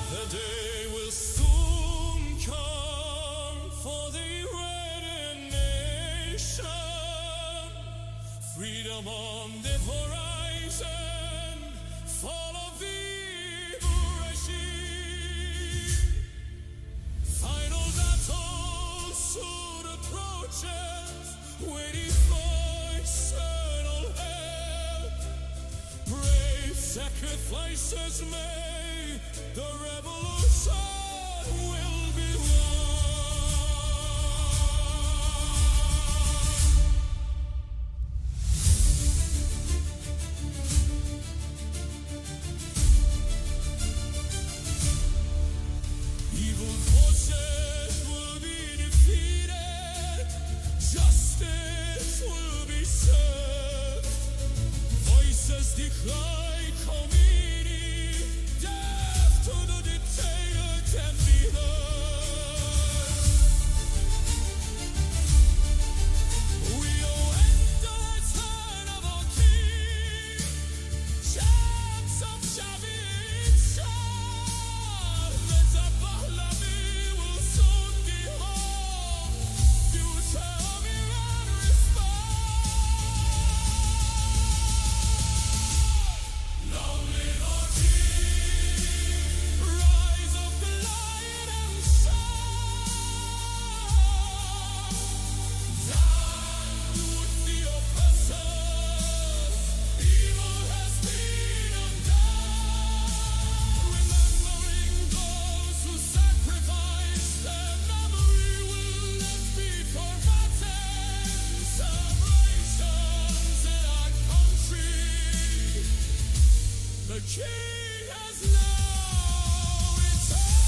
The day will soon come for the red nation. Freedom on the horizon. Follow the regime. Final battle soon approaches. Waiting for eternal help. Brave sacrifices made. The revolution will be won. Evil forces will be defeated. Justice will be served. Voices decline community. Death to the dictator can be heard. We await the return of our king. Chants of Javid Shah. Reza Pahlavi will soon be home. Future of Iran respond. Long live our king. Rise of the lion and sun. Down with the oppressors. Evil has been undone. Remembering those who sacrificed, their memory will not be forgotten. Celebrations in our country. The king has now returned.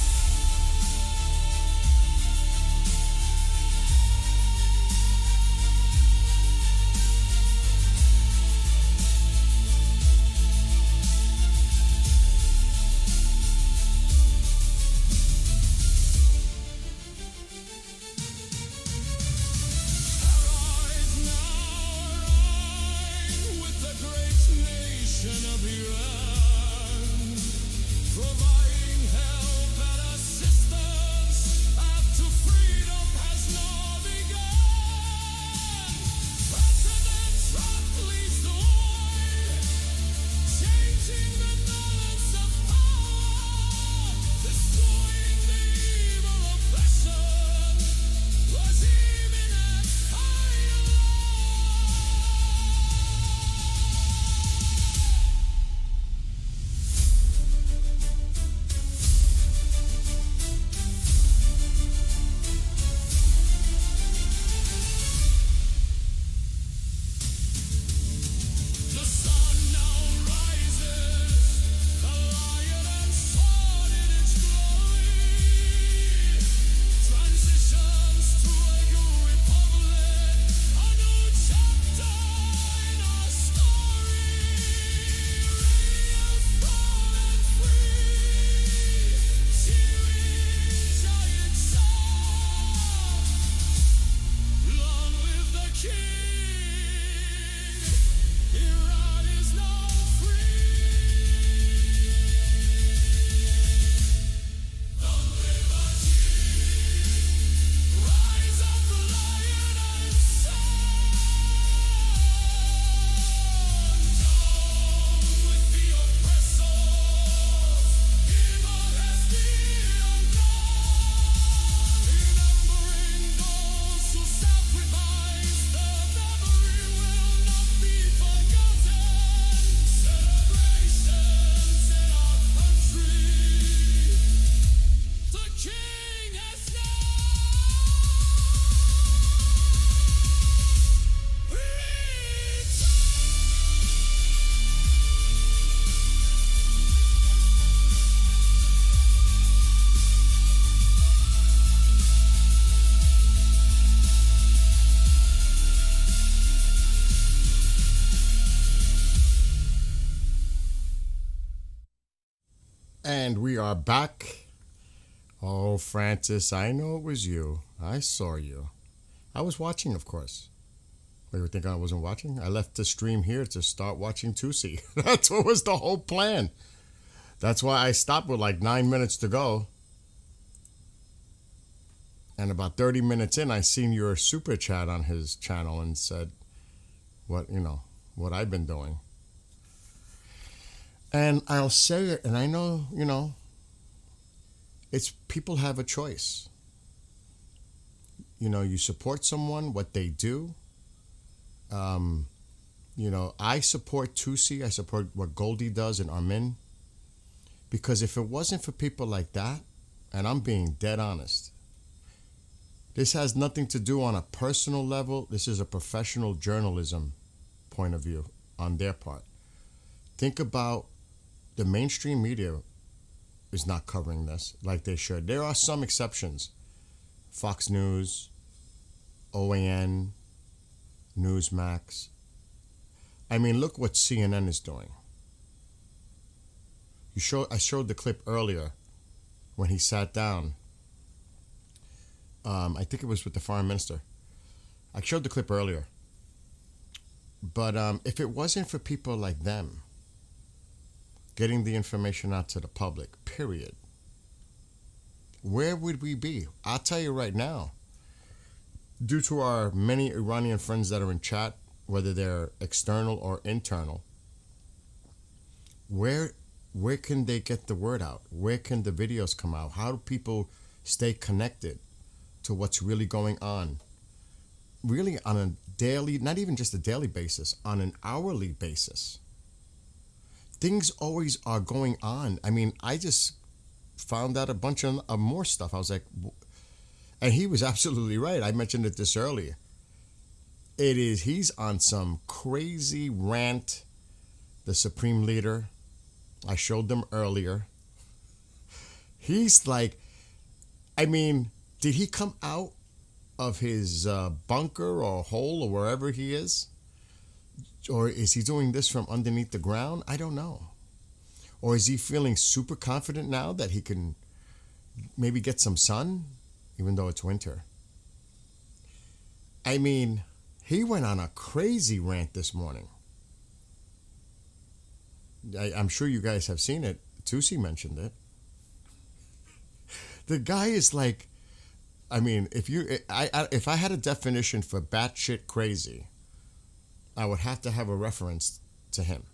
Arise now, align with the great nation of Iran, providing help and assistance after freedom has now begun. President Trump leads the way, changing the balance of power, destroying the evil oppression, regime in exile. The sun now rises, the lion and sword in its glory. Transitions to a new republic, a new chapter in our story. Radio strong and free, cheering giant song. Long live the king. Iran is now free. Long live our king. Rise of the lion and sun. Down with the oppressors. Evil has been undone. Remembering those who sacrificed, their memory will not be forgotten. Celebrations in our country. The king has now And we are back. Oh, Francis, I know it was you. I saw you. I was watching, of course. You were thinking I wasn't watching? I left the stream here to start watching Tusi. That's what was the whole plan. That's why I stopped with like 9 minutes to go. And about 30 minutes in, I seen your super chat on his channel and said, what I've been doing. And I'll say it, and I know, it's people have a choice. You support someone, what they do. I support Tusi. I support what Goldie does and Armin. Because if it wasn't for people like that, and I'm being dead honest, this has nothing to do on a personal level. This is a professional journalism point of view on their part. Think about the mainstream media is not covering this like they should. There are some exceptions. Fox News, OAN, Newsmax. I mean, look what CNN is doing. I showed the clip earlier when he sat down. I think it was with the foreign minister. I showed the clip earlier. But if it wasn't for people like them getting the information out to the public, period, where would we be? I'll tell you right now, due to our many Iranian friends that are in chat, whether they're external or internal, where can they get the word out? Where can the videos come out? How do people stay connected to what's really going on? Really on a daily, not even just a daily basis, on an hourly basis. Things always are going on. I mean, I just found out a bunch of more stuff. I was like, and he was absolutely right. I mentioned it this earlier. He's on some crazy rant, the Supreme Leader. I showed them earlier. He's like, I mean, did he come out of his bunker or hole or wherever he is? Or is he doing this from underneath the ground? I don't know. Or is he feeling super confident now that he can maybe get some sun, even though it's winter? I mean, he went on a crazy rant this morning. I'm sure you guys have seen it. Tusi mentioned it. The guy is like, I mean, if I had a definition for batshit crazy, I would have to have a reference to him.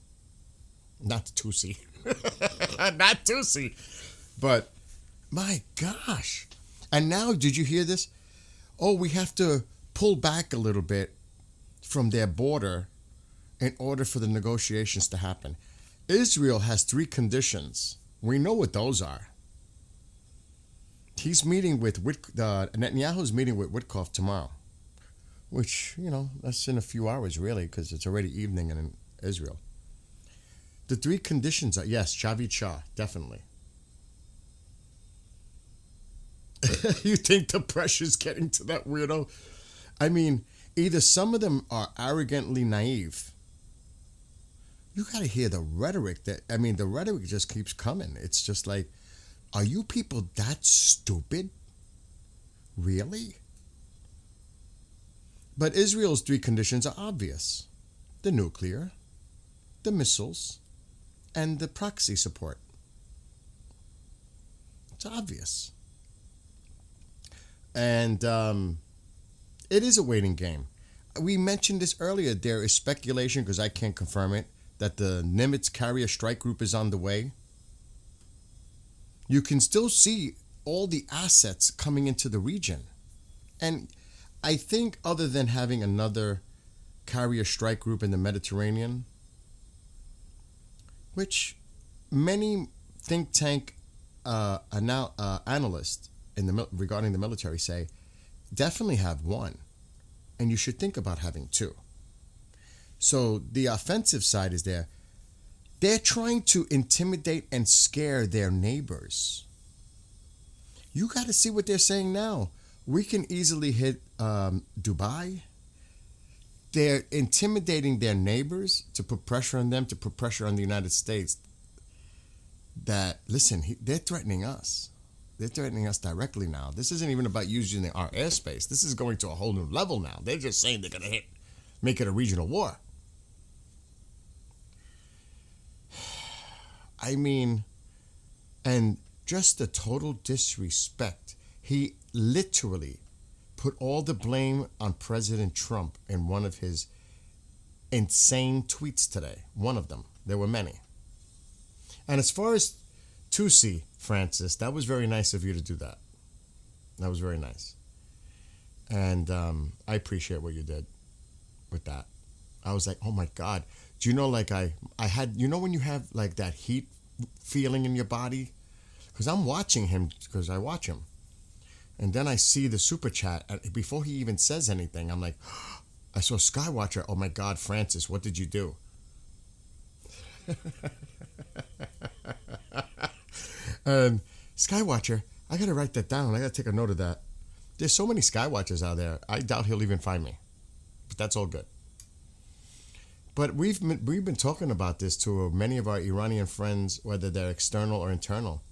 Not Tusi. Not Tusi. But, my gosh. And now, did you hear this? Oh, we have to pull back a little bit from their border in order for the negotiations to happen. Israel has 3 conditions. We know what those are. He's meeting with Netanyahu's meeting with Witkoff tomorrow, which, that's in a few hours, really, because it's already evening in Israel. The 3 conditions are, yes, Shavit Shah, definitely. You think the pressure's getting to that weirdo? I mean, either some of them are arrogantly naive. You got to hear the rhetoric the rhetoric just keeps coming. It's just like, are you people that stupid? Really? But Israel's 3 conditions are obvious. The nuclear, the missiles, and the proxy support. It's obvious. And it is a waiting game. We mentioned this earlier. There is speculation, because I can't confirm it, that the Nimitz carrier strike group is on the way. You can still see all the assets coming into the region. And I think other than having another carrier strike group in the Mediterranean, which many think tank analysts regarding the military say, definitely have one. And you should think about having 2. So the offensive side is there. They're trying to intimidate and scare their neighbors. You got to see what they're saying now. We can easily hit Dubai. They're intimidating their neighbors to put pressure on them, to put pressure on the United States. That, listen, they're threatening us. They're threatening us directly now. This isn't even about using our airspace. This is going to a whole new level now. They're just saying they're going to make it a regional war. I mean, And just the total disrespect. He literally put all the blame on President Trump in one of his insane tweets today. One of them. There were many. And as far as Tusi, Francis, that was very nice of you to do that. That was very nice. And I appreciate what you did with that. I was like, oh my God. Do you know, like I had, you know when you have like that heat feeling in your body? Because I'm watching him, because I watch him. And then I see the super chat. Before he even says anything, I'm like, I saw Skywatcher. Oh my God, Francis, what did you do? Skywatcher, I got to write that down. I got to take a note of that. There's so many Skywatchers out there. I doubt he'll even find me. But that's all good. But we've been talking about this to many of our Iranian friends, whether they're external or internal.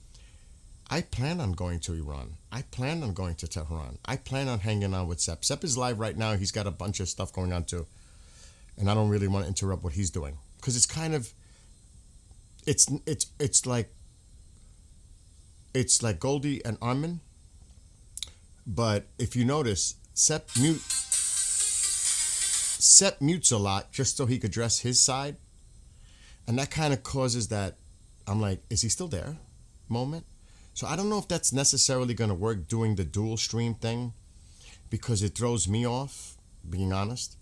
I plan on going to Iran. I plan on going to Tehran. I plan on hanging out with Sepp. Sepp is live right now. He's got a bunch of stuff going on too. And I don't really want to interrupt what he's doing. Because it's kind of, it's like Goldie and Armin. But if you notice, Sepp mutes a lot just so he could address his side. And that kind of causes that, I'm like, is he still there moment? So I don't know if that's necessarily going to work doing the dual stream thing, because it throws me off, being honest.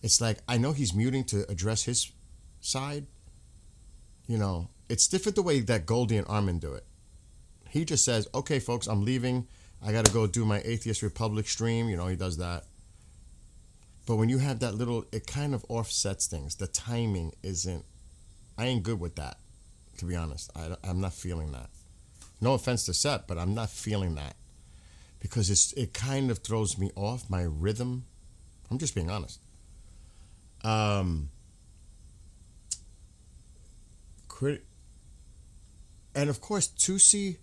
It's like, I know he's muting to address his side. You know, it's different the way that Goldie and Armin do it. He just says, okay, folks, I'm leaving. I got to go do my Atheist Republic stream. You know, he does that. But when you have that little, it kind of offsets things. The timing isn't, I ain't good with that, to be honest. I'm not feeling that. No offense to Sepp, but I'm not feeling that. Because it kind of throws me off my rhythm. I'm just being honest. And of course, Tusi,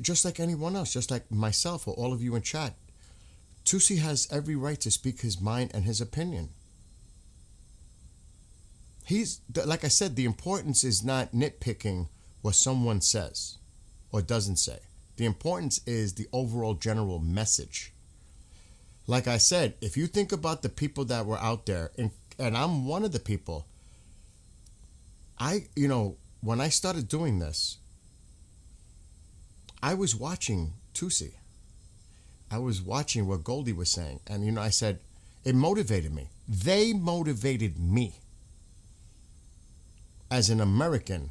just like anyone else, just like myself or all of you in chat, Tusi has every right to speak his mind and his opinion. Like I said, the importance is not nitpicking what someone says or doesn't say. The importance is the overall general message. Like I said, if you think about the people that were out there, and I'm one of the people, when I started doing this, I was watching Tusi. I was watching what Goldie was saying. And, I said, it motivated me. They motivated me as an American.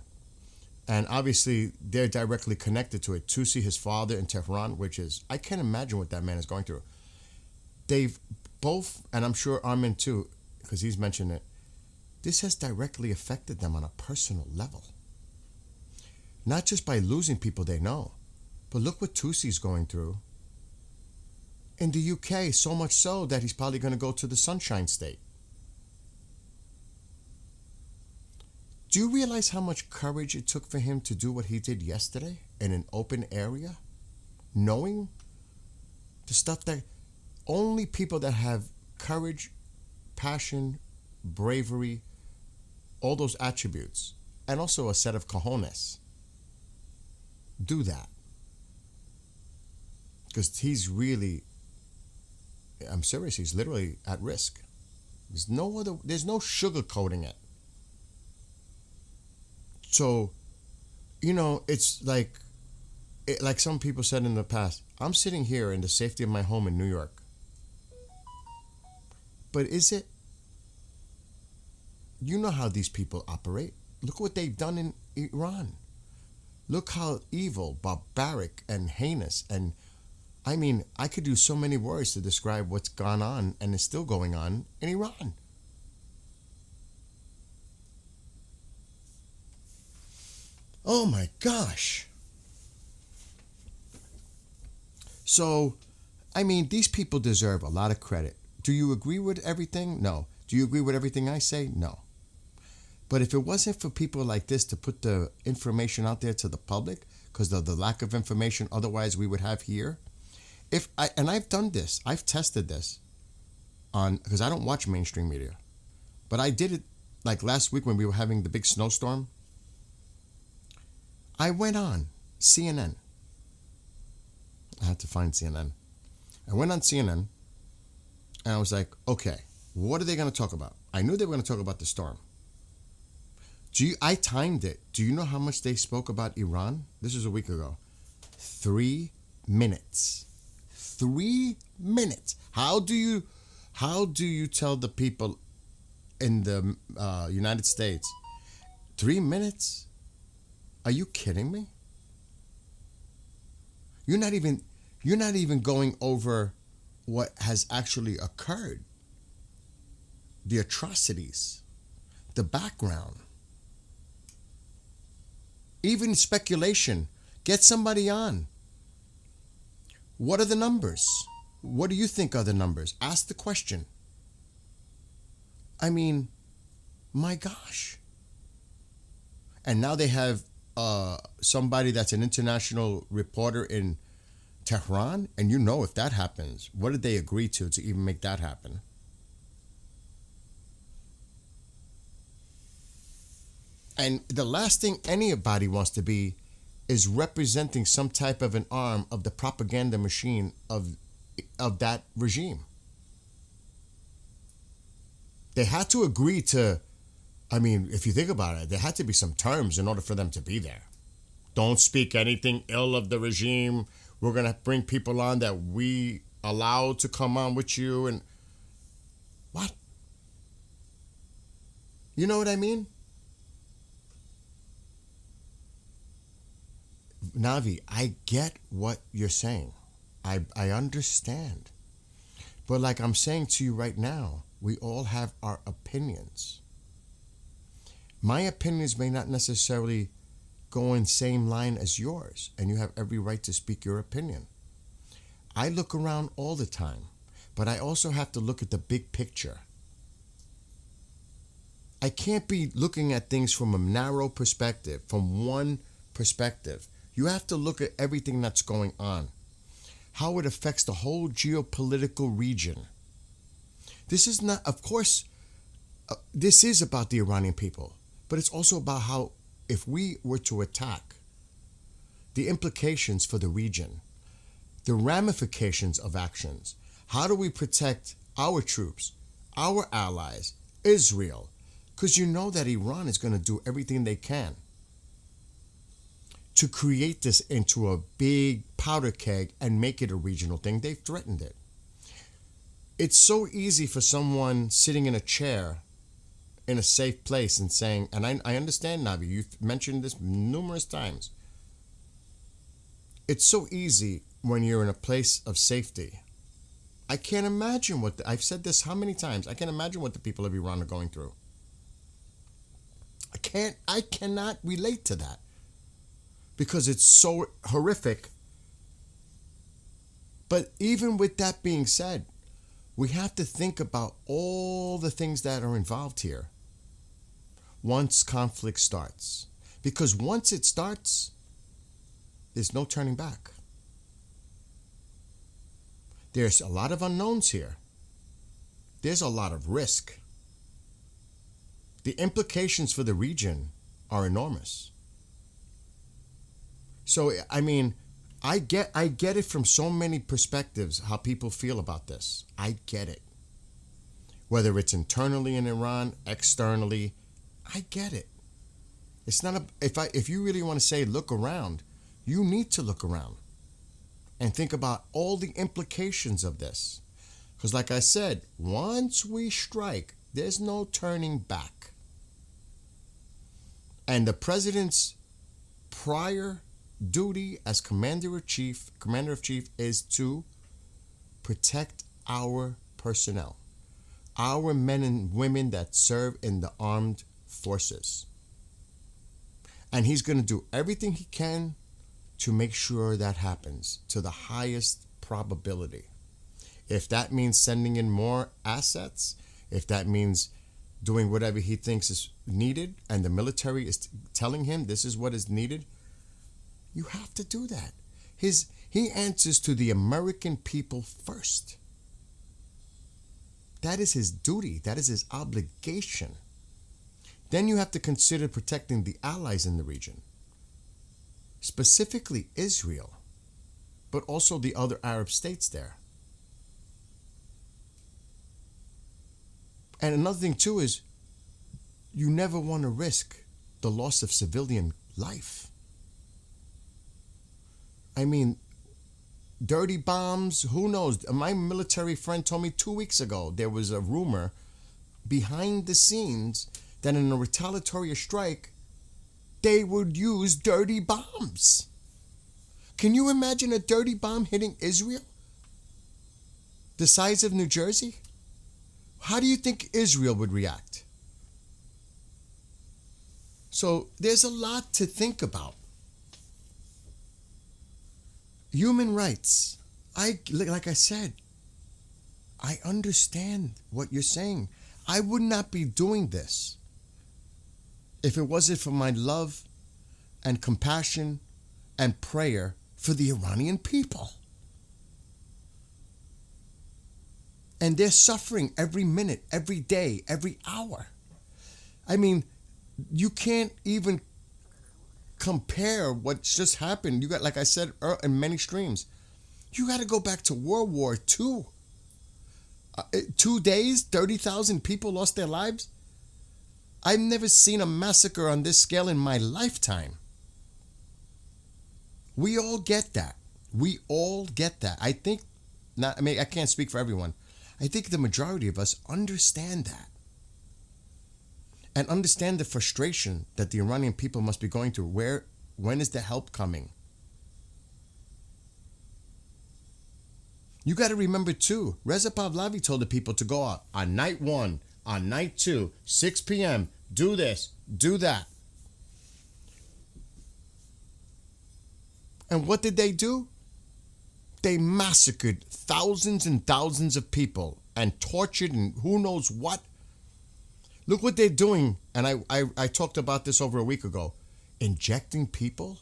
And obviously, they're directly connected to it. Tusi, his father in Tehran, which is, I can't imagine what that man is going through. They've both, and I'm sure Armin too, because he's mentioned it, this has directly affected them on a personal level. Not just by losing people they know, but look what Tusi's going through in the UK, so much so that he's probably going to go to the Sunshine State. Do you realize how much courage it took for him to do what he did yesterday in an open area? Knowing the stuff that only people that have courage, passion, bravery, all those attributes, and also a set of cojones, do that. Because he's really, I'm serious, he's literally at risk. There's no sugarcoating it. So, it's like some people said in the past, I'm sitting here in the safety of my home in New York. But is it? You know how these people operate. Look what they've done in Iran. Look how evil, barbaric, and heinous. And I could use so many words to describe what's gone on and is still going on in Iran. Oh my gosh. So, these people deserve a lot of credit. Do you agree with everything? No. Do you agree with everything I say? No. But if it wasn't for people like this to put the information out there to the public, because of the lack of information otherwise we would have here, I've done this, I've tested this because I don't watch mainstream media, but I did it like last week when we were having the big snowstorm. I went on CNN. I had to find CNN. I went on CNN and I was like, okay, what are they going to talk about? I knew they were going to talk about the storm. I timed it. Do you know how much they spoke about Iran? This was a week ago. 3 minutes. 3 minutes. How do you tell the people in the United States 3 minutes? Are you kidding me? You're not even going over what has actually occurred. The atrocities, the background, even speculation. Get somebody on. What are the numbers? What do you think are the numbers? Ask the question. I mean, my gosh. And now they have somebody that's an international reporter in Tehran, and you know if that happens, what did they agree to even make that happen? And the last thing anybody wants to be is representing some type of an arm of the propaganda machine of that regime. They had to agree to, I mean, if you think about it, there had to be some terms in order for them to be there. Don't speak anything ill of the regime. We're going to bring people on that we allow to come on with you. And what? You know what I mean? Navi, I get what you're saying. I understand. But like I'm saying to you right now, we all have our opinions. My opinions may not necessarily go in the same line as yours, and you have every right to speak your opinion. I look around all the time, but I also have to look at the big picture. I can't be looking at things from a narrow perspective, from one perspective. You have to look at everything that's going on, how it affects the whole geopolitical region. This is not, of course, this is about the Iranian people, but it's also about how, if we were to attack, the implications for the region, the ramifications of actions. How do we protect our troops, our allies, Israel? Because you know that Iran is going to do everything they can to create this into a big powder keg and make it a regional thing. They've threatened it. It's so easy for someone sitting in a chair in a safe place and saying, and I understand, Navi, you've mentioned this numerous times. It's so easy when you're in a place of safety. I can't imagine I've said this how many times, I can't imagine what the people of Iran are going through. I cannot relate to that because it's so horrific. But even with that being said, we have to think about all the things that are involved here once conflict starts. Because once it starts, there's no turning back. There's a lot of unknowns here. There's a lot of risk. The implications for the region are enormous. So, I mean, I get it from so many perspectives how people feel about this. I get it. Whether it's internally in Iran, externally, I get it. It's not if you really want to say look around, you need to look around and think about all the implications of this. Because like I said, once we strike, there's no turning back. And the president's prior duty as commander of chief is to protect our personnel, our men and women that serve in the armed forces. And he's going to do everything he can to make sure that happens to the highest probability. If that means sending in more assets, if that means doing whatever he thinks is needed, and the military is telling him this is what is needed, you have to do that. He answers to the American people first. That is his duty. That is his obligation. Then you have to consider protecting the allies in the region. specifically Israel, but also the other Arab states there. And another thing too is you never want to risk the loss of civilian life. I mean, dirty bombs, who knows? My military friend told me 2 weeks ago there was a rumor behind the scenes that in a retaliatory strike, they would use dirty bombs. Can you imagine a dirty bomb hitting Israel? The size of New Jersey? How do you think Israel would react? So there's a lot to think about. Human rights. Like I said, I understand what you're saying. I would not be doing this if it wasn't for my love and compassion and prayer for the Iranian people. And they're suffering every minute, every day, every hour. I mean, you can't even compare what's just happened. You got, like I said in many streams, you got to go back to World War II. 2 days, 30,000 people lost their lives. I've never seen a massacre on this scale in my lifetime. We all get that. We all get that. I think, I can't speak for everyone. I think the majority of us understand that. And understand the frustration that the Iranian people must be going through. When is the help coming? You got to remember too, Reza Pahlavi told the people to go out on night 1, on night 2, 6 p.m., do this, do that. And what did they do? They massacred thousands and thousands of people and tortured and who knows what. Look what they're doing, and I talked about this over a week ago. Injecting people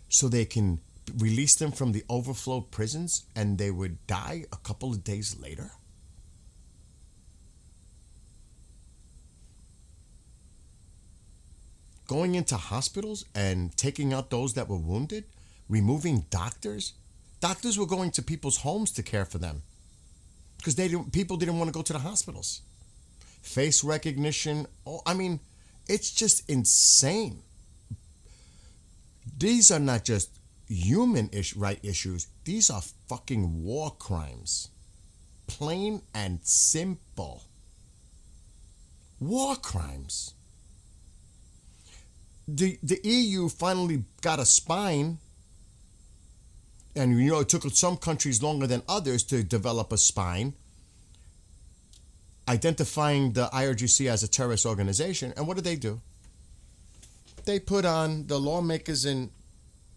so they can release them from the overflowed prisons and they would die a couple of days later. Going into hospitals and taking out those that were wounded, removing doctors. Doctors were going to people's homes to care for them because people didn't want to go to the hospitals. Face recognition. It's just insane. These are not just human right issues. These are fucking war crimes. Plain and simple. War crimes. The EU finally got a spine, and it took some countries longer than others to develop a spine, identifying the IRGC as a terrorist organization. And what did they do? They put on, the lawmakers in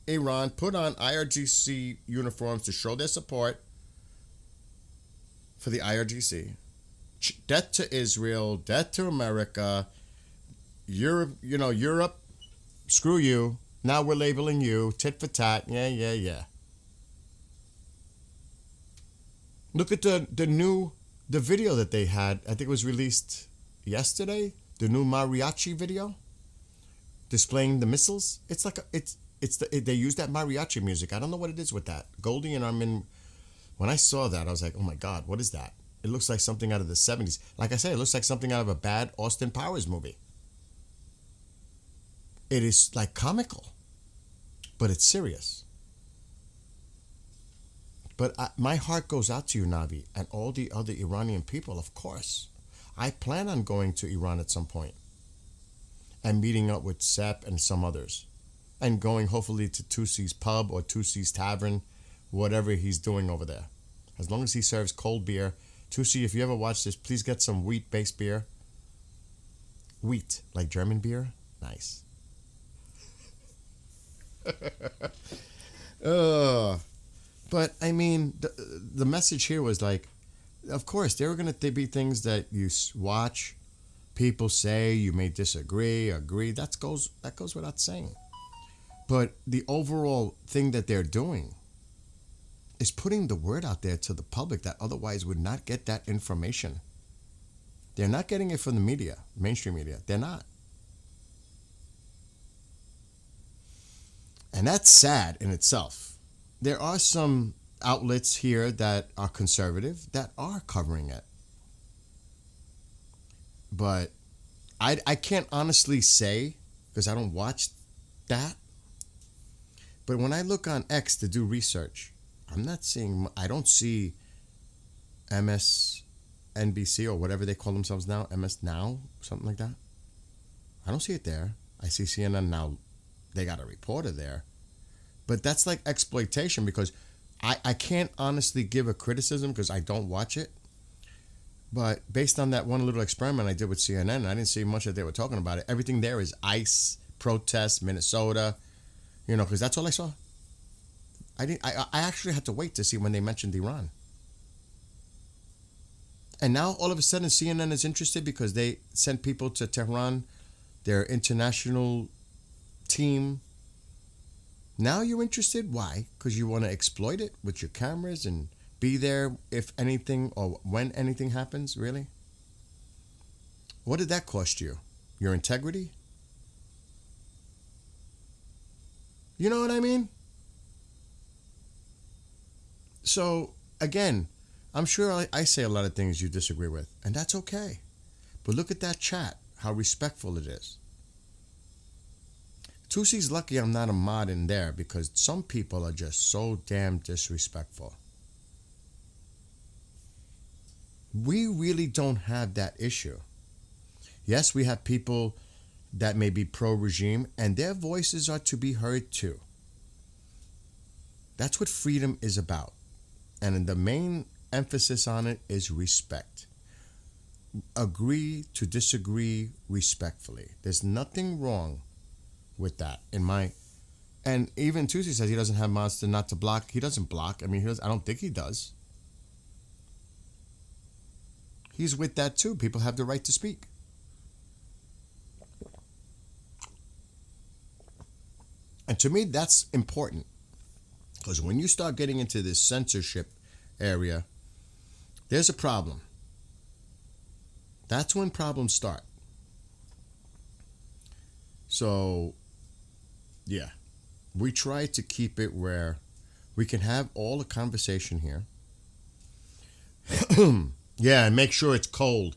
Iran put on IRGC uniforms to show their support for the IRGC. Death to Israel, death to America, Europe, screw you. Now we're labeling you, tit for tat, yeah. Look at the video that they had. I think it was released yesterday. The new mariachi video displaying the missiles. It's like they use that mariachi music. I don't know what it is with that. Goldie and Armin. When I saw that, I was like, oh my God, what is that? It looks like something out of the 70s. Like I said, it looks like something out of a bad Austin Powers movie. It is like comical, but it's serious. But my heart goes out to you, Navi, and all the other Iranian people, of course. I plan on going to Iran at some point and meeting up with Sepp and some others and going hopefully to Tusi's pub or Tusi's tavern, whatever he's doing over there. As long as he serves cold beer. Tusi, if you ever watch this, please get some wheat-based beer. Wheat, like German beer? Nice. But I mean, the message here was like, of course, there were going to be things that you watch, people say, you may disagree, agree. That goes without saying. But the overall thing that they're doing is putting the word out there to the public that otherwise would not get that information. They're not getting it from the media, mainstream media. They're not. And that's sad in itself. There are some outlets here that are conservative that are covering it. But I can't honestly say because I don't watch that. But when I look on X to do research, I don't see MSNBC or whatever they call themselves now, MS Now, something like that. I don't see it there. I see CNN Now. They got a reporter there. But that's like exploitation because I can't honestly give a criticism because I don't watch it. But based on that one little experiment I did with CNN, I didn't see much that they were talking about it. Everything there is ICE, protests, Minnesota, because that's all I saw. I actually had to wait to see when they mentioned Iran. And now all of a sudden CNN is interested because they sent people to Tehran, their international team. Now you're interested? Why? Because you want to exploit it with your cameras and be there if anything or when anything happens, really? What did that cost you? Your integrity? You know what I mean? So, again, I'm sure I say a lot of things you disagree with, and that's okay. But look at that chat, how respectful it is. Tusi's lucky I'm not a mod in there because some people are just so damn disrespectful. We really don't have that issue. Yes, we have people that may be pro-regime, and their voices are to be heard too. That's what freedom is about. And the main emphasis on it is respect. Agree to disagree respectfully. There's nothing wrong with that and even Tusi says he doesn't have mods to not to block. He doesn't block. I mean, I don't think he does. He's with that too. People have the right to speak. And to me, that's important. Because when you start getting into this censorship area, there's a problem. That's when problems start. So, yeah, we try to keep it where we can have all the conversation here. Yeah, and make sure it's cold.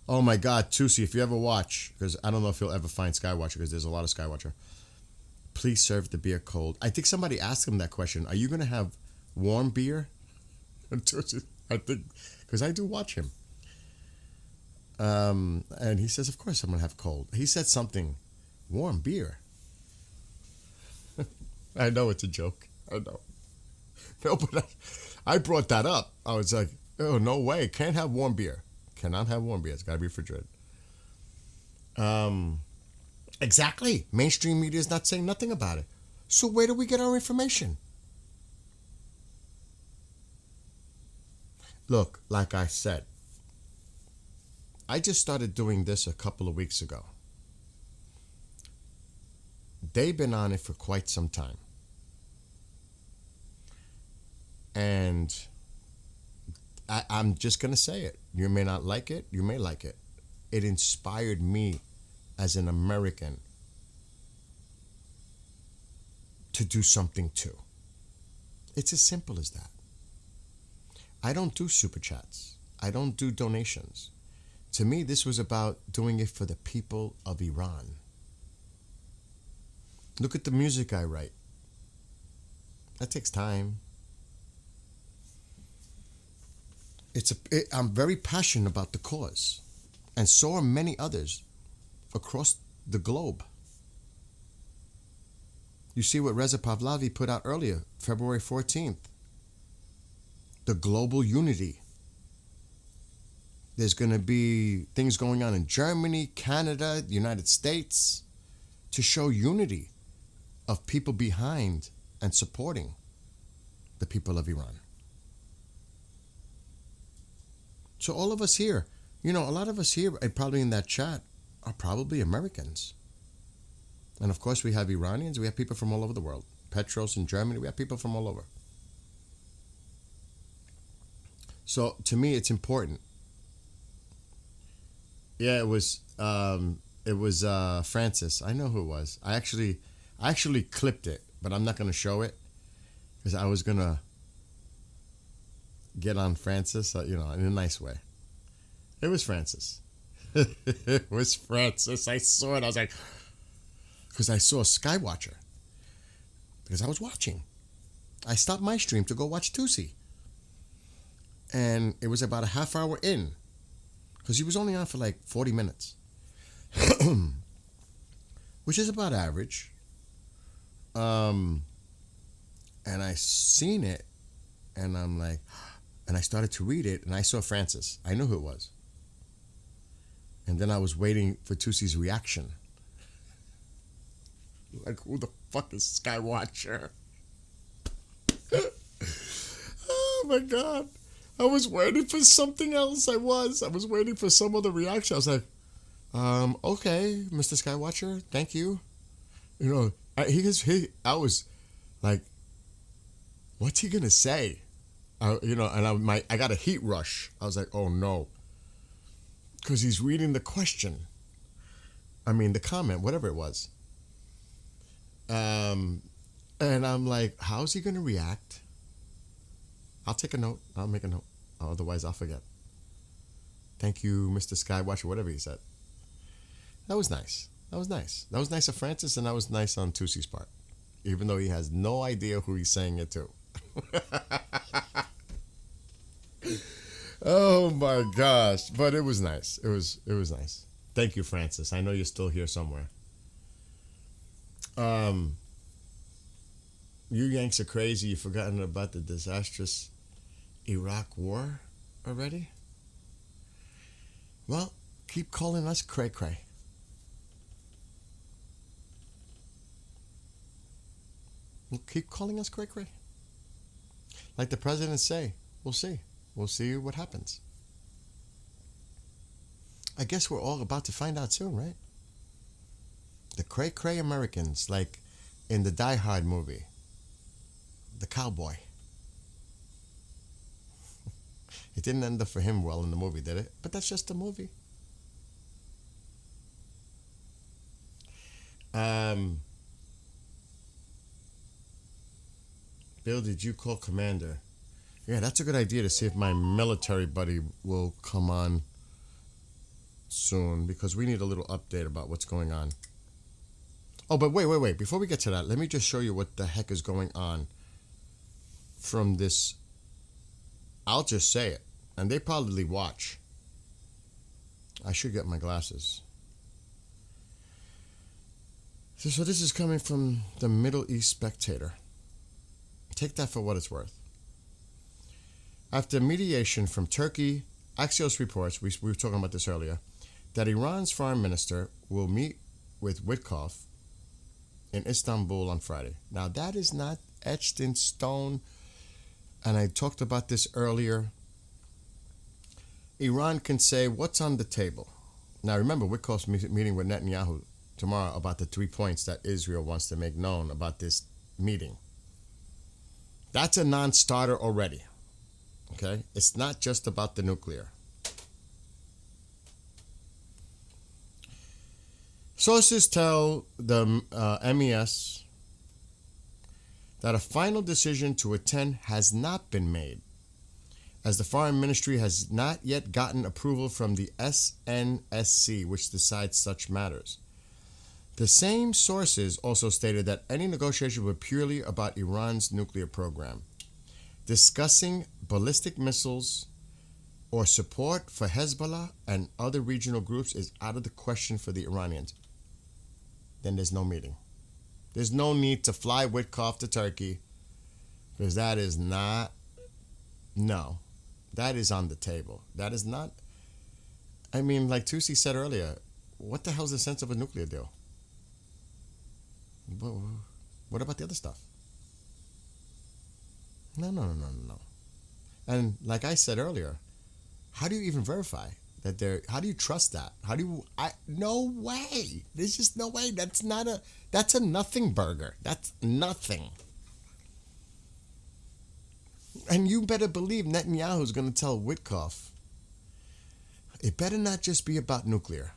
Oh my God, Tusi, if you ever watch, because I don't know if you'll ever find Skywatcher, because there's a lot of Skywatcher. Please serve the beer cold. I think somebody asked him that question. Are you going to have warm beer? I think, because I do watch him. And he says, of course I'm going to have cold. He said something, warm beer. I know it's a joke. I know. No, but I brought that up. I was like, oh, no way. Can't have warm beer. Cannot have warm beer. It's got to be refrigerated. Exactly. Mainstream media is not saying nothing about it. So where do we get our information? Look, like I said, I just started doing this a couple of weeks ago. They've been on it for quite some time. And I'm just going to say it. You may not like it. You may like it. It inspired me as an American to do something too. It's as simple as that. I don't do super chats. I don't do donations. To me, this was about doing it for the people of Iran. Look at the music I write. That takes time. I'm very passionate about the cause. And so are many others across the globe. You see what Reza Pahlavi put out earlier, February 14th. The global unity. There's going to be things going on in Germany, Canada, the United States to show unity of people behind and supporting the people of Iran. So all of us here, a lot of us here, probably in that chat, are probably Americans. And of course we have Iranians, we have people from all over the world. Petros in Germany, we have people from all over. So to me, it's important. Yeah, it was Francis. I know who it was. I actually clipped it, but I'm not gonna show it because I was gonna get on Francis, in a nice way. It was Francis. It was Francis. I saw it. I was like, because I saw Skywatcher. Because I was watching. I stopped my stream to go watch Tusi. And it was about a half hour in. Because he was only on for like 40 minutes. Which is about average. And I seen it. And I'm like, and I started to read it. And I saw Francis. I knew who it was. And then I was waiting for Tusi's reaction. Like, who the fuck is Skywatcher? Oh my God. I was waiting for something else. I was waiting for some other reaction. I was like, okay, Mr. Skywatcher, thank you. I was like, what's he gonna say? And I got a heat rush. I was like, oh no. Because he's reading the question. The comment, whatever it was. And I'm like, how's he going to react? I'll take a note. I'll make a note. Otherwise, I'll forget. Thank you, Mr. Skywatcher, whatever he said. That was nice. That was nice of Francis, and that was nice on Tusi's part. Even though he has no idea who he's saying it to. Oh my gosh. But it was nice. It was nice. Thank you, Francis. I know you're still here somewhere. You Yanks are crazy. You've forgotten about the disastrous Iraq war already? Well, keep calling us cray cray. Keep calling us cray cray. Like the president say, we'll see. We'll see what happens. I guess we're all about to find out soon, right? The cray cray Americans, like in the Die Hard movie, the cowboy. It didn't end up for him well in the movie, did it? But that's just a movie. Bill, did you call Commander? Yeah, that's a good idea to see if my military buddy will come on soon, because we need a little update about what's going on. Oh, but wait. Before we get to that, let me just show you what the heck is going on from this. I'll just say it, and they probably watch. I should get my glasses. So this is coming from the Middle East Spectator. Take that for what it's worth. After mediation from Turkey, Axios reports, we were talking about this earlier, that Iran's foreign minister will meet with Witkoff in Istanbul on Friday. Now, that is not etched in stone, and I talked about this earlier. Iran can say what's on the table. Now, remember, Witkoff's meeting with Netanyahu tomorrow about the 3 points that Israel wants to make known about this meeting. That's a non-starter already. Okay? It's not just about the nuclear. Sources tell the MES that a final decision to attend has not been made, as the Foreign Ministry has not yet gotten approval from the SNSC, which decides such matters. The same sources also stated that any negotiation were purely about Iran's nuclear program. Discussing ballistic missiles or support for Hezbollah and other regional groups is out of the question for the Iranians. Then there's no meeting. There's no need to fly Witkoff to Turkey, because that is not, no, that is on the table. That is not, like Tusi said earlier, what the hell's the sense of a nuclear deal? What about the other stuff? No. And like I said earlier, how do you even verify that how do you trust that? No way. There's just no way. That's a nothing burger. That's nothing. And you better believe Netanyahu's going to tell Witkoff, it better not just be about nuclear.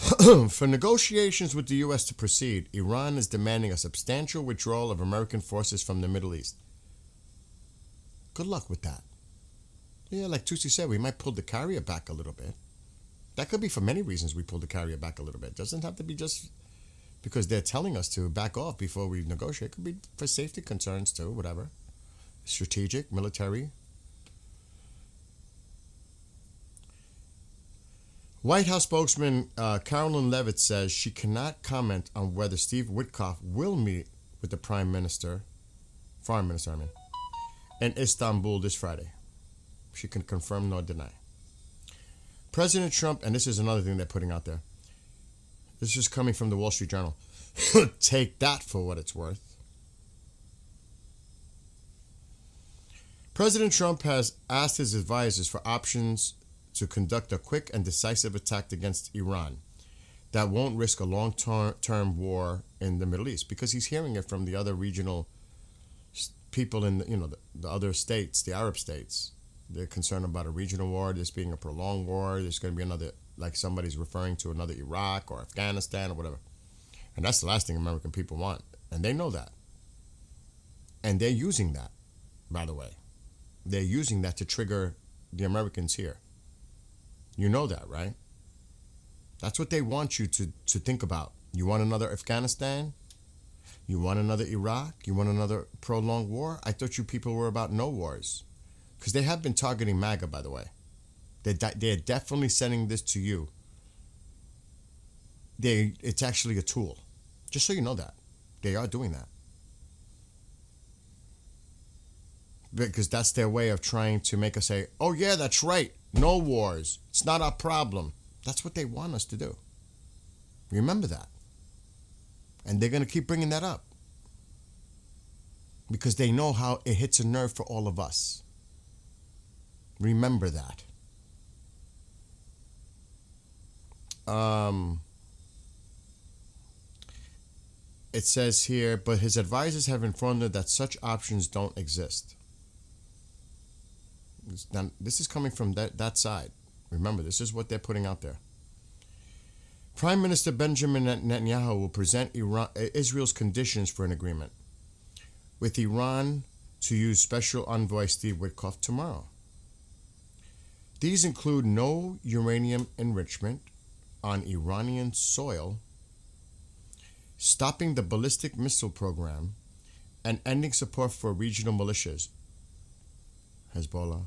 For negotiations with the U.S. to proceed, Iran is demanding a substantial withdrawal of American forces from the Middle East. Good luck with that. Yeah, like Tusi said, we might pull the carrier back a little bit. That could be for many reasons we pull the carrier back a little bit. It doesn't have to be just because they're telling us to back off before we negotiate. It could be for safety concerns too, whatever. Strategic, military. White House spokesman Carolyn Levitt says she cannot comment on whether Steve Witkoff will meet with the Foreign Minister, in Istanbul this Friday. She can confirm nor deny. President Trump, and this is another thing they're putting out there. This is coming from the Wall Street Journal. Take that for what it's worth. President Trump has asked his advisors for options to conduct a quick and decisive attack against Iran that won't risk a long-term war in the Middle East, because he's hearing it from the other regional people in the other states, the Arab states. They're concerned about a regional war, this being a prolonged war. There's going to be another, like somebody's referring to another Iraq or Afghanistan or whatever. And that's the last thing American people want. And they know that. And they're using that, by the way. They're using that to trigger the Americans here. You know that, right? That's what they want you to think about. You want another Afghanistan? You want another Iraq? You want another prolonged war? I thought you people were about no wars. Because they have been targeting MAGA, by the way. They're definitely sending this to you. It's actually a tool. Just so you know that. They are doing that. Because that's their way of trying to make us say, oh yeah, that's right. No wars. It's not our problem. That's what they want us to do. Remember that. And they're going to keep bringing that up. Because they know how it hits a nerve for all of us. Remember that. It says here, but his advisors have informed him that such options don't exist. Now, this is coming from that side. Remember, this is what they're putting out there. Prime Minister Benjamin Netanyahu will present Israel's conditions for an agreement, with Iran to use Special Envoy Steve Witkoff tomorrow. These include no uranium enrichment on Iranian soil, stopping the ballistic missile program, and ending support for regional militias, Hezbollah,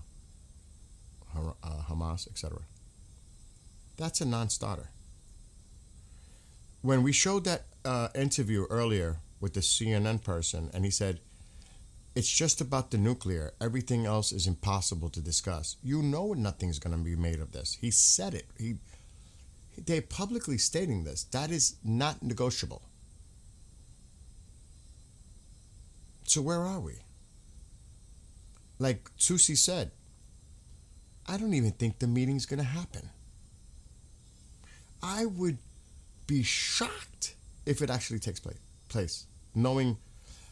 Hamas, etc. That's a non-starter. When we showed that interview earlier with the CNN person, and he said, it's just about the nuclear. Everything else is impossible to discuss. You know nothing's going to be made of this. He said it. They're publicly stating this. That is not negotiable. So where are we? Like Susie said, I don't even think the meeting's going to happen. I would be shocked if it actually takes place. Knowing,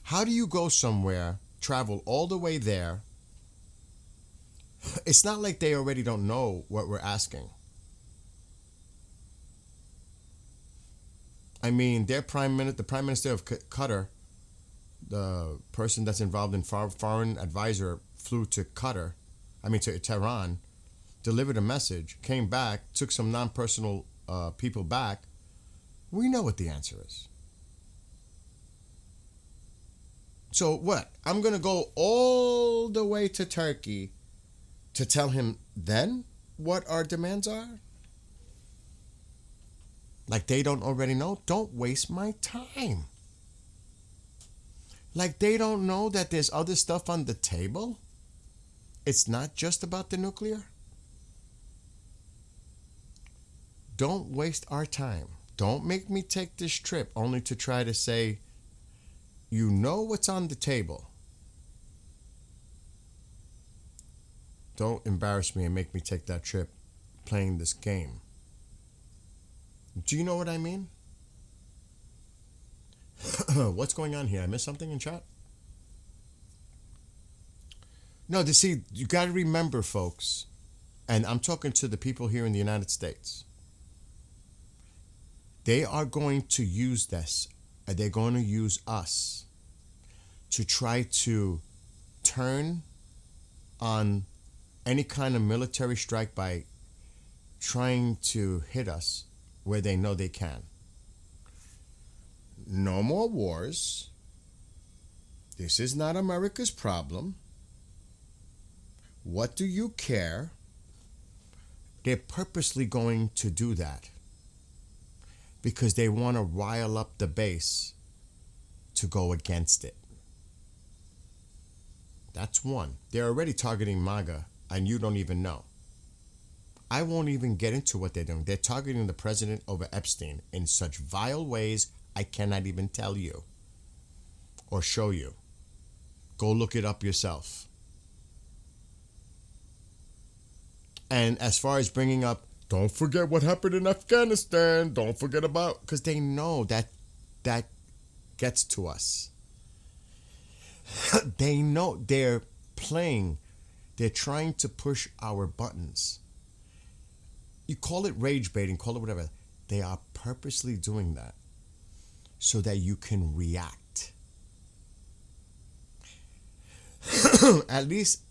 how do you go somewhere, travel all the way there? It's not like they already don't know what we're asking. I mean, the Prime Minister of Qatar, the person that's involved in foreign advisor, flew to to Tehran, delivered a message, came back, took some non-personal people back. We know what the answer is. So what? I'm going to go all the way to Turkey to tell him then what our demands are? Like they don't already know? Don't waste my time. Like they don't know that there's other stuff on the table? It's not just about the nuclear? Don't waste our time. Don't make me take this trip only to try to say, you know what's on the table. Don't embarrass me and make me take that trip playing this game. Do you know what I mean? What's going on here? I missed something in chat? No, you got to remember, folks, and I'm talking to the people here in the United States. They are going to use this, and they're going to use us to try to turn on any kind of military strike by trying to hit us where they know they can. No more wars. This is not America's problem. What do you care? They're purposely going to do that because they want to rile up the base to go against it. That's one. They're already targeting MAGA, and you don't even know. I won't even get into what they're doing. They're targeting the president over Epstein in such vile ways I cannot even tell you or show you. Go look it up yourself. And as far as bringing up, don't forget what happened in Afghanistan, don't forget about, because they know that gets to us. They know they're playing, they're trying to push our buttons. You call it rage baiting, call it whatever. They are purposely doing that so that you can react. At least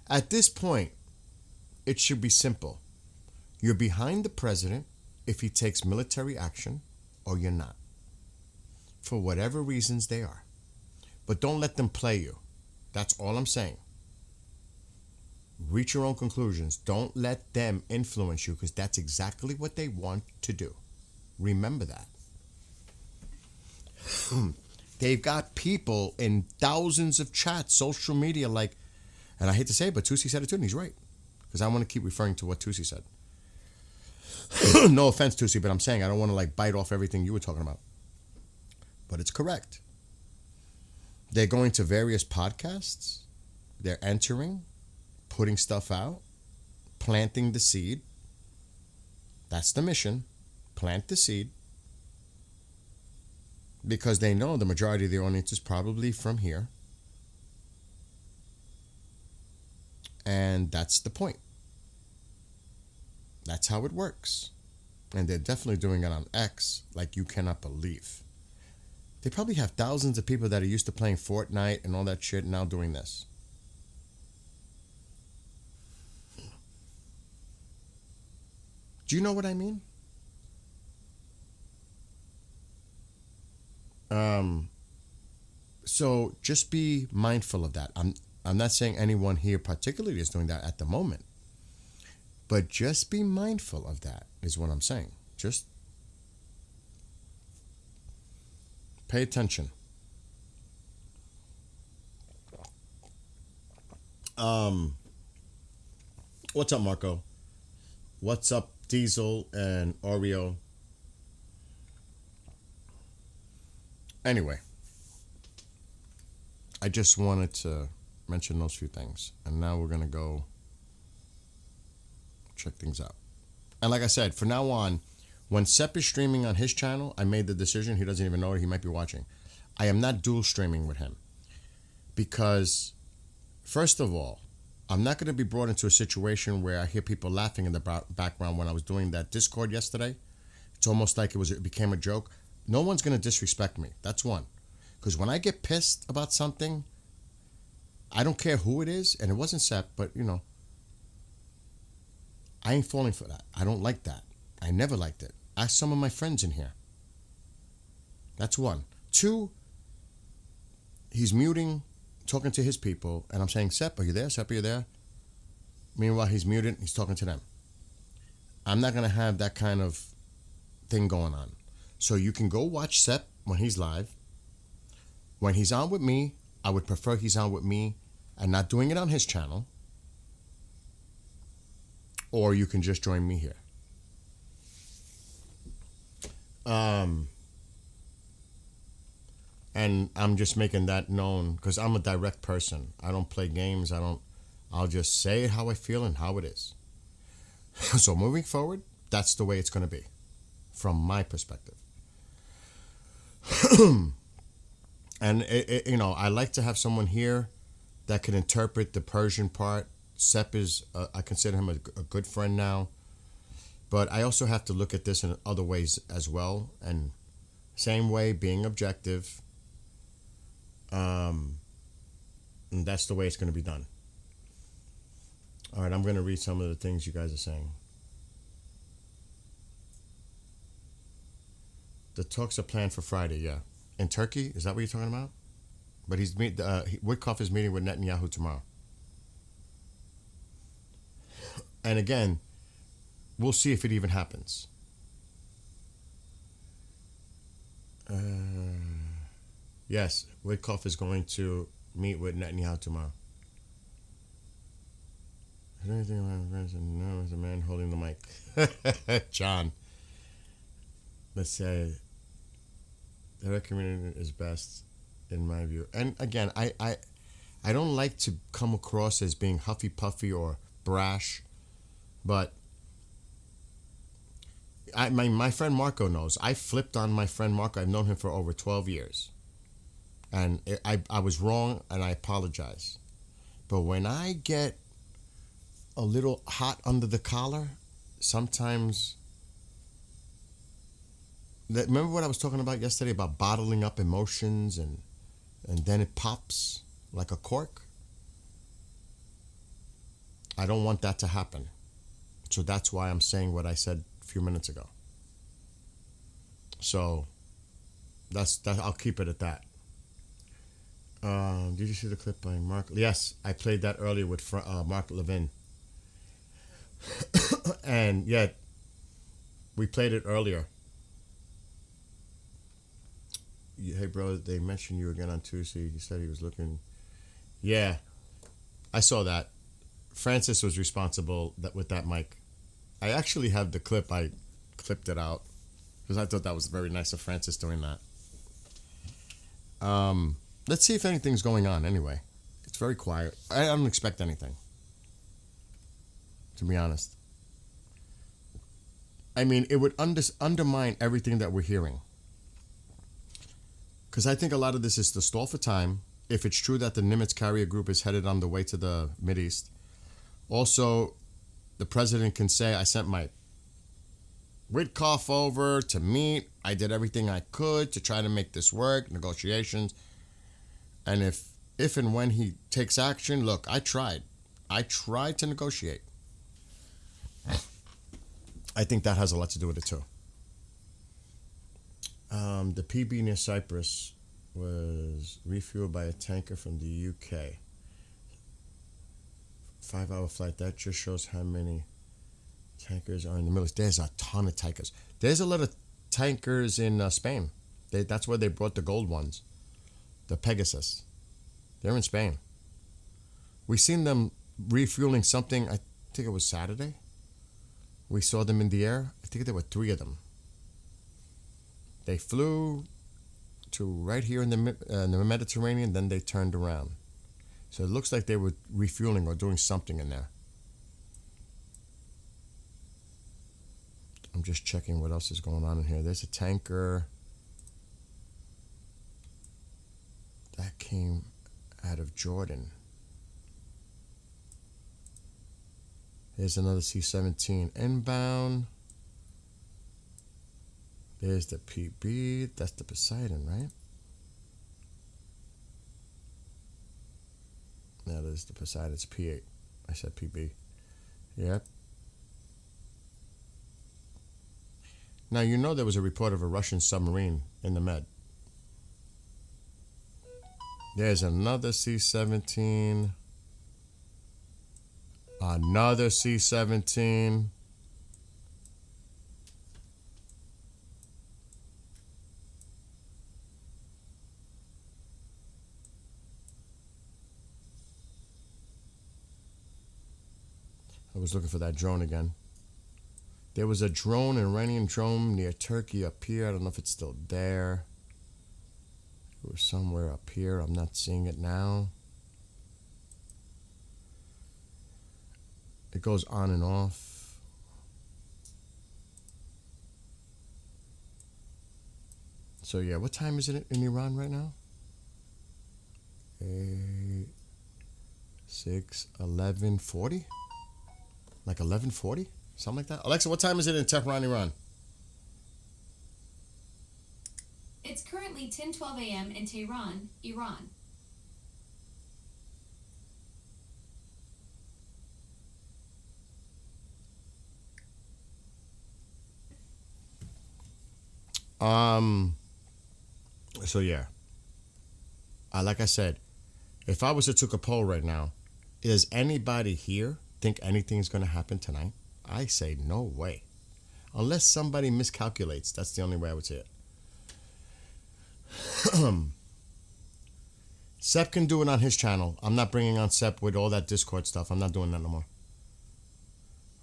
at this point, it should be simple. You're behind the president if he takes military action, or you're not. For whatever reasons they are. But don't let them play you. That's all I'm saying. Reach your own conclusions. Don't let them influence you, because that's exactly what they want to do. Remember that. They've got people in thousands of chats, social media, like, and I hate to say it, but Tusi said it too, and he's right. Because I want to keep referring to what Tusi said. No offense, Tusi, but I'm saying I don't want to like bite off everything you were talking about. But it's correct. They're going to various podcasts. They're entering, putting stuff out, planting the seed. That's the mission. Plant the seed. Because they know the majority of the audience is probably from here. And that's the point. That's how it works. And they're definitely doing it on X like you cannot believe. They probably have thousands of people that are used to playing Fortnite and all that shit now doing this. Do you know what I mean? So just be mindful of that. I'm not saying anyone here particularly is doing that at the moment. But just be mindful of that is what I'm saying. Just pay attention. What's up, Marco? What's up, Diesel and Oreo? Anyway, I just wanted to mention those few things. And now we're going to go check things out. And like I said, from now on, when Sepp is streaming on his channel, I made the decision, he doesn't even know it, he might be watching. I am not dual streaming with him. Because, first of all, I'm not going to be brought into a situation where I hear people laughing in the background when I was doing that Discord yesterday. It's almost like it became a joke. No one's going to disrespect me. That's one. Because when I get pissed about something, I don't care who it is, and it wasn't Sepp, but, you know, I ain't falling for that. I don't like that. I never liked it. Ask some of my friends in here. That's one. Two, he's muting, talking to his people, and I'm saying, Sepp, are you there? Sepp, are you there? Meanwhile, he's muted, he's talking to them. I'm not going to have that kind of thing going on. So you can go watch Sepp when he's live. When he's on with me, I would prefer he's on with me and not doing it on his channel. Or you can just join me here. And I'm just making that known because I'm a direct person. I don't play games. I'll just say it how I feel and how it is. So moving forward, that's the way it's going to be from my perspective. And, I like to have someone here that can interpret the Persian part. Sepp is, I consider him a good friend now. But I also have to look at this in other ways as well. And same way, being objective. And that's the way it's going to be done. All right, I'm going to read some of the things you guys are saying. The talks are planned for Friday, yeah. In Turkey? Is that what you're talking about? But Witkoff is meeting with Netanyahu tomorrow. And again, we'll see if it even happens. Yes, Witkoff is going to meet with Netanyahu tomorrow. Is there anything about friends? No, it's a man holding the mic. John. Let's say the red community is best in my view. And again, I don't like to come across as being huffy puffy or brash, but my friend Marco knows. I flipped on my friend Marco. I've known him for over 12 years. And I was wrong, and I apologize. But when I get a little hot under the collar, sometimes... Remember what I was talking about yesterday about bottling up emotions and then it pops like a cork? I don't want that to happen. So that's why I'm saying what I said a few minutes ago. So that's I'll keep it at that. Did you see the clip by Mark? Yes, I played that earlier with Mark Levin. And yeah, we played it earlier. Hey, bro, they mentioned you again on Tuesday. He said he was looking. Yeah, I saw that. Francis was responsible with that mic. I actually have the clip. I clipped it out because I thought that was very nice of Francis doing that. Let's see if anything's going on anyway. It's very quiet. I don't expect anything, to be honest. I mean, it would undermine everything that we're hearing. Because I think a lot of this is to stall for time. If it's true that the Nimitz carrier group is headed on the way to the Mideast. Also, the president can say, I sent my Witkoff over to meet. I did everything I could to try to make this work, negotiations. And if and when he takes action, look, I tried. I tried to negotiate. I think that has a lot to do with it too. The PB near Cyprus was refueled by a tanker from the UK. 5-hour flight. That just shows how many tankers are in the Middle East. There's a ton of tankers. There's a lot of tankers in Spain. That's where they brought the gold ones. The Pegasus. They're in Spain. We seen them refueling something, I think it was Saturday. We saw them in the air. I think there were 3 of them. They flew to right here in the Mediterranean, then they turned around. So it looks like they were refueling or doing something in there. I'm just checking what else is going on in here. There's a tanker that came out of Jordan. There's another C-17 inbound. There's the PB. That's the Poseidon, right? No, there's the Poseidon. It's P8. I said PB. Yep. Now, you know there was a report of a Russian submarine in the Med. There's another C-17. Another C-17. I was looking for that drone again. There was a drone, an Iranian drone near Turkey up here. I don't know if it's still there. It was somewhere up here. I'm not seeing it now. It goes on and off. So yeah, what time is it in Iran right now? 8, 6, 11:40? Like 11:40? something like that. Alexa, what time is it in Tehran, Iran? It's currently 10:12 a.m. in Tehran, Iran. So yeah. Like I said, if I was to took a poll right now, does anybody here think anything's going to happen tonight? I say no way. Unless somebody miscalculates. That's the only way I would say it. Sep can do it on his channel. I'm not bringing on Sep with all that Discord stuff. I'm not doing that no more.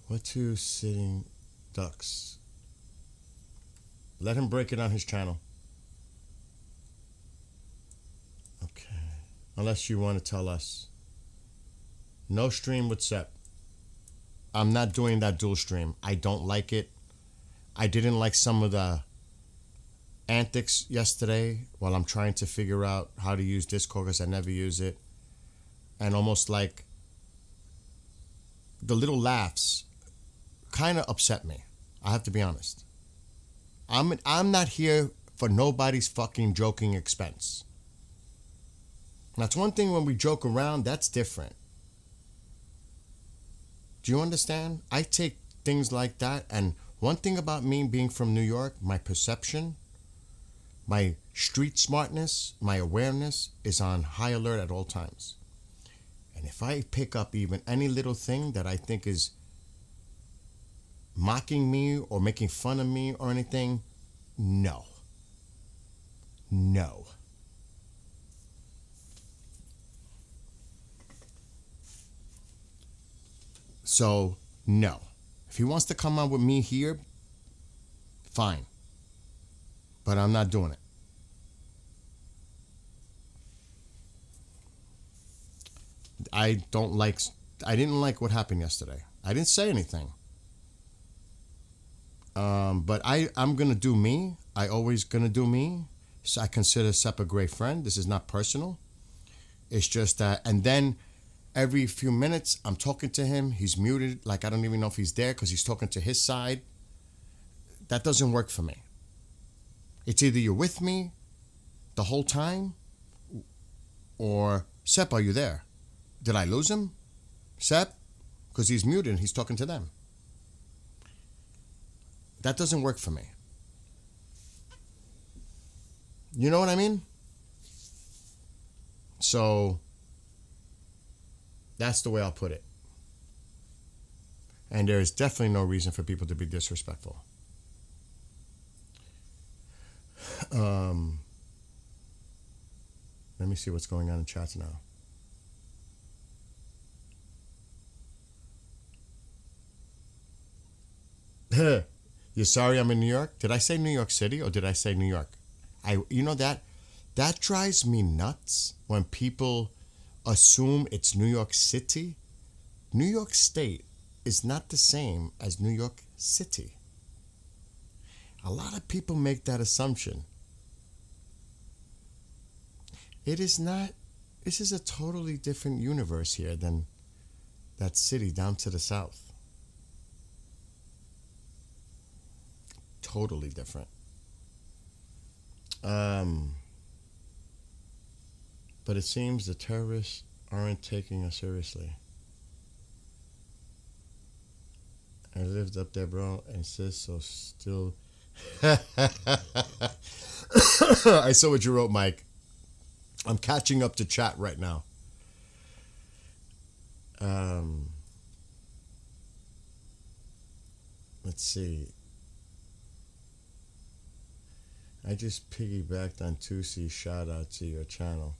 What two sitting ducks? Let him break it on his channel. Okay. Unless you want to tell us. No stream with Sep. I'm not doing that dual stream. I don't like it. I didn't like some of the antics yesterday while I'm trying to figure out how to use Discord because I never use it. And almost like the little laughs kind of upset me. I have to be honest. I'm not here for nobody's fucking joking expense. That's one thing when we joke around, that's different. Do you understand? I take things like that, and one thing about me being from New York, my perception, my street smartness, my awareness is on high alert at all times. And if I pick up even any little thing that I think is mocking me or making fun of me or anything, no. No. So, no. If he wants to come on with me here, fine. But I'm not doing it. I didn't like what happened yesterday. I didn't say anything. But I'm going to do me. I always going to do me. So I consider Sep a great friend. This is not personal. It's just that, and then every few minutes I'm talking to him. He's muted. Like I don't even know if he's there because he's talking to his side. That doesn't work for me. It's either you're with me the whole time or Sep, are you there? Did I lose him? Sep? Because he's muted and he's talking to them. That doesn't work for me. You know what I mean? So that's the way I'll put it. And there is definitely no reason for people to be disrespectful. Let me see what's going on in chats now. You're sorry I'm in New York? Did I say New York City or did I say New York? You know that drives me nuts when people assume it's New York City. New York State is not the same as New York City. A lot of people make that assumption. It is not. This is a totally different universe here than that city down to the south. Totally different. But it seems the terrorists aren't taking us seriously. I lived up there, bro, and sis, so still. I saw what you wrote, Mike. I'm catching up to chat right now. Let's see. I just piggybacked on Tusi's shout out to your channel.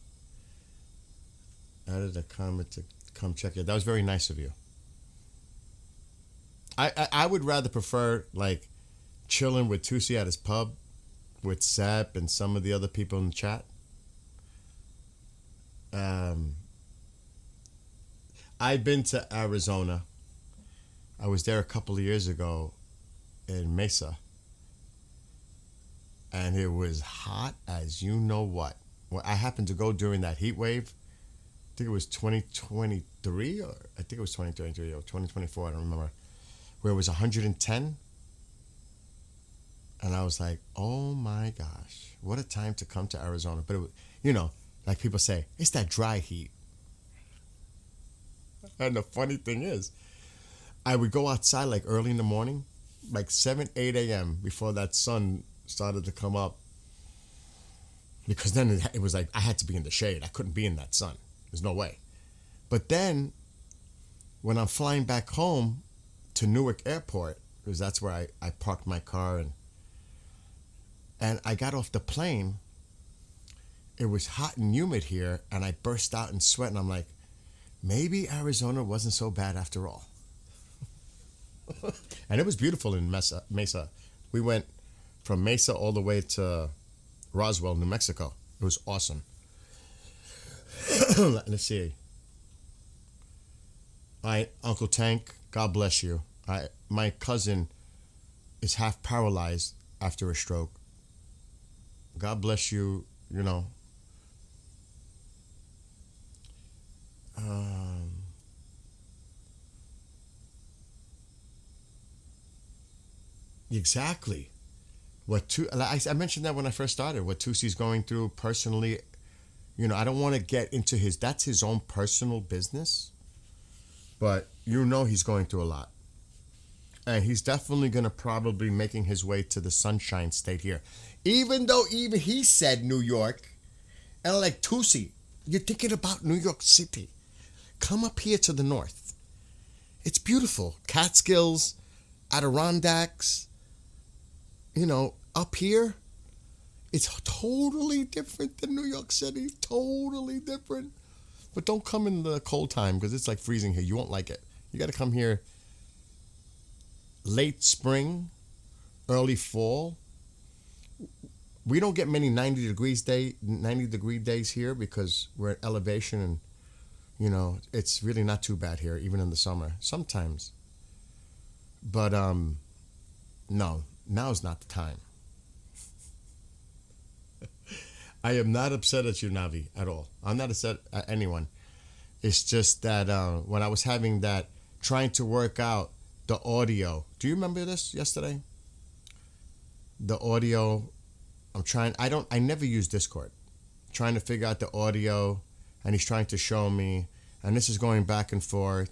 Added a comment to come check it. That was very nice of you. I would rather prefer like chilling with Tusi at his pub with Sep and some of the other people in the chat. I've been to Arizona. I was there a couple of years ago in Mesa. And it was hot as you know what. Well, I happened to go during that heat wave. I think it was 2023 or I think it was 2023 or 2024. I don't remember. where it was 110. And I was like, oh my gosh, what a time to come to Arizona. But, like people say, it's that dry heat. And the funny thing is, I would go outside like early in the morning, like 7, 8 a.m. before that sun started to come up. Because then it was like I had to be in the shade. I couldn't be in that sun. There's no way. But then when I'm flying back home to Newark Airport, because that's where I parked my car, and I got off the plane, it was hot and humid here, and I burst out in sweat, and I'm like, maybe Arizona wasn't so bad after all. And it was beautiful in Mesa. We went from Mesa all the way to Roswell, New Mexico. It was awesome. Let's see. Uncle Tank, God bless you. My cousin is half paralyzed after a stroke. God bless you, Exactly. I mentioned that when I first started, what Tusi's going through personally, I don't want to get into that's his own personal business, but he's going through a lot. And he's definitely going to probably making his way to the Sunshine State here. Even though even he said New York, and I'm like, Tusi, you're thinking about New York City. Come up here to the north. It's beautiful. Catskills, Adirondacks, up here, it's totally different than New York City. Totally different. But don't come in the cold time because it's like freezing here. You won't like it. You got to come here late spring, early fall. We don't get many 90 degree days here because we're at elevation and, it's really not too bad here, even in the summer, sometimes. But, no, now's not the time. I am not upset at you, Navi, at all. I'm not upset at anyone. It's just that when I was having that, trying to work out the audio. Do you remember this yesterday? The audio, I never use Discord. Trying to figure out the audio, and he's trying to show me, and this is going back and forth.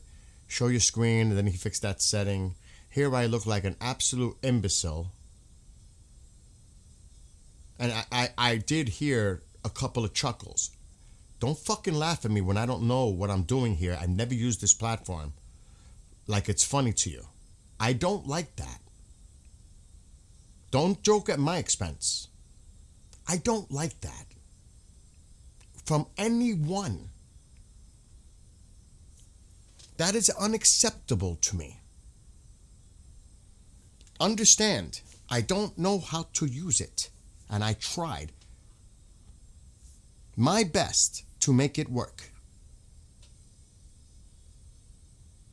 Show your screen, and then he fixed that setting. Here I look like an absolute imbecile. And I did hear a couple of chuckles. Don't fucking laugh at me when I don't know what I'm doing here. I never use this platform like it's funny to you. I don't like that. Don't joke at my expense. I don't like that. From anyone. That is unacceptable to me. Understand, I don't know how to use it. And I tried my best to make it work.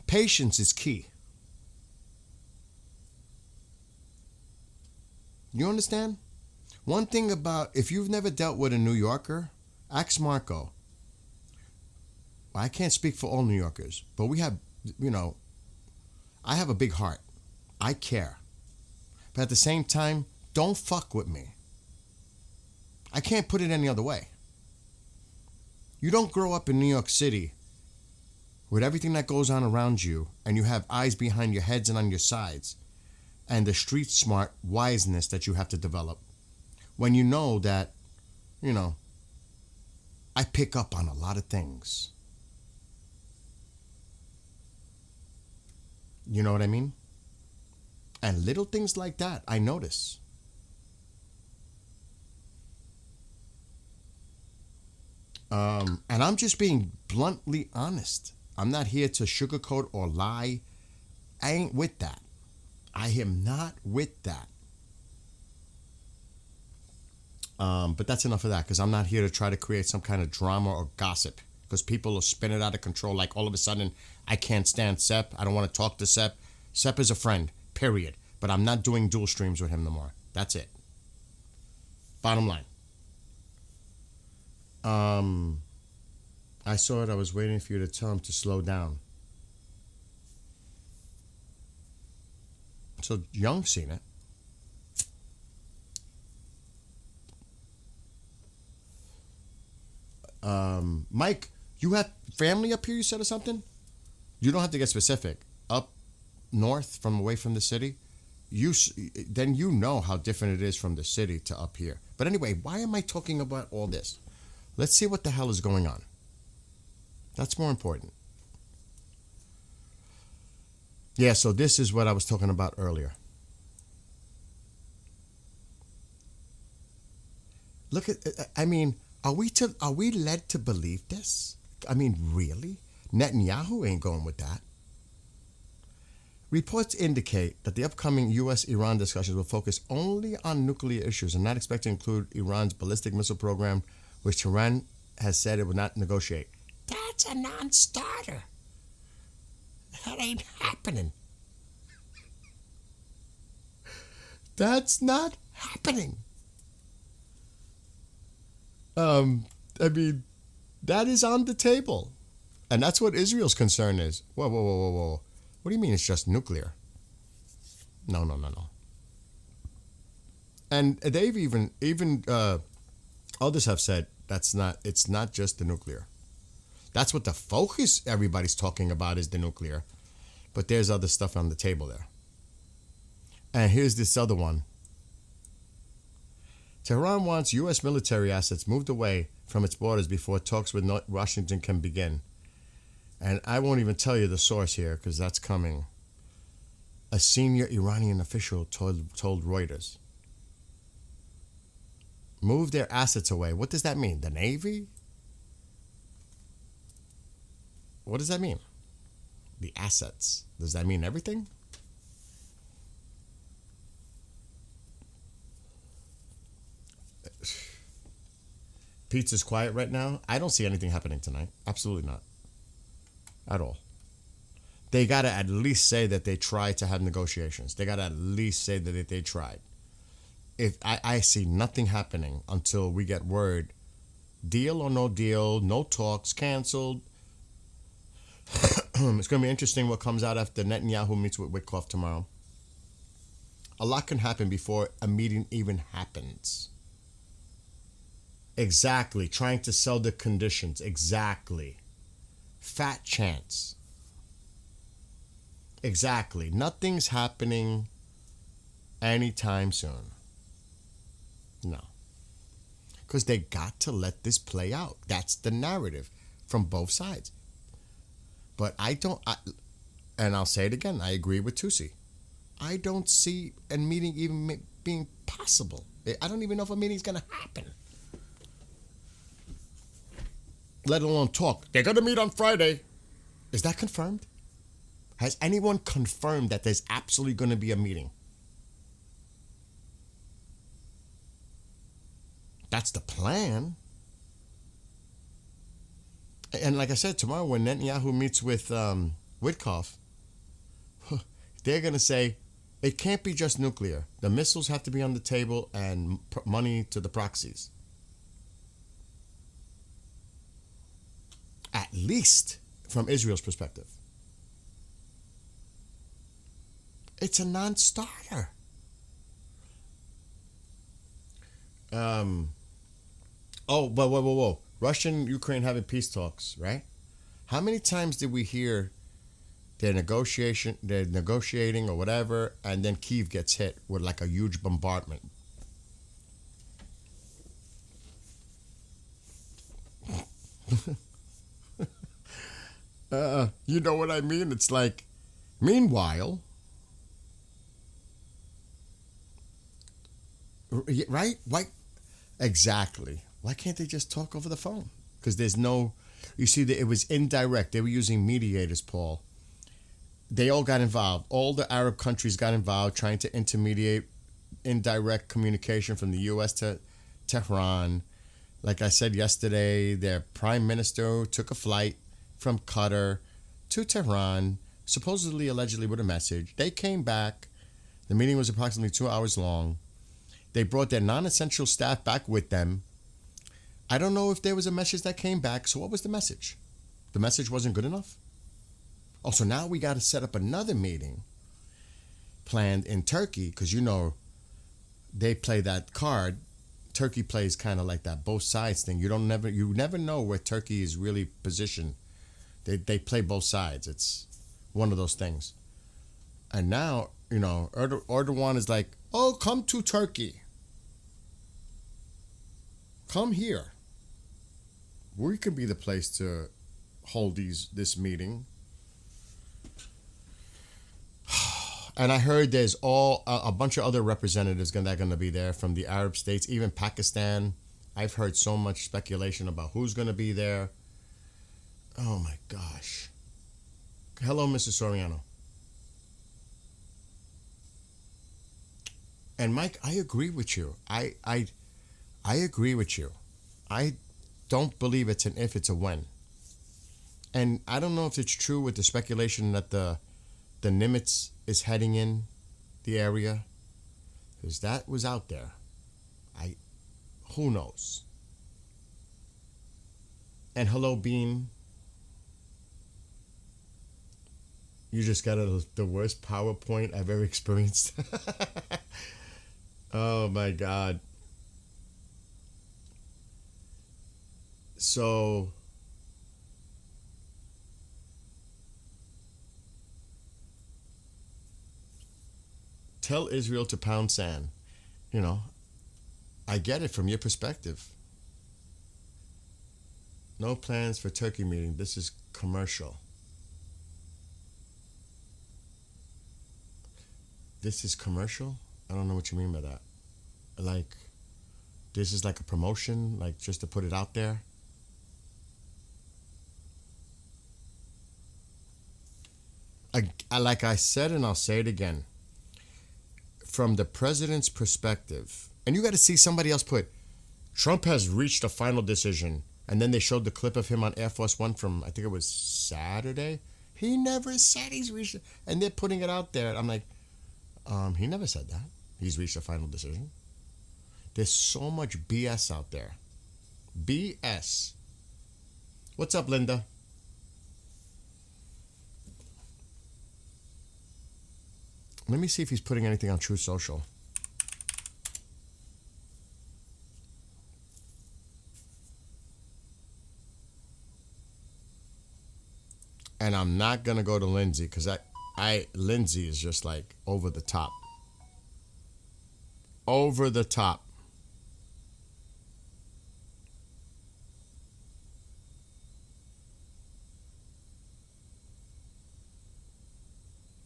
Patience is key. You understand? One thing about, if you've never dealt with a New Yorker, ask Marco. I can't speak for all New Yorkers, but we have, I have a big heart. I care. But at the same time, don't fuck with me. I can't put it any other way. You don't grow up in New York City with everything that goes on around you, and you have eyes behind your heads and on your sides, and the street smart wiseness that you have to develop, when you know that, I pick up on a lot of things. You know what I mean? And little things like that, I notice. And I'm just being bluntly honest. I'm not here to sugarcoat or lie. I ain't with that. I am not with that. But that's enough of that, because I'm not here to try to create some kind of drama or gossip, because people will spin it out of control. Like all of a sudden, I can't stand Sepp. I don't want to talk to Sepp. Sepp is a friend, period. But I'm not doing dual streams with him no more. That's it. Bottom line. I saw it. I was waiting for you to tell him to slow down. So Young's seen it. Mike, you have family up here, you said, or something? You don't have to get specific. Up north, from away from the city, then you know how different it is from the city to up here. But anyway, why am I talking about all this? Let's see what the hell is going on. That's more important. Yeah, so this is what I was talking about earlier. Look at, I mean, are we led to believe this? I mean, really? Netanyahu ain't going with that. Reports indicate that the upcoming U.S.-Iran discussions will focus only on nuclear issues and not expect to include Iran's ballistic missile program, which Tehran has said it would not negotiate. That's a non-starter. That ain't happening. That's not happening. I mean, that is on the table. And that's what Israel's concern is. Whoa. What do you mean it's just nuclear? No. And they've even others have said it's not just the nuclear. That's what the focus everybody's talking about is the nuclear. But there's other stuff on the table there. And here's this other one. Tehran wants U.S. military assets moved away from its borders before talks with Washington can begin. And I won't even tell you the source here because that's coming. A senior Iranian official told Reuters. Move their assets away. What does that mean? The Navy? What does that mean? The assets. Does that mean everything? Pizza's quiet right now. I don't see anything happening tonight. Absolutely not. At all. They got to at least say that they tried to have negotiations. They got to at least say that they tried. If I see nothing happening until we get word, deal or no deal, no talks, canceled. It's going to be interesting what comes out after Netanyahu meets with Witkoff tomorrow. A lot can happen before a meeting even happens. Exactly. Trying to sell the conditions. Exactly. Fat chance. Exactly. Nothing's happening anytime soon. No. Because they got to let this play out. That's the narrative from both sides. But and I'll say it again, I agree with Tusi. I don't see a meeting even being possible. I don't even know if a meeting's going to happen. Let alone talk. They're going to meet on Friday. Is that confirmed? Has anyone confirmed that there's absolutely going to be a meeting? That's the plan. And like I said, tomorrow when Netanyahu meets with Witkoff, they're going to say, it can't be just nuclear. The missiles have to be on the table and money to the proxies. At least from Israel's perspective. It's a non-starter. Whoa. Russian-Ukraine having peace talks, right? How many times did we hear they're negotiating or whatever, and then Kyiv gets hit with like a huge bombardment? You know what I mean? It's like, meanwhile, right? Why? Exactly. Why can't they just talk over the phone? Because there's no, you see, it was indirect. They were using mediators, Paul. They all got involved. All the Arab countries got involved trying to intermediate indirect communication from the U.S. to Tehran. Like I said yesterday, their prime minister took a flight from Qatar to Tehran, supposedly, allegedly with a message. They came back. The meeting was approximately 2 hours long. They brought their non-essential staff back with them. I don't know if there was a message that came back. So what was the message? The message wasn't good enough? Oh, so now we got to set up another meeting. planned in Turkey, because you know they play that card. Turkey plays kind of like that both sides thing. You never know where Turkey is really positioned. They play both sides. It's one of those things. And now, you know, Erdogan is like, oh, come to Turkey. Come here. We could be the place to hold this meeting. And I heard there's a bunch of other representatives that are going to be there from the Arab states, even Pakistan. I've heard so much speculation about who's going to be there. Oh my gosh. Hello, Mrs. Soriano. And Mike, I agree with you. I agree with you. I don't believe it's an if, it's a when. And I don't know if it's true with the speculation that the Nimitz is heading in the area, because that was out there. Who knows? And hello, Beam. You just got the worst PowerPoint I've ever experienced. Oh my God. So tell Israel to pound sand. You know, I get it from your perspective. No plans for Turkey meeting. This is commercial. This is commercial? I don't know what you mean by that. Like, this is like a promotion, like just to put it out there? Like I said, and I'll say it again, from the president's perspective, and you got to see somebody else put, Trump has reached a final decision, and then they showed the clip of him on Air Force One from, I think it was Saturday. He never said he's reached it, and they're putting it out there. I'm like, he never said that. He's reached a final decision. There's so much BS out there. BS. What's up, Linda? Let me see if he's putting anything on Truth Social. And I'm not going to go to Lindsay, because Lindsay is just like over the top. Over the top.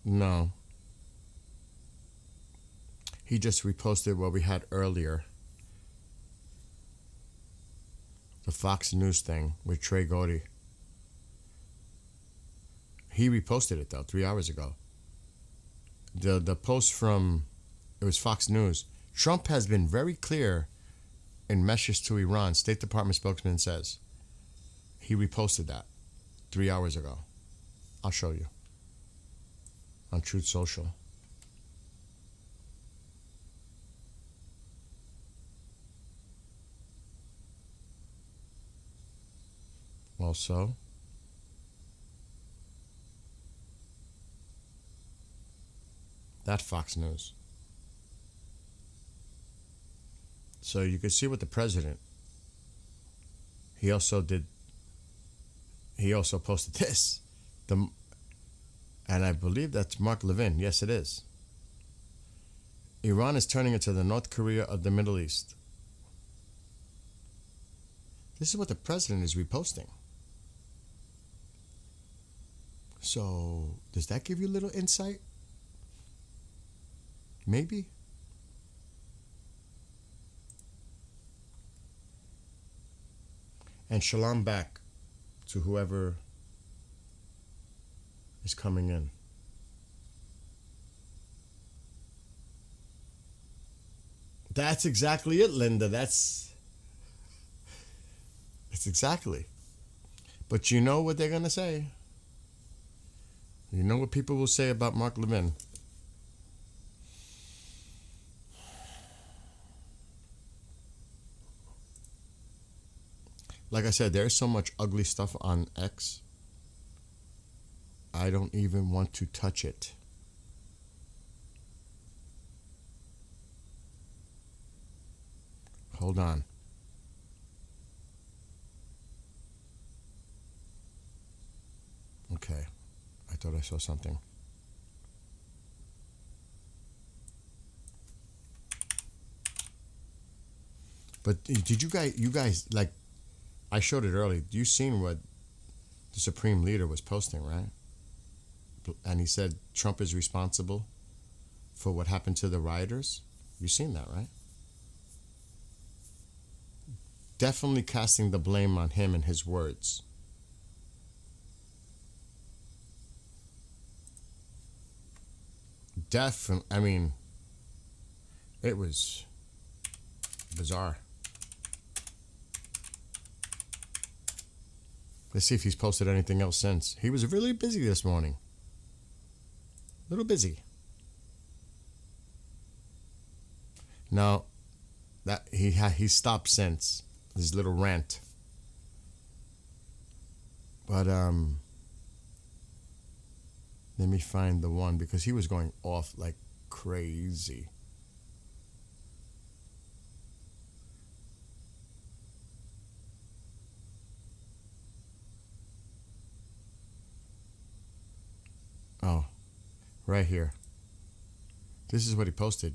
No. He just reposted what we had earlier. The Fox News thing with Trey Gowdy. He reposted it though 3 hours ago. The post from, it was Fox News. Trump has been very clear in message to Iran. State Department spokesman says. He reposted that 3 hours ago. I'll show you. On Truth Social. Also, that Fox News. So you can see what the president, he also posted this. And I believe that's Mark Levin. Yes, it is. Iran is turning into the North Korea of the Middle East. This is what the president is reposting. So, does that give you a little insight? Maybe. And shalom back to whoever is coming in. That's exactly it, Linda. That's exactly. But you know what they're going to say. You know what people will say about Mark Levin. Like I said, there's so much ugly stuff on X. I don't even want to touch it. Hold on. Okay. I thought I saw something. But did you guys, like, I showed it earlier. You seen what the Supreme Leader was posting, right? And he said Trump is responsible for what happened to the rioters. You seen that, right? Definitely casting the blame on him and his words. Definitely, I mean, it was bizarre. Let's see if he's posted anything else since. He was really busy this morning. A little busy. No, that he stopped since his little rant. But let me find the one because he was going off like crazy. Oh, right here. This is what he posted.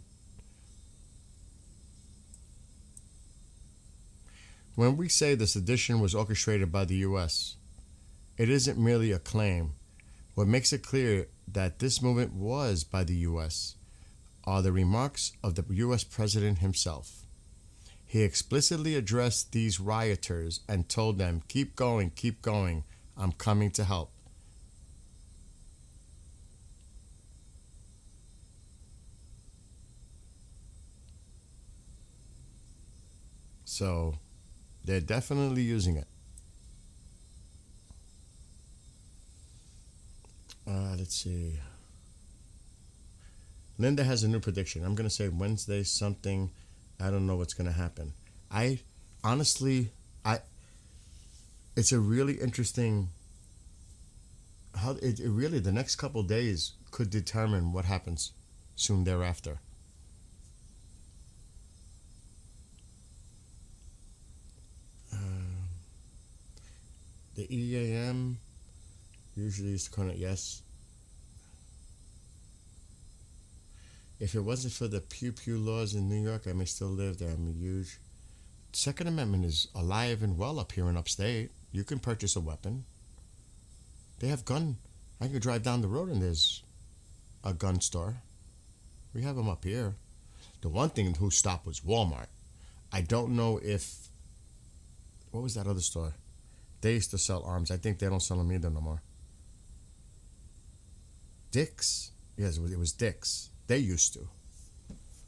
When we say the sedition was orchestrated by the U.S., it isn't merely a claim. What makes it clear that this movement was by the U.S. are the remarks of the U.S. President himself. He explicitly addressed these rioters and told them, keep going, I'm coming to help. So, they're definitely using it. Let's see. Linda has a new prediction. I'm going to say Wednesday something. I don't know what's going to happen. Honestly, it's a really interesting, how it really, the next couple days could determine what happens soon thereafter. The EAM usually is kind of yes. If it wasn't for the pew pew laws in New York, I may still live there. I'm huge. Second Amendment is alive and well up here in upstate. You can purchase a weapon. They have gun. I could drive down the road and there's a gun store. We have them up here. The one thing who stopped was Walmart. I don't know if, what was that other store? They used to sell arms. I think they don't sell them either no more. Dick's? Yes, it was Dick's. They used to.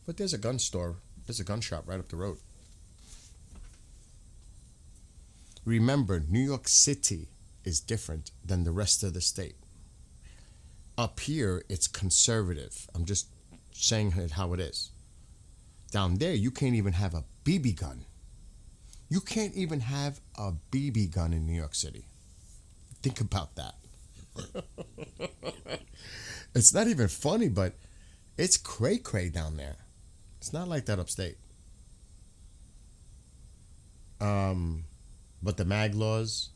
But there's a gun store. There's a gun shop right up the road. Remember, New York City is different than the rest of the state. Up here, it's conservative. I'm just saying it how it is. Down there, you can't even have a BB gun. You can't even have a BB gun in New York City. Think about that. It's not even funny, but it's cray-cray down there. It's not like that upstate. But the mag laws.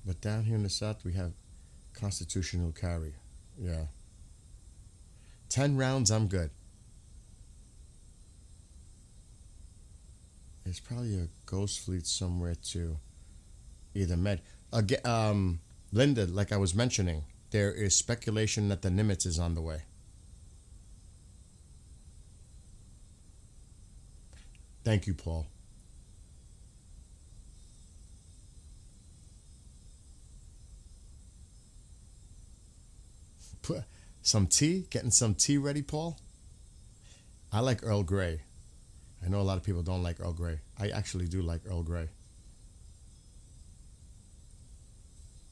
But down here in the South, we have constitutional carry. Yeah. 10 rounds, I'm good. There's probably a ghost fleet somewhere too. Either Med. Again, Linda, like I was mentioning, there is speculation that the Nimitz is on the way. Thank you, Paul. Put some tea? Getting some tea ready, Paul? I like Earl Grey. I know a lot of people don't like Earl Grey. I actually do like Earl Grey.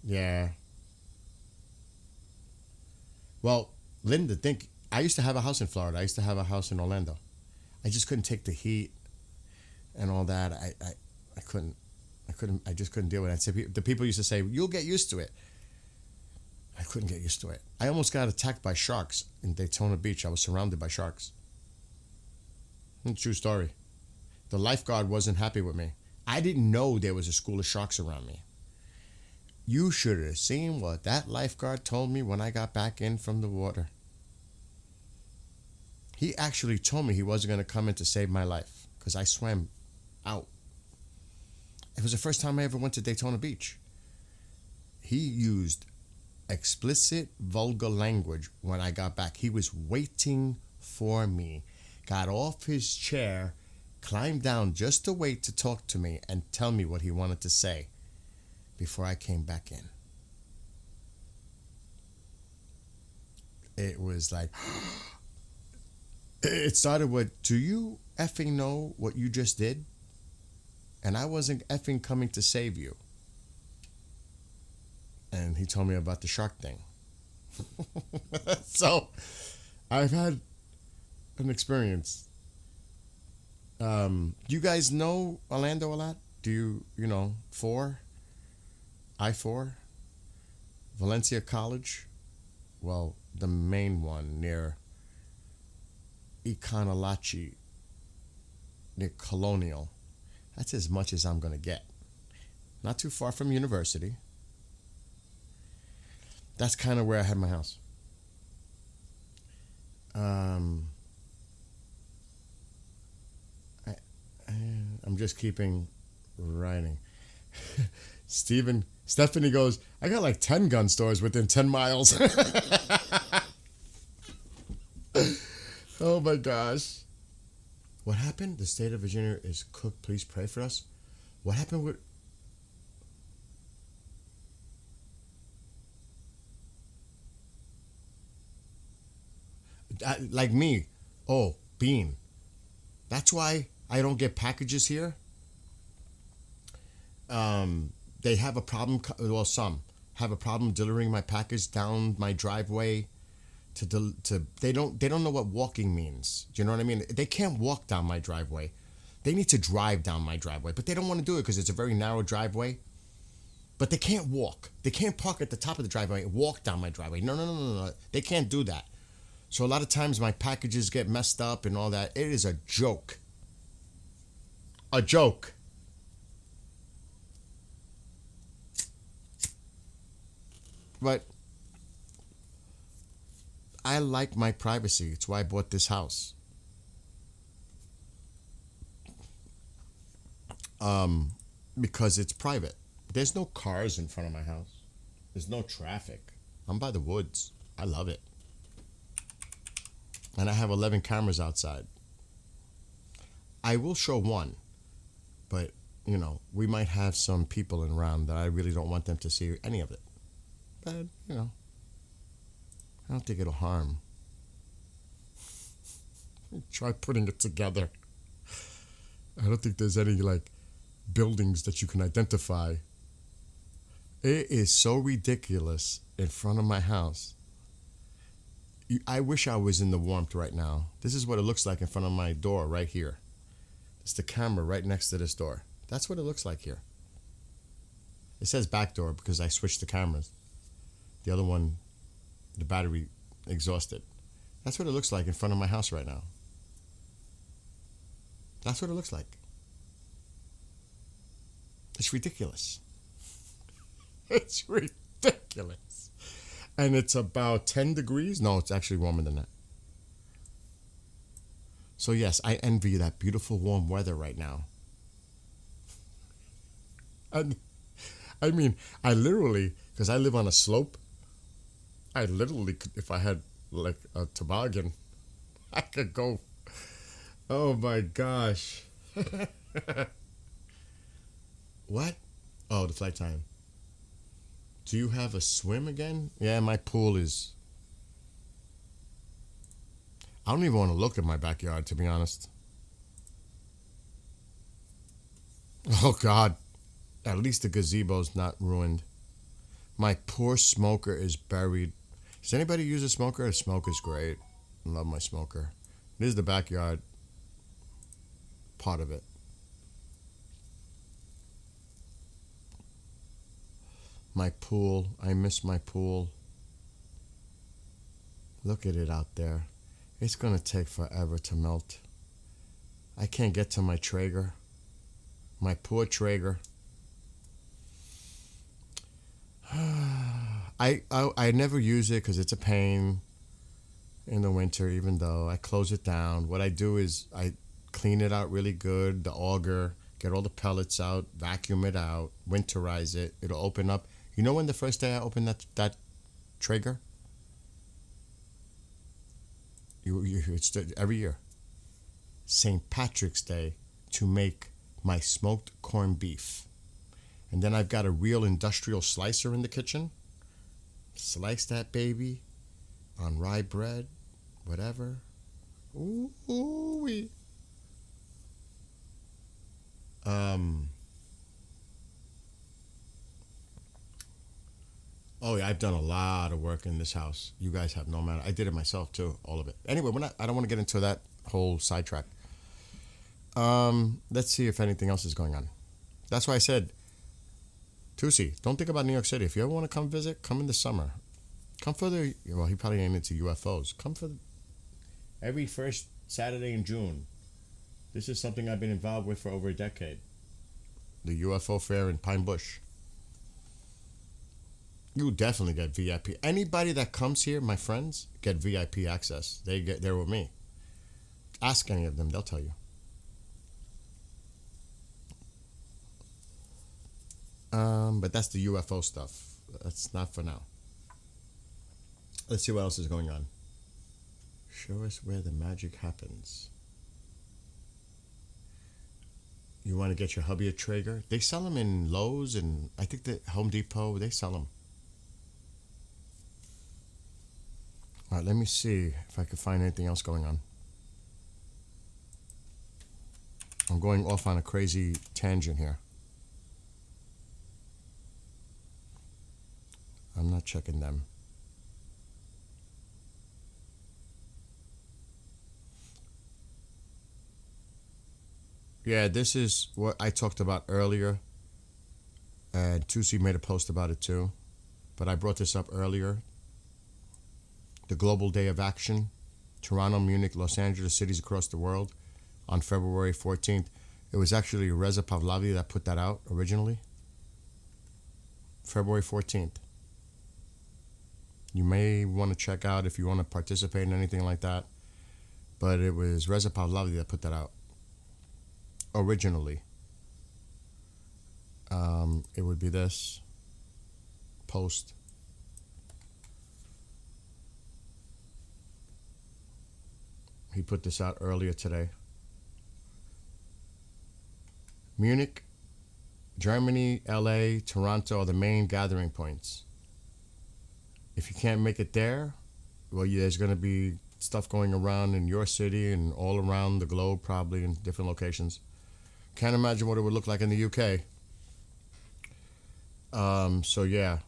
Yeah. Well, Linda, think, I used to have a house in Florida. I used to have a house in Orlando. I just couldn't take the heat and all that. I couldn't. I just couldn't deal with it. I'd say, the people used to say, you'll get used to it. I couldn't get used to it. I almost got attacked by sharks in Daytona Beach. I was surrounded by sharks. True story. The lifeguard wasn't happy with me. I didn't know there was a school of sharks around me. You should have seen what that lifeguard told me when I got back in from the water. He actually told me he wasn't going to come in to save my life because I swam out. It was the first time I ever went to Daytona Beach. He used explicit, vulgar language when I got back. He was waiting for me. Got off his chair, climbed down just to wait to talk to me and tell me what he wanted to say before I came back in. It was like, it started with, do you effing know what you just did? And I wasn't effing coming to save you. And he told me about the shark thing. So, I've had an experience. You guys know Orlando a lot? Do you know, I-4? Valencia College? Well, the main one near Econolachi, near Colonial. That's as much as I'm going to get. Not too far from university. That's kind of where I had my house. I'm just keeping writing. Stephanie goes, I got like 10 gun stores within 10 miles. Oh my gosh. What happened? The state of Virginia is cooked. Please pray for us. What happened with... like me. Oh, Bean. That's why I don't get packages here. They have a problem. Well, some have a problem delivering my package down my driveway. They don't know what walking means. Do you know what I mean? They can't walk down my driveway. They need to drive down my driveway, but they don't want to do it because it's a very narrow driveway. But they can't walk. They can't park at the top of the driveway and walk down my driveway. No. They can't do that. So a lot of times my packages get messed up and all that. It is a joke. A joke. But I like my privacy. It's why I bought this house. Because it's private. There's no cars in front of my house. There's no traffic. I'm by the woods. I love it. And I have 11 cameras outside. I will show one, but, you know, we might have some people around that I really don't want them to see any of it. But, you know, I don't think it'll harm. Try putting it together. I don't think there's any, like, buildings that you can identify. It is so ridiculous in front of my house. I wish I was in the warmth right now. This is what it looks like in front of my door right here. It's the camera right next to this door. That's what it looks like here. It says back door because I switched the cameras. The other one, the battery exhausted. That's what it looks like in front of my house right now. That's what it looks like. It's ridiculous. It's ridiculous. And it's about 10 degrees. No, it's actually warmer than that. So yes, I envy that beautiful warm weather right now. And I mean, I literally, because I live on a slope, I literally could, if I had like a toboggan, I could go. Oh my gosh. What? Oh, the flight time. Do you have a swim again? Yeah, my pool is... I don't even want to look at my backyard, to be honest. Oh, God. At least the gazebo's not ruined. My poor smoker is buried. Does anybody use a smoker? A smoker's great. I love my smoker. This is the backyard part of it. My pool. I miss my pool. Look at it out there. It's going to take forever to melt. I can't get to my Traeger. My poor Traeger. I never use it because it's a pain in the winter, even though I close it down. What I do is I clean it out really good, the auger, get all the pellets out, vacuum it out, winterize it. It'll open up. You know when the first day I opened that Traeger? It's every year. St. Patrick's Day to make my smoked corned beef. And then I've got a real industrial slicer in the kitchen. Slice that baby on rye bread, whatever. Ooh-wee. Oh yeah, I've done a lot of work in this house. You guys have no matter. I did it myself too, all of it. Anyway, I don't want to get into that whole sidetrack. Let's see if anything else is going on. That's why I said, Tusi, don't think about New York City. If you ever want to come visit, come in the summer. Come for the, well, he probably ain't into UFOs. Come for every first Saturday in June. This is something I've been involved with for over a decade. The UFO fair in Pine Bush. You definitely get VIP. Anybody that comes here, my friends, get VIP access. They're with me. Ask any of them, they'll tell you. But that's the UFO stuff. That's not for now. Let's see what else is going on. Show us where the magic happens. You want to get your hubby a Traeger? They sell them in Lowe's and I think the Home Depot, they sell them. All right, let me see if I can find anything else going on. I'm going off on a crazy tangent here. I'm not checking them. Yeah, this is what I talked about earlier. And Tusi made a post about it too. But I brought this up earlier. The Global Day of Action. Toronto, Munich, Los Angeles, cities across the world on February 14th. It was actually Reza Pahlavi that put that out originally. February 14th. You may want to check out if you want to participate in anything like that. But it was Reza Pahlavi that put that out originally. It would be this post. He put this out earlier today. Munich, Germany, LA, Toronto are the main gathering points. If you can't make it there, well, there's going to be stuff going around in your city and all around the globe, probably in different locations. Can't imagine what it would look like in the UK. So yeah,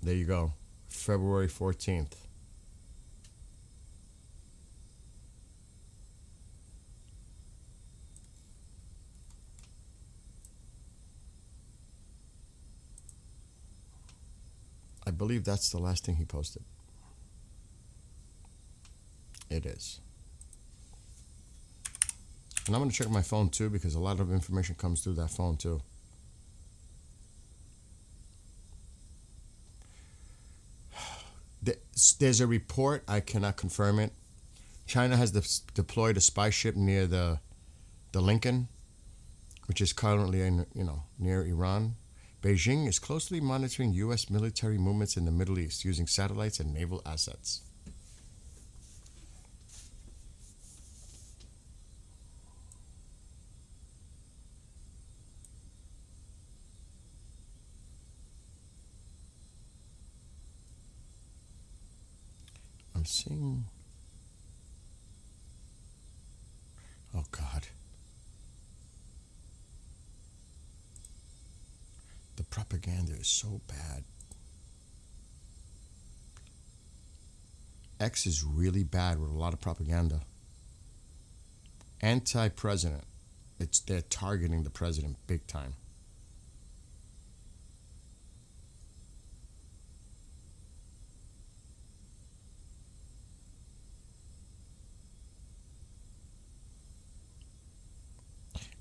there you go. February 14th. I believe that's the last thing he posted. It is. And I'm going to check my phone too because a lot of information comes through that phone too. There's a report, I cannot confirm it. China has deployed a spy ship near the Lincoln, which is currently near Iran. Beijing is closely monitoring U.S. military movements in the Middle East using satellites and naval assets. I'm seeing... Oh, God. The propaganda is so bad. X is really bad with a lot of propaganda. Anti-president. They're targeting the president big time.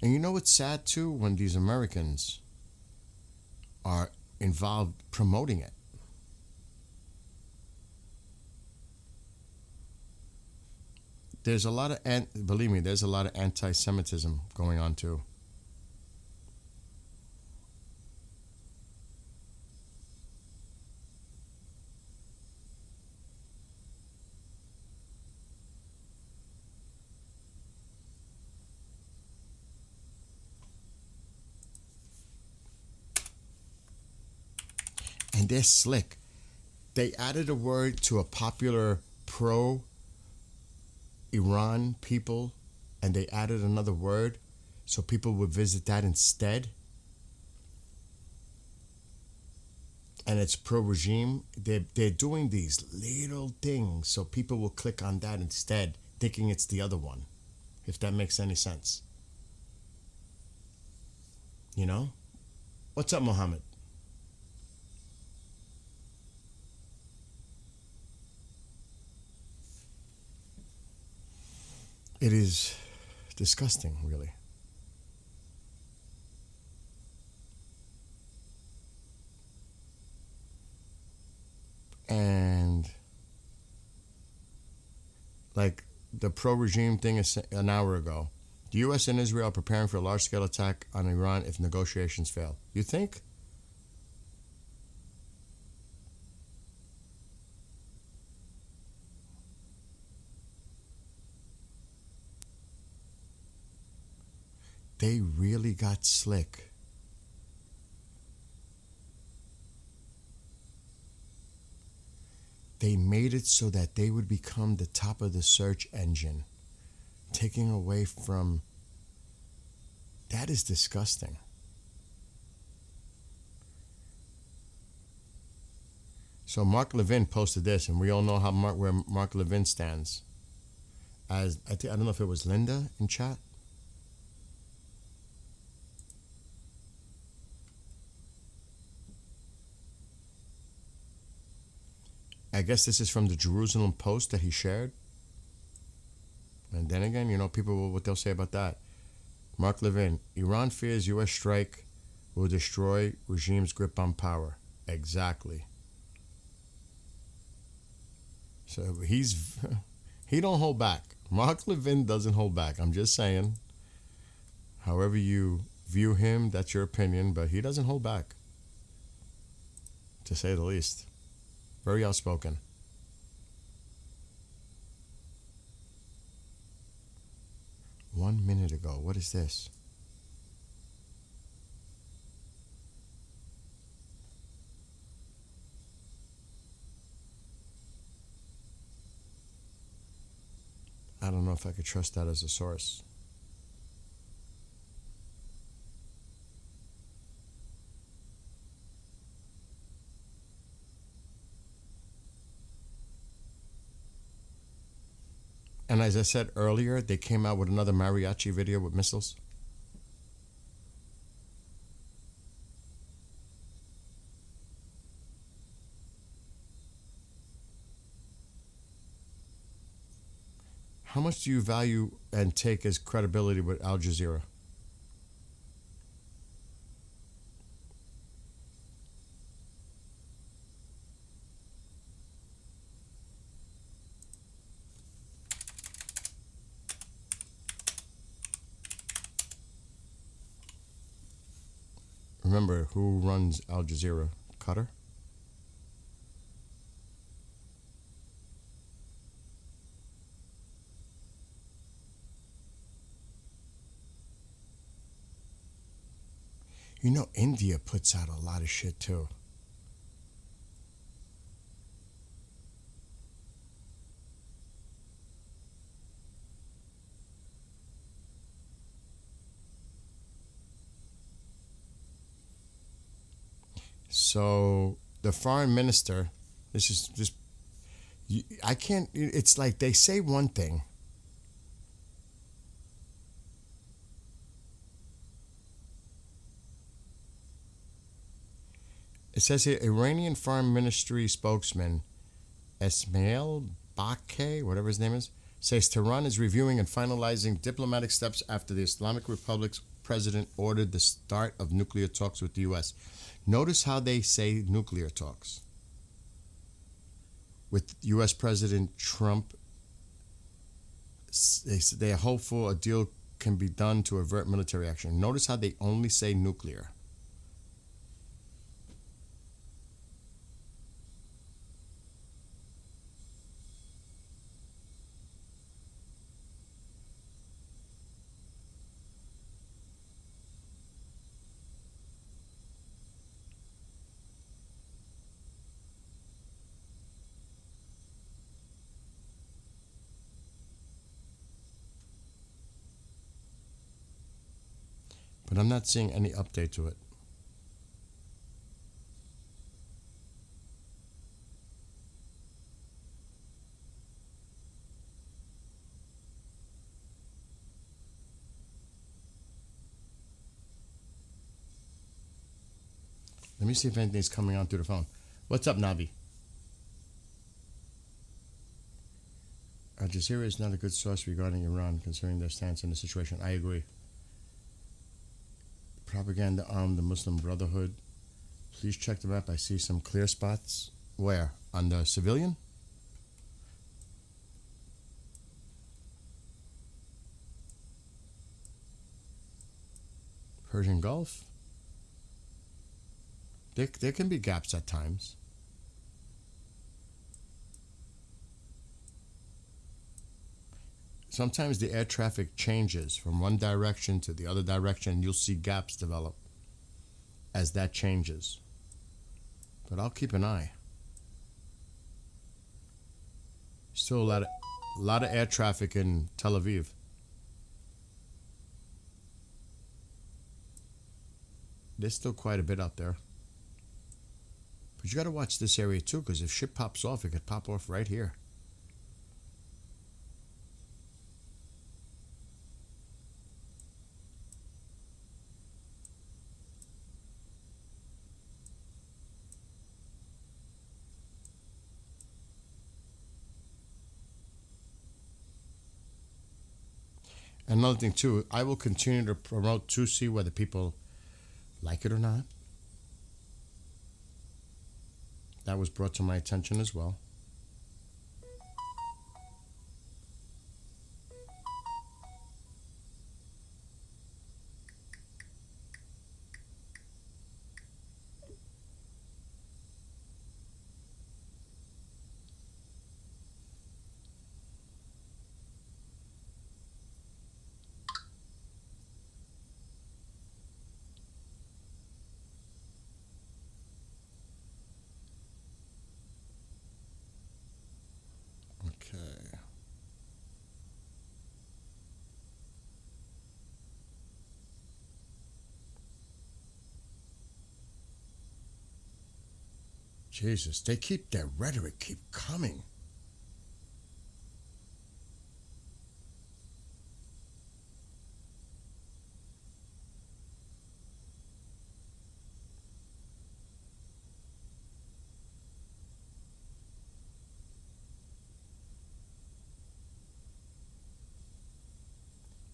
And you know what's sad too? When these Americans are involved promoting it. There's a lot of, believe me, there's a lot of anti-Semitism going on too. And they're slick. They added a word to a popular pro Iran people, and they added another word so people would visit that instead. And it's pro regime. They're doing these little things so people will click on that instead, thinking it's the other one, if that makes any sense. You know? What's up, Mohammed? It is disgusting, really. And like the pro-regime thing is an hour ago. The U.S. and Israel are preparing for a large-scale attack on Iran if negotiations fail. You think? They really got slick. They made it so that they would become the top of the search engine, taking away from. That is disgusting. So Mark Levin posted this, and we all know where Mark Levin stands. I don't know if it was Linda in chat. I guess this is from the Jerusalem Post that he shared. And then again, people, what they'll say about that. Mark Levin, Iran fears U.S. strike will destroy regime's grip on power. Exactly. So he don't hold back. Mark Levin doesn't hold back. I'm just saying. However you view him, that's your opinion, but he doesn't hold back. To say the least. Very outspoken. One minute ago. What is this? I don't know if I could trust that as a source. And as I said earlier, they came out with another mariachi video with missiles. How much do you value and take as credibility with Al Jazeera? Remember, who runs Al Jazeera? Qatar? India puts out a lot of shit too. So the foreign minister, this is just, I can't, it's like they say one thing. It says here, Iranian Foreign Ministry spokesman Esmail Bakay, whatever his name is, says Tehran is reviewing and finalizing diplomatic steps after the Islamic Republic's president ordered the start of nuclear talks with the U.S. Notice how they say nuclear talks. With U.S. President Trump, they are hopeful a deal can be done to avert military action. Notice how they only say nuclear. But I'm not seeing any update to it. Let me see if anything's coming on through the phone. What's up, Navi? Al Jazeera is not a good source regarding Iran, considering their stance in the situation. I agree. Propaganda armed the Muslim Brotherhood. Please check the map. I see some clear spots. Where? On the civilian? Persian Gulf? There can be gaps at times. Sometimes the air traffic changes from one direction to the other direction. You'll see gaps develop as that changes. But I'll keep an eye. Still a lot of air traffic in Tel Aviv. There's still quite a bit out there. But you got to watch this area too, because if shit pops off, it could pop off right here. Another thing too, I will continue to promote to see whether people like it or not. That was brought to my attention as well. Okay. Jesus, their rhetoric keep coming.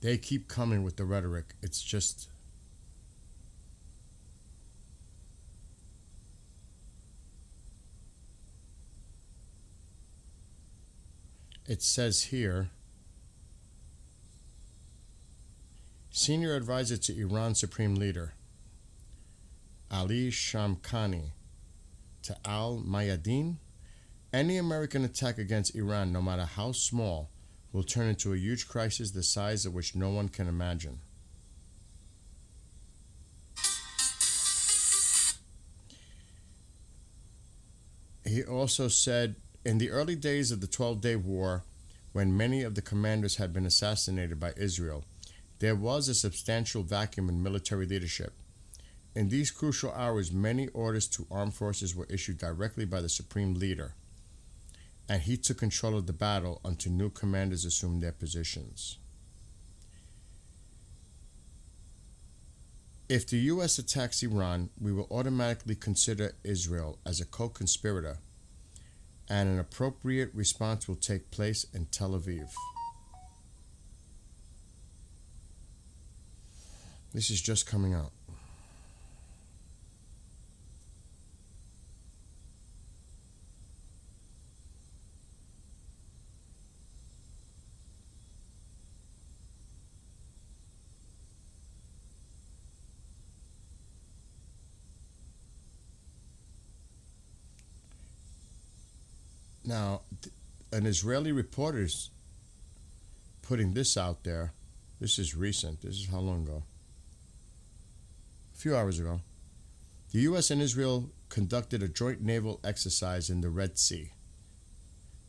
They keep coming with the rhetoric. It's just... It says here, Senior Advisor to Iran Supreme Leader Ali Shamkhani to Al Mayadeen, any American attack against Iran, no matter how small, will turn into a huge crisis the size of which no one can imagine. He also said, in the early days of the 12-Day War, when many of the commanders had been assassinated by Israel, there was a substantial vacuum in military leadership. In these crucial hours, many orders to armed forces were issued directly by the Supreme Leader, and he took control of the battle until new commanders assumed their positions. If the U.S. attacks Iran, we will automatically consider Israel as a co-conspirator, and an appropriate response will take place in Tel Aviv. This is just coming out. Now, an Israeli reporter's putting this out there. This is recent. This is how long ago? A few hours ago. The U.S. and Israel conducted a joint naval exercise in the Red Sea.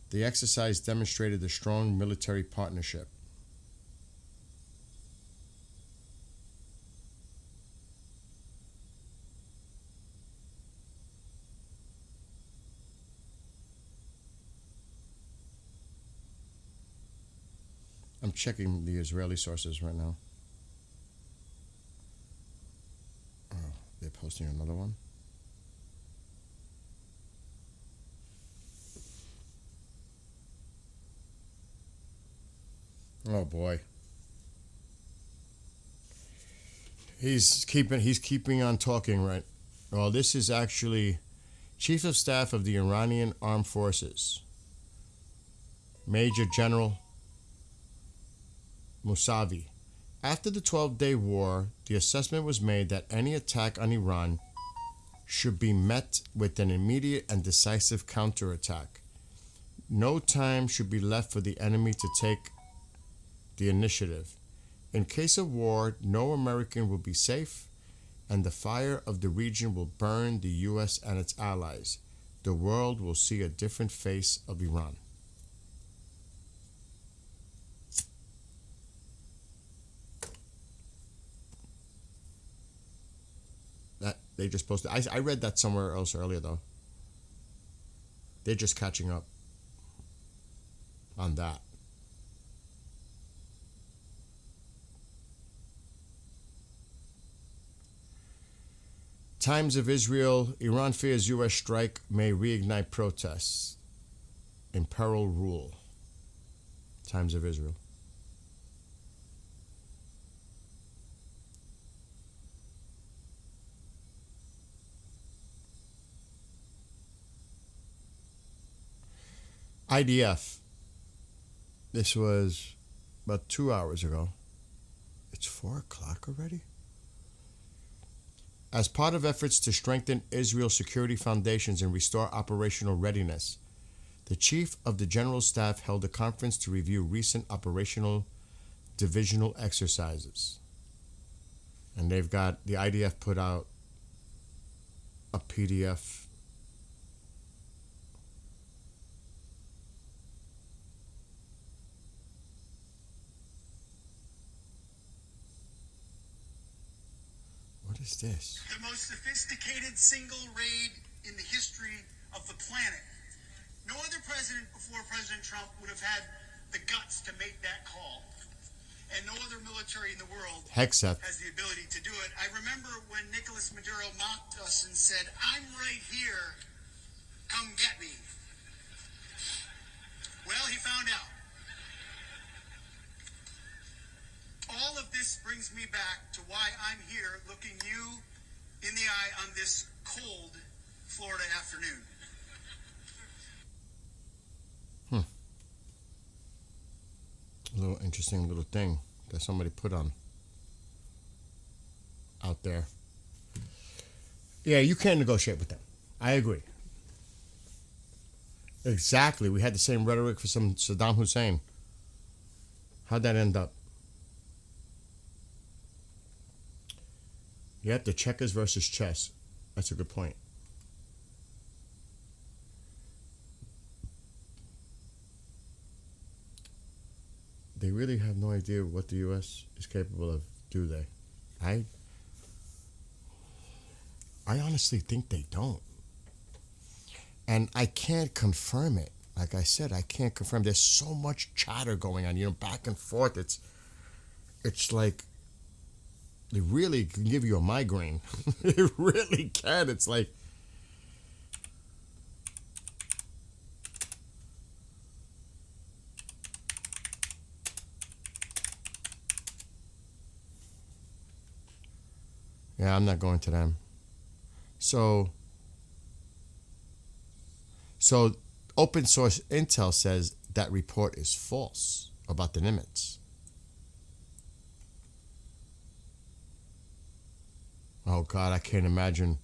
The exercise demonstrated a strong military partnership. I'm checking the Israeli sources right now. Oh, they're posting another one. Oh boy. He's keeping on talking, right? Well, this is actually Chief of Staff of the Iranian Armed Forces, Major General Mousavi. After the 12-day war, the assessment was made that any attack on Iran should be met with an immediate and decisive counterattack. No time should be left for the enemy to take the initiative. In case of war, no American will be safe, and the fire of the region will burn the U.S. and its allies. The world will see a different face of Iran. That they just posted. I read that somewhere else earlier, though. They're just catching up on that. Times of Israel. Iran fears U.S. strike may reignite protests. Imperil rule. Times of Israel. IDF. This was about 2 hours ago. It's 4 o'clock already? As part of efforts to strengthen Israel's security foundations and restore operational readiness, the Chief of the General Staff held a conference to review recent operational divisional exercises. And they've got, the IDF put out a PDF. What is this? The most sophisticated single raid in the history of the planet. No other president before President Trump would have had the guts to make that call. And no other military in the world Hexeth. has the ability to do it. I remember when Nicolas Maduro mocked us and said, "I'm right here, come get me." Well, he found out. All of this brings me back to why I'm here looking you in the eye on this cold Florida afternoon. A little interesting little thing that somebody put on out there. Yeah, you can't negotiate with them. I agree. Exactly. We had the same rhetoric for some Saddam Hussein. How'd that end up? Yep, the checkers versus chess. That's a good point. They really have no idea what the U.S. is capable of, do they? I honestly think they don't. And I can't confirm it. Like I said, I can't confirm. There's so much chatter going on, back and forth. It's like, it really can give you a migraine. It really can. It's like, Yeah, I'm not going to them. So open source intel says that report is false about the Nimitz. Oh God, I can't imagine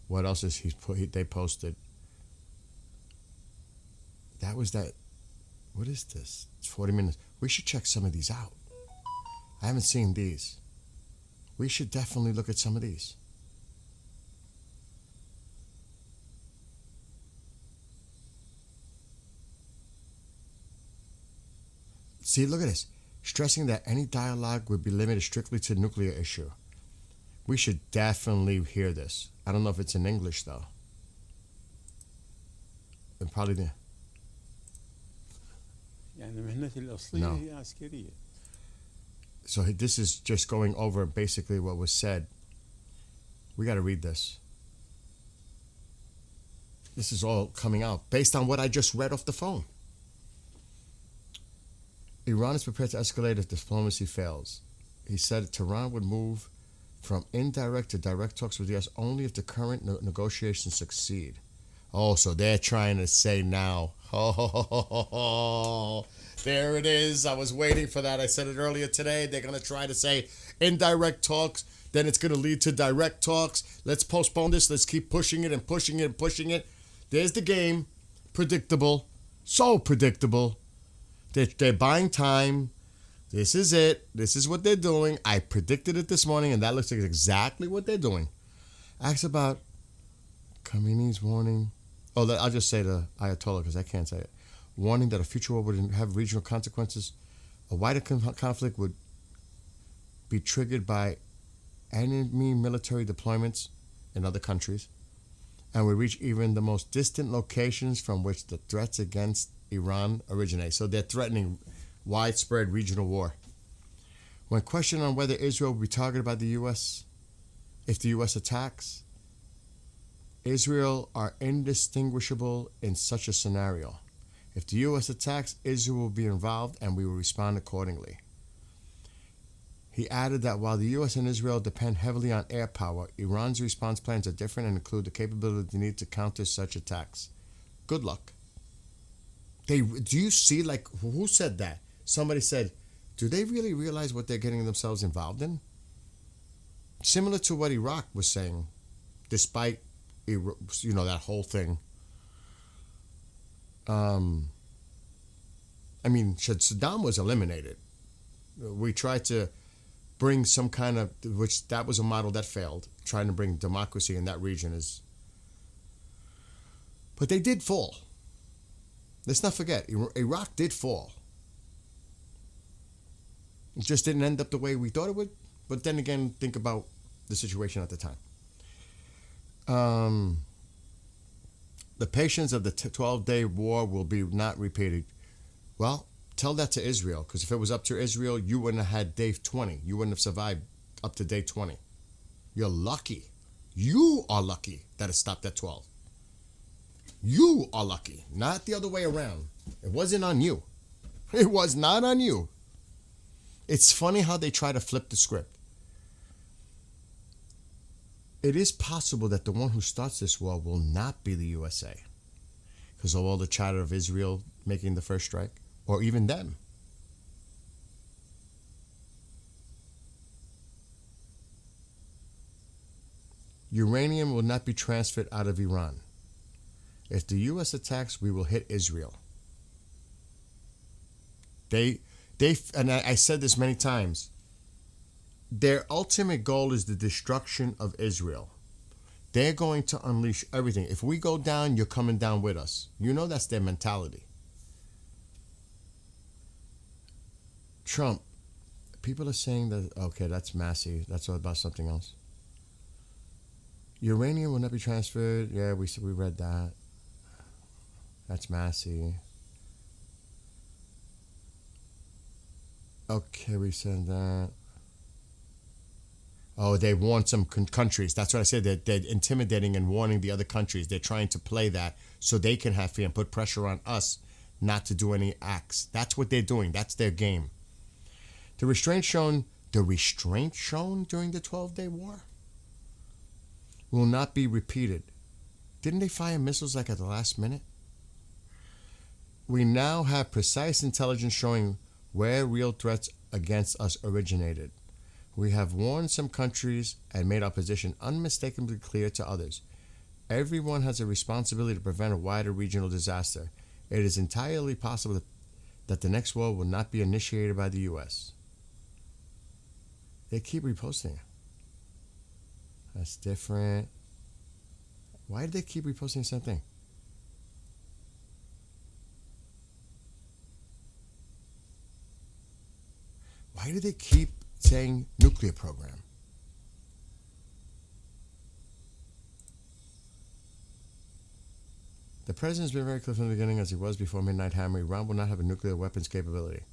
what else is they posted. That was that. What is this? It's 40 minutes. We should check some of these out. I haven't seen these. We should definitely look at some of these. See, look at this. Stressing that any dialogue would be limited strictly to the nuclear issue. We should definitely hear this. I don't know if it's in English, though. And probably the... يعني مهنتي الأصلية No. هي عسكرية. So this is just going over basically what was said. We got to read this. This is all coming out based on what I just read off the phone. Iran is prepared to escalate if diplomacy fails. He said Tehran would move from indirect to direct talks with the U.S. only if the current negotiations succeed. Oh, so they're trying to say now. Oh, there it is. I was waiting for that. I said it earlier today. They're going to try to say indirect talks. Then it's going to lead to direct talks. Let's postpone this. Let's keep pushing it and pushing it and pushing it. There's the game. Predictable. So predictable. They're buying time. This is it. This is what they're doing. I predicted it this morning, and that looks like exactly what they're doing. Ask about Khamenei's warning. Oh, I'll just say the Ayatollah because I can't say it. Warning that a future war would have regional consequences. A wider conflict would be triggered by enemy military deployments in other countries and would reach even the most distant locations from which the threats against Iran originate. So they're threatening widespread regional war. When questioned on whether Israel will be targeted by the U.S., if the U.S. attacks, Israel are indistinguishable in such a scenario. If the U.S. attacks, Israel will be involved and we will respond accordingly. He added that while the U.S. and Israel depend heavily on air power, Iran's response plans are different and include the capability needed to counter such attacks. Good luck. Do you see, like, who said that? Somebody said, do they really realize what they're getting themselves involved in? Similar to what Iraq was saying, despite, that whole thing. I mean, Saddam was eliminated. We tried to bring some kind of, which that was a model that failed, trying to bring democracy in that region is. But they did fall. Let's not forget, Iraq did fall. It just didn't end up the way we thought it would. But then again, think about the situation at the time. The patience of the 12-day war will be not repeated. Well, tell that to Israel, because if it was up to Israel, you wouldn't have had day 20. You wouldn't have survived up to day 20. You're lucky. You are lucky that it stopped at 12. You are lucky, not the other way around. It wasn't on you. It was not on you. It's funny how they try to flip the script. It is possible that the one who starts this war will not be the USA because of all the chatter of Israel making the first strike, or even them. Uranium will not be transferred out of Iran. If the U.S. attacks, we will hit Israel. And I said this many times, their ultimate goal is the destruction of Israel. They're going to unleash everything. If we go down, you're coming down with us. You know that's their mentality. Trump, people are saying that, okay, that's Massey. That's all about something else. Uranium will not be transferred. Yeah, we read that. That's Massey. Okay, we said that. Oh, they warned some countries. That's what I said. They're intimidating and warning the other countries. They're trying to play that so they can have fear and put pressure on us not to do any acts. That's what they're doing. That's their game. The restraint shown during the 12-day war? will not be repeated. Didn't they fire missiles like at the last minute? We now have precise intelligence showing where real threats against us originated. We have warned some countries and made our position unmistakably clear to others. Everyone has a responsibility to prevent a wider regional disaster. It is entirely possible that the next war will not be initiated by the U.S. They keep reposting it. That's different. Why do they keep reposting the same thing? Why do they keep saying nuclear program? The president's been very clear from the beginning, as he was before Midnight Hammer. Iran will not have a nuclear weapons capability.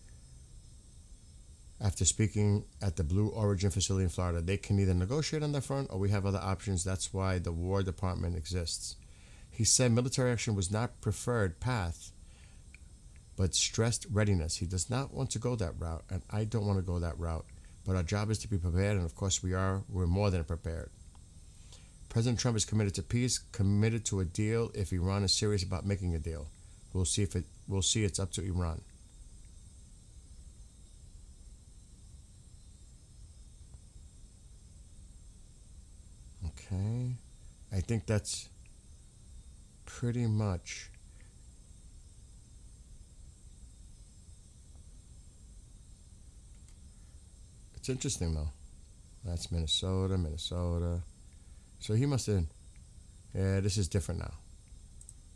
After speaking at the Blue Origin facility in Florida, they can either negotiate on that front or we have other options. That's why the War Department exists. He said military action was not preferred path, but stressed readiness. He does not want to go that route, and I don't want to go that route. But our job is to be prepared, and of course we are. We're more than prepared. President Trump is committed to peace, committed to a deal if Iran is serious about making a deal. We'll see it's up to Iran. Okay. I think that's pretty much it's interesting though. That's Minnesota. So he must have, yeah, this is different now.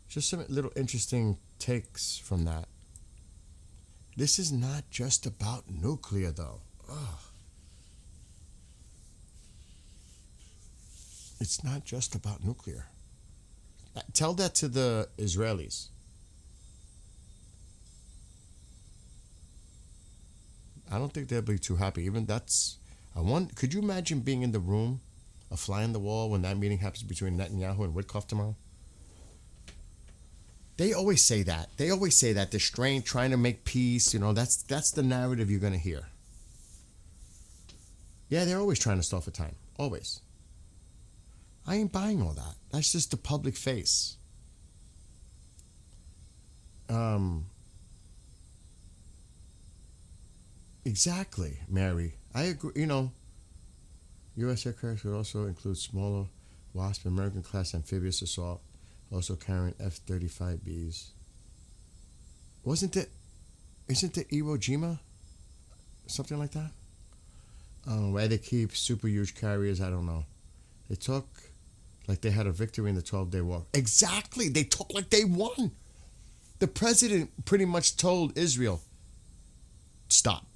Just some little interesting takes from that. This is not just about nuclear though. Ugh. It's not just about nuclear. Tell that to the Israelis. I don't think they'll be too happy. Even that's, could you imagine being in the room, a fly on the wall when that meeting happens between Netanyahu and Witkoff tomorrow? They always say that. They're trying to make peace. You know, that's the narrative you're going to hear. Yeah, they're always trying to stall for time. Always. I ain't buying all that. That's just the public face. Exactly, Mary. I agree. You know, U.S. aircraft would also include smaller Wasp American-class amphibious assault, also carrying F-35Bs. Isn't it Iwo Jima? Something like that? Why they keep super huge carriers, I don't know. They talk like they had a victory in the 12-day war. Exactly. They talk like they won. The president pretty much told Israel, stop.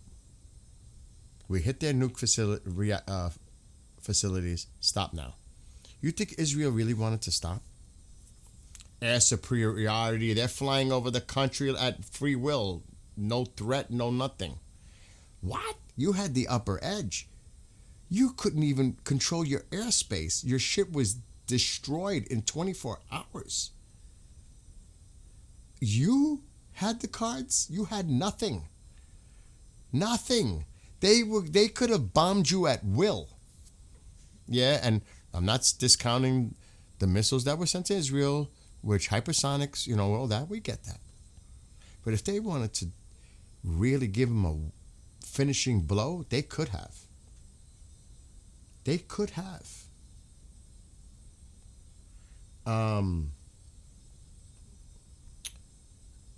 We hit their nuke facilities. Stop now. You think Israel really wanted to stop? Air superiority. They're flying over the country at free will. No threat, no nothing. What? You had the upper edge. You couldn't even control your airspace. Your ship was destroyed in 24 hours. You had the cards. You had nothing. Nothing. They could have bombed you at will. Yeah, and I'm not discounting the missiles that were sent to Israel, which hypersonics, you know, well, that we get that. But if they wanted to really give them a finishing blow, they could have. They could have.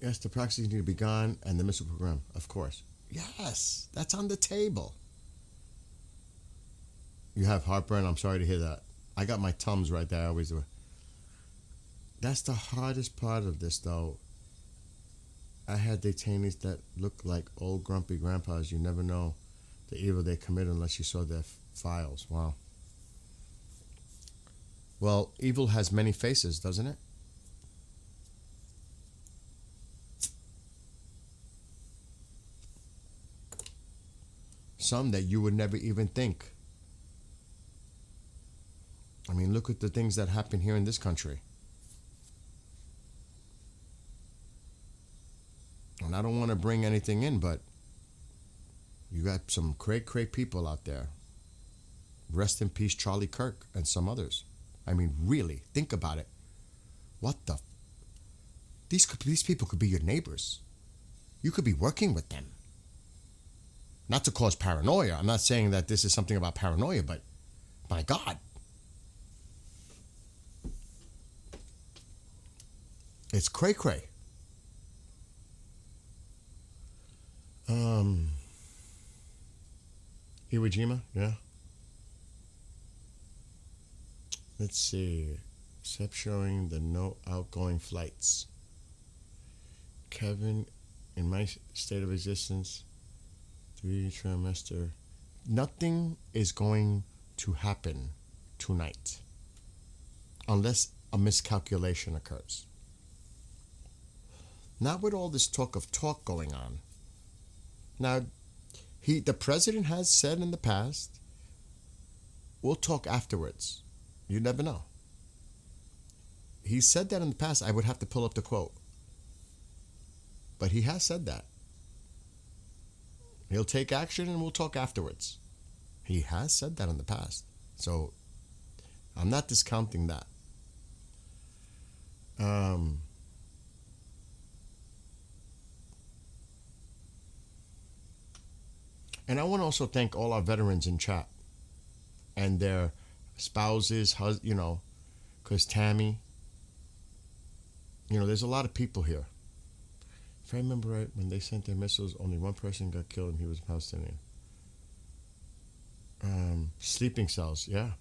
Yes, the proxies need to be gone, and the missile program, of course. Yes, that's on the table. You have heartburn. I'm sorry to hear that. I got my Tums right there. I always do. That's the hardest part of this, though. I had detainees that look like old grumpy grandpas. You never know the evil they commit unless you saw their files. Wow. Well, evil has many faces, doesn't it? Some that you would never even think. I mean, look at the things that happen here in this country. And I don't want to bring anything in, but you got some great people out there. Rest in peace, Charlie Kirk and some others. I mean, really, think about it. What the? These people could be your neighbors. You could be working with them. Not to cause paranoia. I'm not saying that this is something about paranoia, but my God. It's cray-cray. Iwo Jima, yeah. Let's see. Except showing the no outgoing flights. Kevin, in my state of existence, 3 trimester. Nothing is going to happen tonight unless a miscalculation occurs. Not with all this talk going on. Now, the president has said in the past, we'll talk afterwards. You never know. He said that in the past. I would have to pull up the quote. But he has said that. He'll take action and we'll talk afterwards. He has said that in the past. So I'm not discounting that. And I want to also thank all our veterans in chat and their spouses, because Tammy, there's a lot of people here. If I remember right, when they sent their missiles, only one person got killed and he was Palestinian. Sleeping cells, yeah.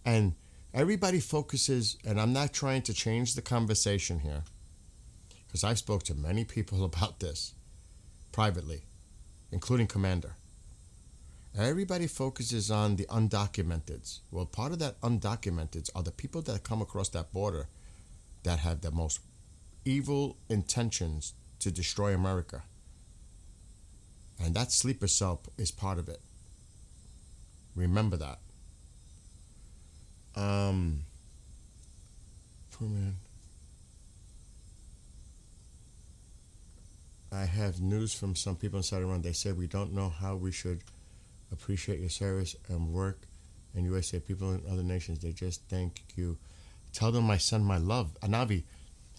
And everybody focuses, and I'm not trying to change the conversation here, because I've spoke to many people about this privately, including Commander. Everybody focuses on the undocumented. Well, part of that undocumented are the people that come across that border that have the most evil intentions to destroy America. And that sleeper cell is part of it. Remember that. Poor man. I have news from some people inside Iran. They said we don't know how we should appreciate your service and work in USA. People in other nations, they just thank you. Tell them I send my love. Anavi,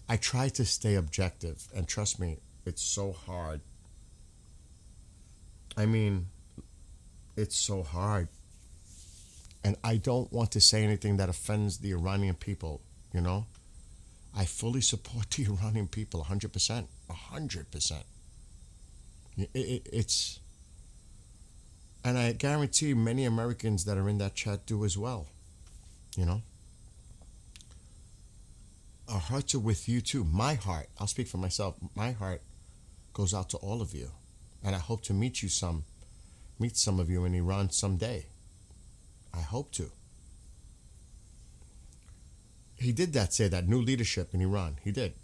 I try to stay objective, and trust me, it's so hard. I mean, it's so hard. And I don't want to say anything that offends the Iranian people, I fully support the Iranian people 100%. 100%. It's... And I guarantee many Americans that are in that chat do as well. Our hearts are with you too. My heart, I'll speak for myself, my heart goes out to all of you. And I hope to meet some of you in Iran someday. I hope to. He did say that, new leadership in Iran. He did.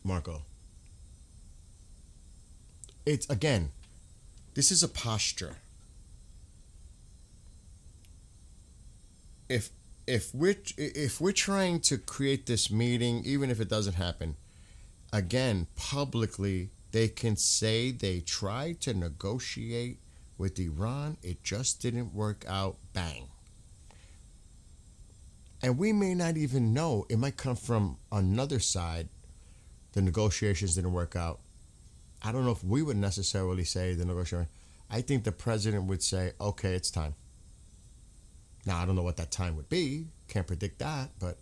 Marco. It's, again, this is a posture. If we're trying to create this meeting, even if it doesn't happen, again, publicly, they can say they tried to negotiate with Iran. It just didn't work out. Bang. And we may not even know. It might come from another side. The negotiations didn't work out. I don't know if we would necessarily say the negotiation. I think the president would say, okay, it's time. Now, I don't know what that time would be. Can't predict that, but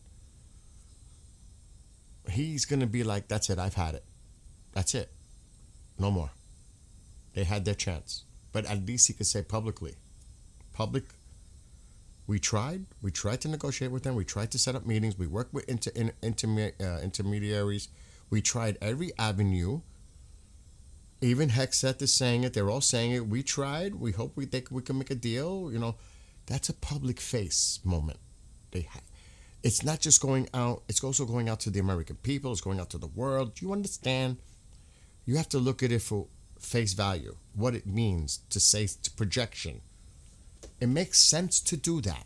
he's going to be like, that's it, I've had it. That's it. No more. They had their chance. But at least he could say publicly. We tried to negotiate with them. We tried to set up meetings. We worked with intermediaries. We tried every avenue. Even Hexet is saying it. They're all saying it. We tried. We hope we can make a deal. That's a public face moment. It's not just going out. It's also going out to the American people. It's going out to the world. Do you understand? You have to look at it for face value. What it means to say to projection. It makes sense to do that.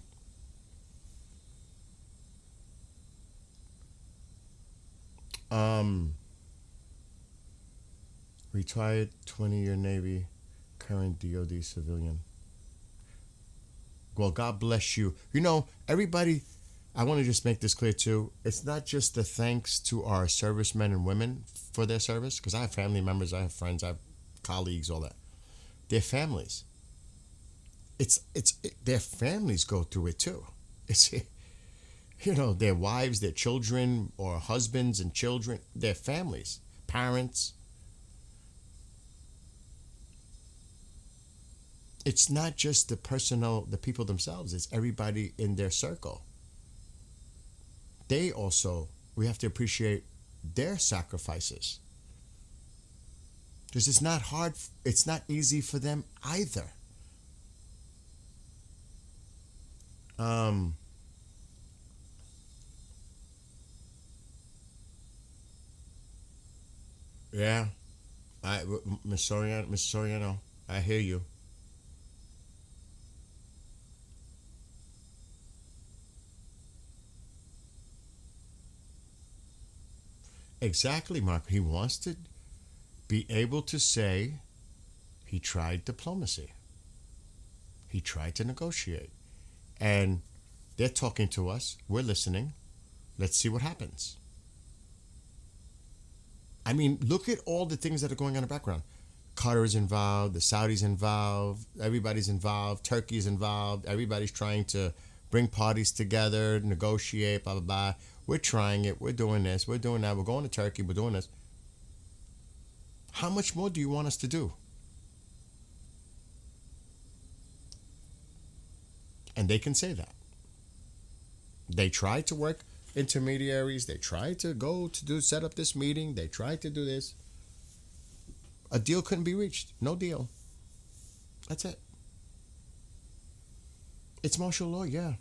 Retired 20-year Navy, current DOD civilian. Well, God bless you. You know, everybody, I want to just make this clear too. It's not just the thanks to our servicemen and women for their service, because I have family members, I have friends, I have colleagues, all that. Their families. Their families go through it too. It's, you know, their wives, their children, or husbands and children, their families, parents. It's not just the people themselves, it's everybody in their circle. We have to appreciate their sacrifices. Because it's not hard, it's not easy for them either. Yeah, Miss Soriano, I hear you. Exactly, Mark. He wants to be able to say he tried diplomacy. He tried to negotiate. And they're talking to us. We're listening. Let's see what happens. I mean, look at all the things that are going on in the background. Qatar is involved. The Saudis involved. Everybody's involved. Turkey's involved. Everybody's trying to bring parties together, negotiate, blah, blah, blah. We're trying it. We're doing this. We're doing that. We're going to Turkey. We're doing this. How much more do you want us to do? And they can say that. They tried to work intermediaries. They tried to set up this meeting. They tried to do this. A deal couldn't be reached. No deal. That's it. It's martial law, yeah.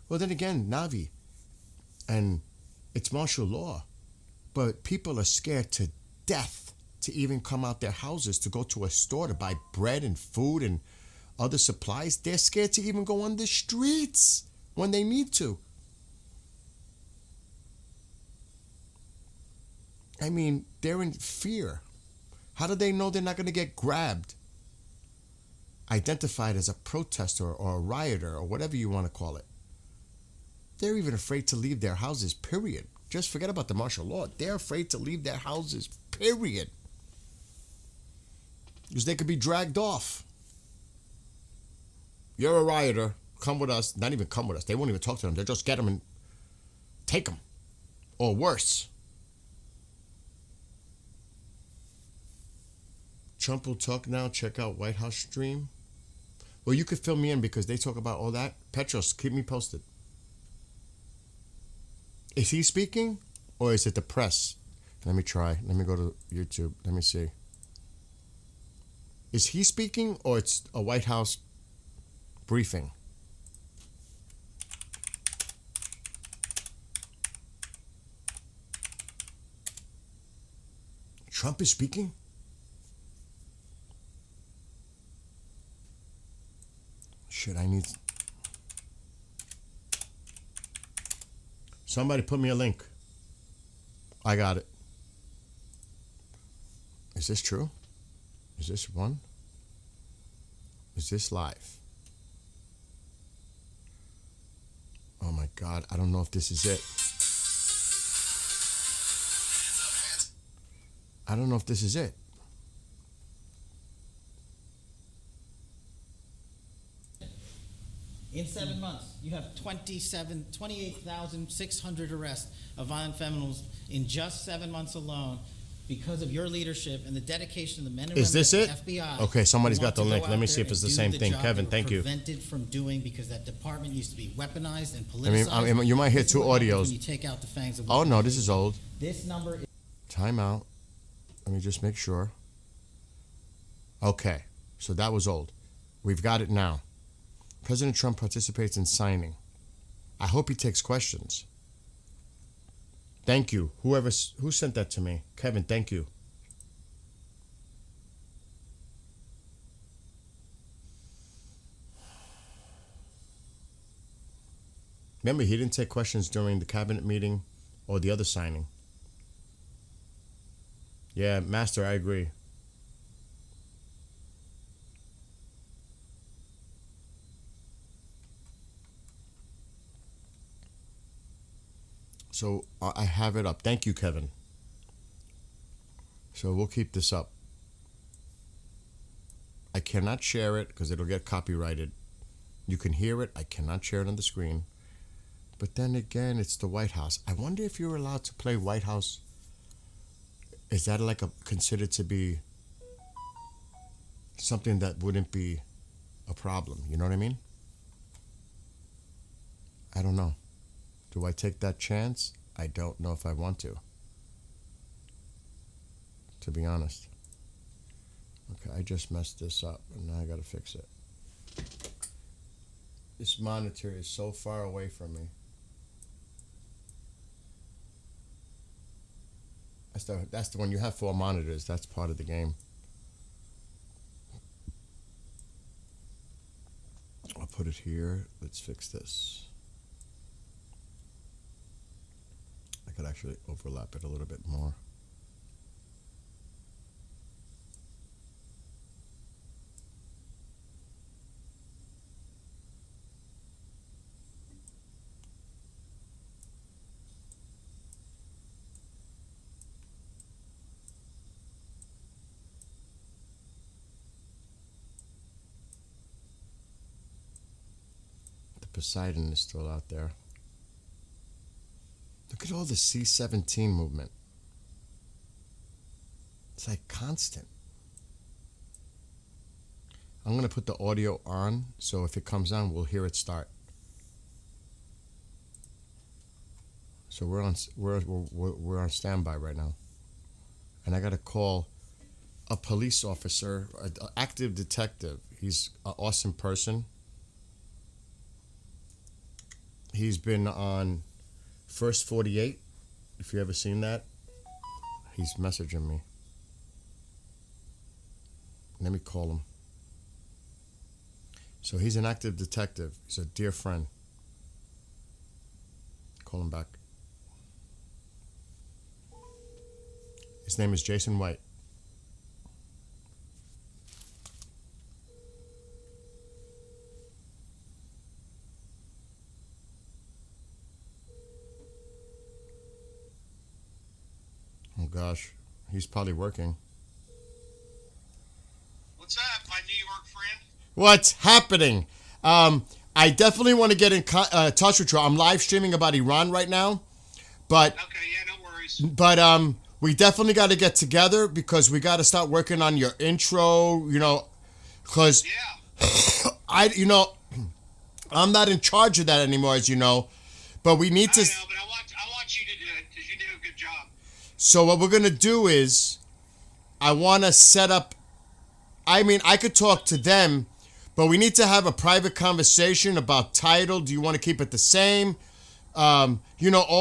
Well, then again, Navi, and it's martial law, but people are scared to death to even come out their houses to go to a store to buy bread and food and other supplies. They're scared to even go on the streets when they need to. I mean, they're in fear. How do they know they're not going to get grabbed, identified as a protester or a rioter or whatever you want to call it? They're even afraid to leave their houses, period. Just forget about the martial law. They're afraid to leave their houses, period. Because they could be dragged off. You're a rioter. Come with us. Not even come with us. They won't even talk to them. They'll just get them and take them. Or worse. Trump will talk now. Check out White House stream. Well, you could fill me in because they talk about all that. Petros, keep me posted. Is he speaking or is it the press? Let me try. Let me go to YouTube. Let me see. Is he speaking or it's a White House briefing? Trump is speaking? Shit, I need... Somebody put me a link. I got it. Is this true? Is this one? Is this live? Oh my God, I don't know if this is it. I don't know if this is it. In 7 months, you have 28,600 arrests of violent criminals in just 7 months alone because of your leadership and the dedication of the men and women Is this of it? the FBI. Okay, somebody's who got want the to link. go Let me out see there if it's the and same do thing. job Kevin, they were thank you. Prevented from doing because that department used to be weaponized and I mean, politicized. you might hear This is two what happens audios. when you take out the fangs of Oh no, this is old. This number is Time out. Let me just make sure. Okay, so that was old. We've got it now. President Trump participates in signing. I hope he takes questions. Thank you. Who sent that to me? Kevin, thank you. Remember, he didn't take questions during the cabinet meeting or the other signing. Yeah, Master, I agree. So I have it up. Thank you, Kevin. So we'll keep this up. I cannot share it because it'll get copyrighted. You can hear it. I cannot share it on the screen. But then again, it's the White House. I wonder if you're allowed to play White House. Is that like considered to be something that wouldn't be a problem? You know what I mean? I don't know. Do I take that chance? I don't know if I want to be honest. Okay, I just messed this up and now I gotta fix it. This monitor is so far away from me. That's the one. You have 4 monitors. That's part of the game. I'll put it here. Let's fix this. I could actually overlap it a little bit more. Poseidon is still out there. Look at all the C-17 movement. It's like constant. I'm going to put the audio on, so if it comes on, we'll hear it start. So we're on standby right now. And I got to call a police officer, an active detective. He's an awesome person. He's been on First 48, if you ever seen that. He's messaging me. Let me call him. So he's an active detective. He's a dear friend. Call him back. His name is Jason White. Oh gosh, he's probably working. What's up, my New York friend? What's happening? I definitely want to get in touch with you. I'm live streaming about Iran right now, but Okay, yeah, no worries. we definitely got to get together because we got to start working on your intro. You know, because Yeah. I'm not in charge of that anymore, as you know. But we need to. I know, but I want you to do it because you do a good job. So what we're gonna do is, I want to set up. I mean, I could talk to them, but we need to have a private conversation about title. Do you want to keep it the same? All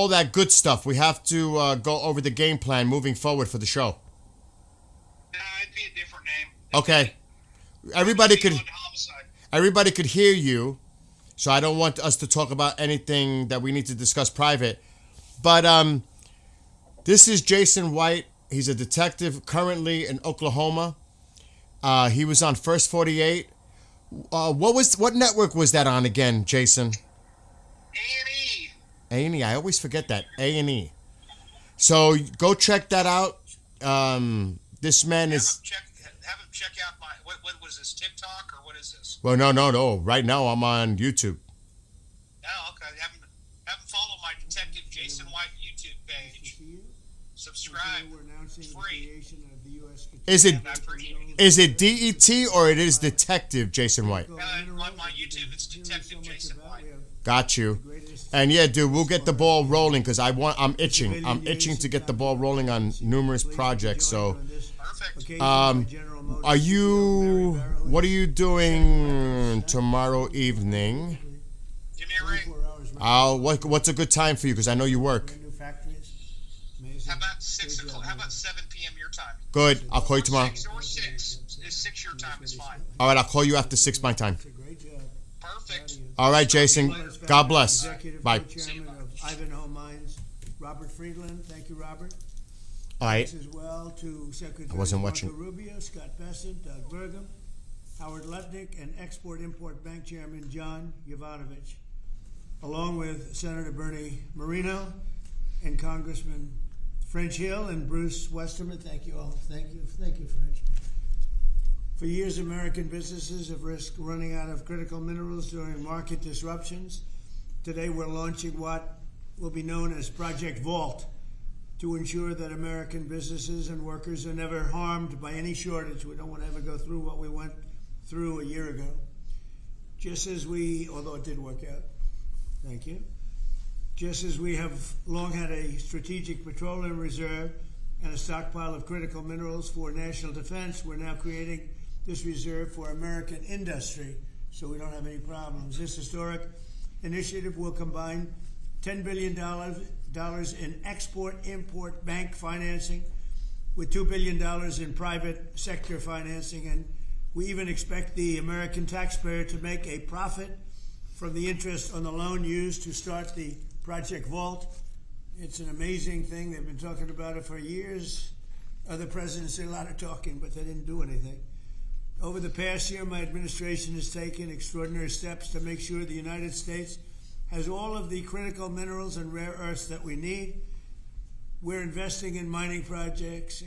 that good stuff. We have to go over the game plan moving forward for the show. It'd be a different name. Okay. Everybody It'd be could Homicide. hear you, so I don't want us to talk about anything that we need to discuss private. But this is Jason White. He's a detective currently in Oklahoma. He was on First 48. What network was that on again, Jason? A&E. A&E. I always forget that. A&E. So go check that out. This man is. Have him check out my what was this, TikTok or what is this? Well, no. Right now I'm on YouTube. Oh, okay. Have him follow my Detective Jason White YouTube page. Subscribe. Free. Is it I appreciate it. is it DET or it is Detective Jason White? On my YouTube, it's Detective Jason White. Got you. And yeah, dude, we'll get the ball rolling because I'm itching. I'm itching to get the ball rolling on numerous projects. So, Perfect. what are you doing tomorrow evening? Give me a ring. What's a good time for you? Because I know you work. How about 6 o'clock? How about 7 p.m. your time? Good. I'll call you tomorrow. 6 or 6. 6 your time is fine. All right, I'll call you after 6 my time. Perfect. All right, Jason. God bless. Bye. Chairman of Ivanhoe Mines, Robert Friedland. Thank you, Robert. All right. Thanks as well to Secretary I wasn't Marco watching. Rubio, Scott Bessent, Doug Burgum, Howard Lutnick, and Export-Import Bank Chairman John Yovanovitch, along with Senator Bernie Moreno and Congressman French Hill and Bruce Westerman. Thank you all. Thank you, French. For years, American businesses have risked running out of critical minerals during market disruptions. Today, we're launching what will be known as Project Vault to ensure that American businesses and workers are never harmed by any shortage. We don't want to ever go through what we went through a year ago. Just as we, although it did work out, thank you. Just as we have long had a strategic petroleum reserve and a stockpile of critical minerals for national defense, we're now creating this reserve for American industry so we don't have any problems. This historic initiative will combine $10 billion in export-import bank financing with $2 billion in private sector financing, and we even expect the American taxpayer to make a profit from the interest on the loan used to start the Project Vault. It's an amazing thing. They've been talking about it for years. Other presidents did a lot of talking, but they didn't do anything. Over the past year, my administration has taken extraordinary steps to make sure the United States has all of the critical minerals and rare earths that we need. We're investing in mining projects.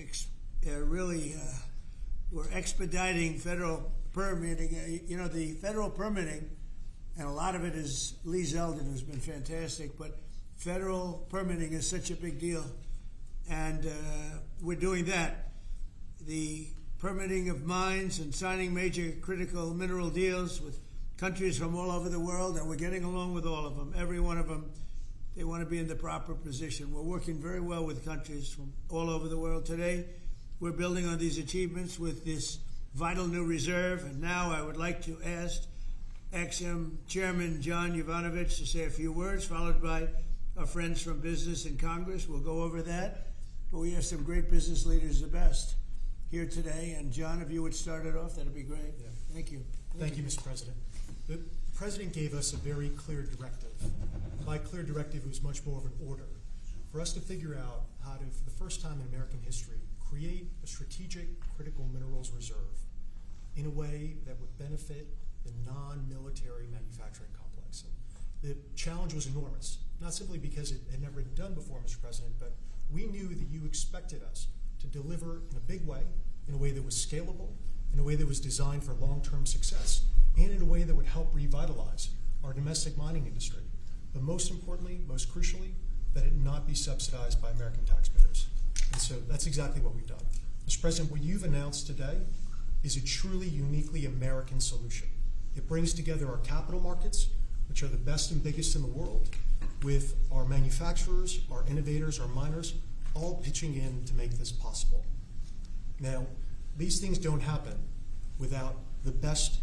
We're expediting federal permitting. The federal permitting, and a lot of it is Lee Zeldin, who's been fantastic, but federal permitting is such a big deal. And we're doing that. The permitting of mines and signing major critical mineral deals with countries from all over the world, and we're getting along with all of them. Every one of them, they want to be in the proper position. We're working very well with countries from all over the world. Today, we're building on these achievements with this vital new reserve, and now I would like to ask Axiom Chairman John Yovanovitch to say a few words, followed by our friends from business and Congress. We'll go over that, but we have some great business leaders, the best, here today. And John, if you would start it off, that'd be great. Yeah. Thank you. Thank you, Mr. President. The President gave us a very clear directive. My clear directive was much more of an order for us to figure out how to, for the first time in American history, create a strategic critical minerals reserve in a way that would benefit the non-military manufacturing complex. And the challenge was enormous, not simply because it had never been done before, Mr. President, but we knew that you expected us to deliver in a big way, in a way that was scalable, in a way that was designed for long-term success, and in a way that would help revitalize our domestic mining industry. But most importantly, most crucially, that it not be subsidized by American taxpayers. And so that's exactly what we've done. Mr. President, what you've announced today is a truly uniquely American solution. It brings together our capital markets, which are the best and biggest in the world, with our manufacturers, our innovators, our miners, all pitching in to make this possible. Now, these things don't happen without the best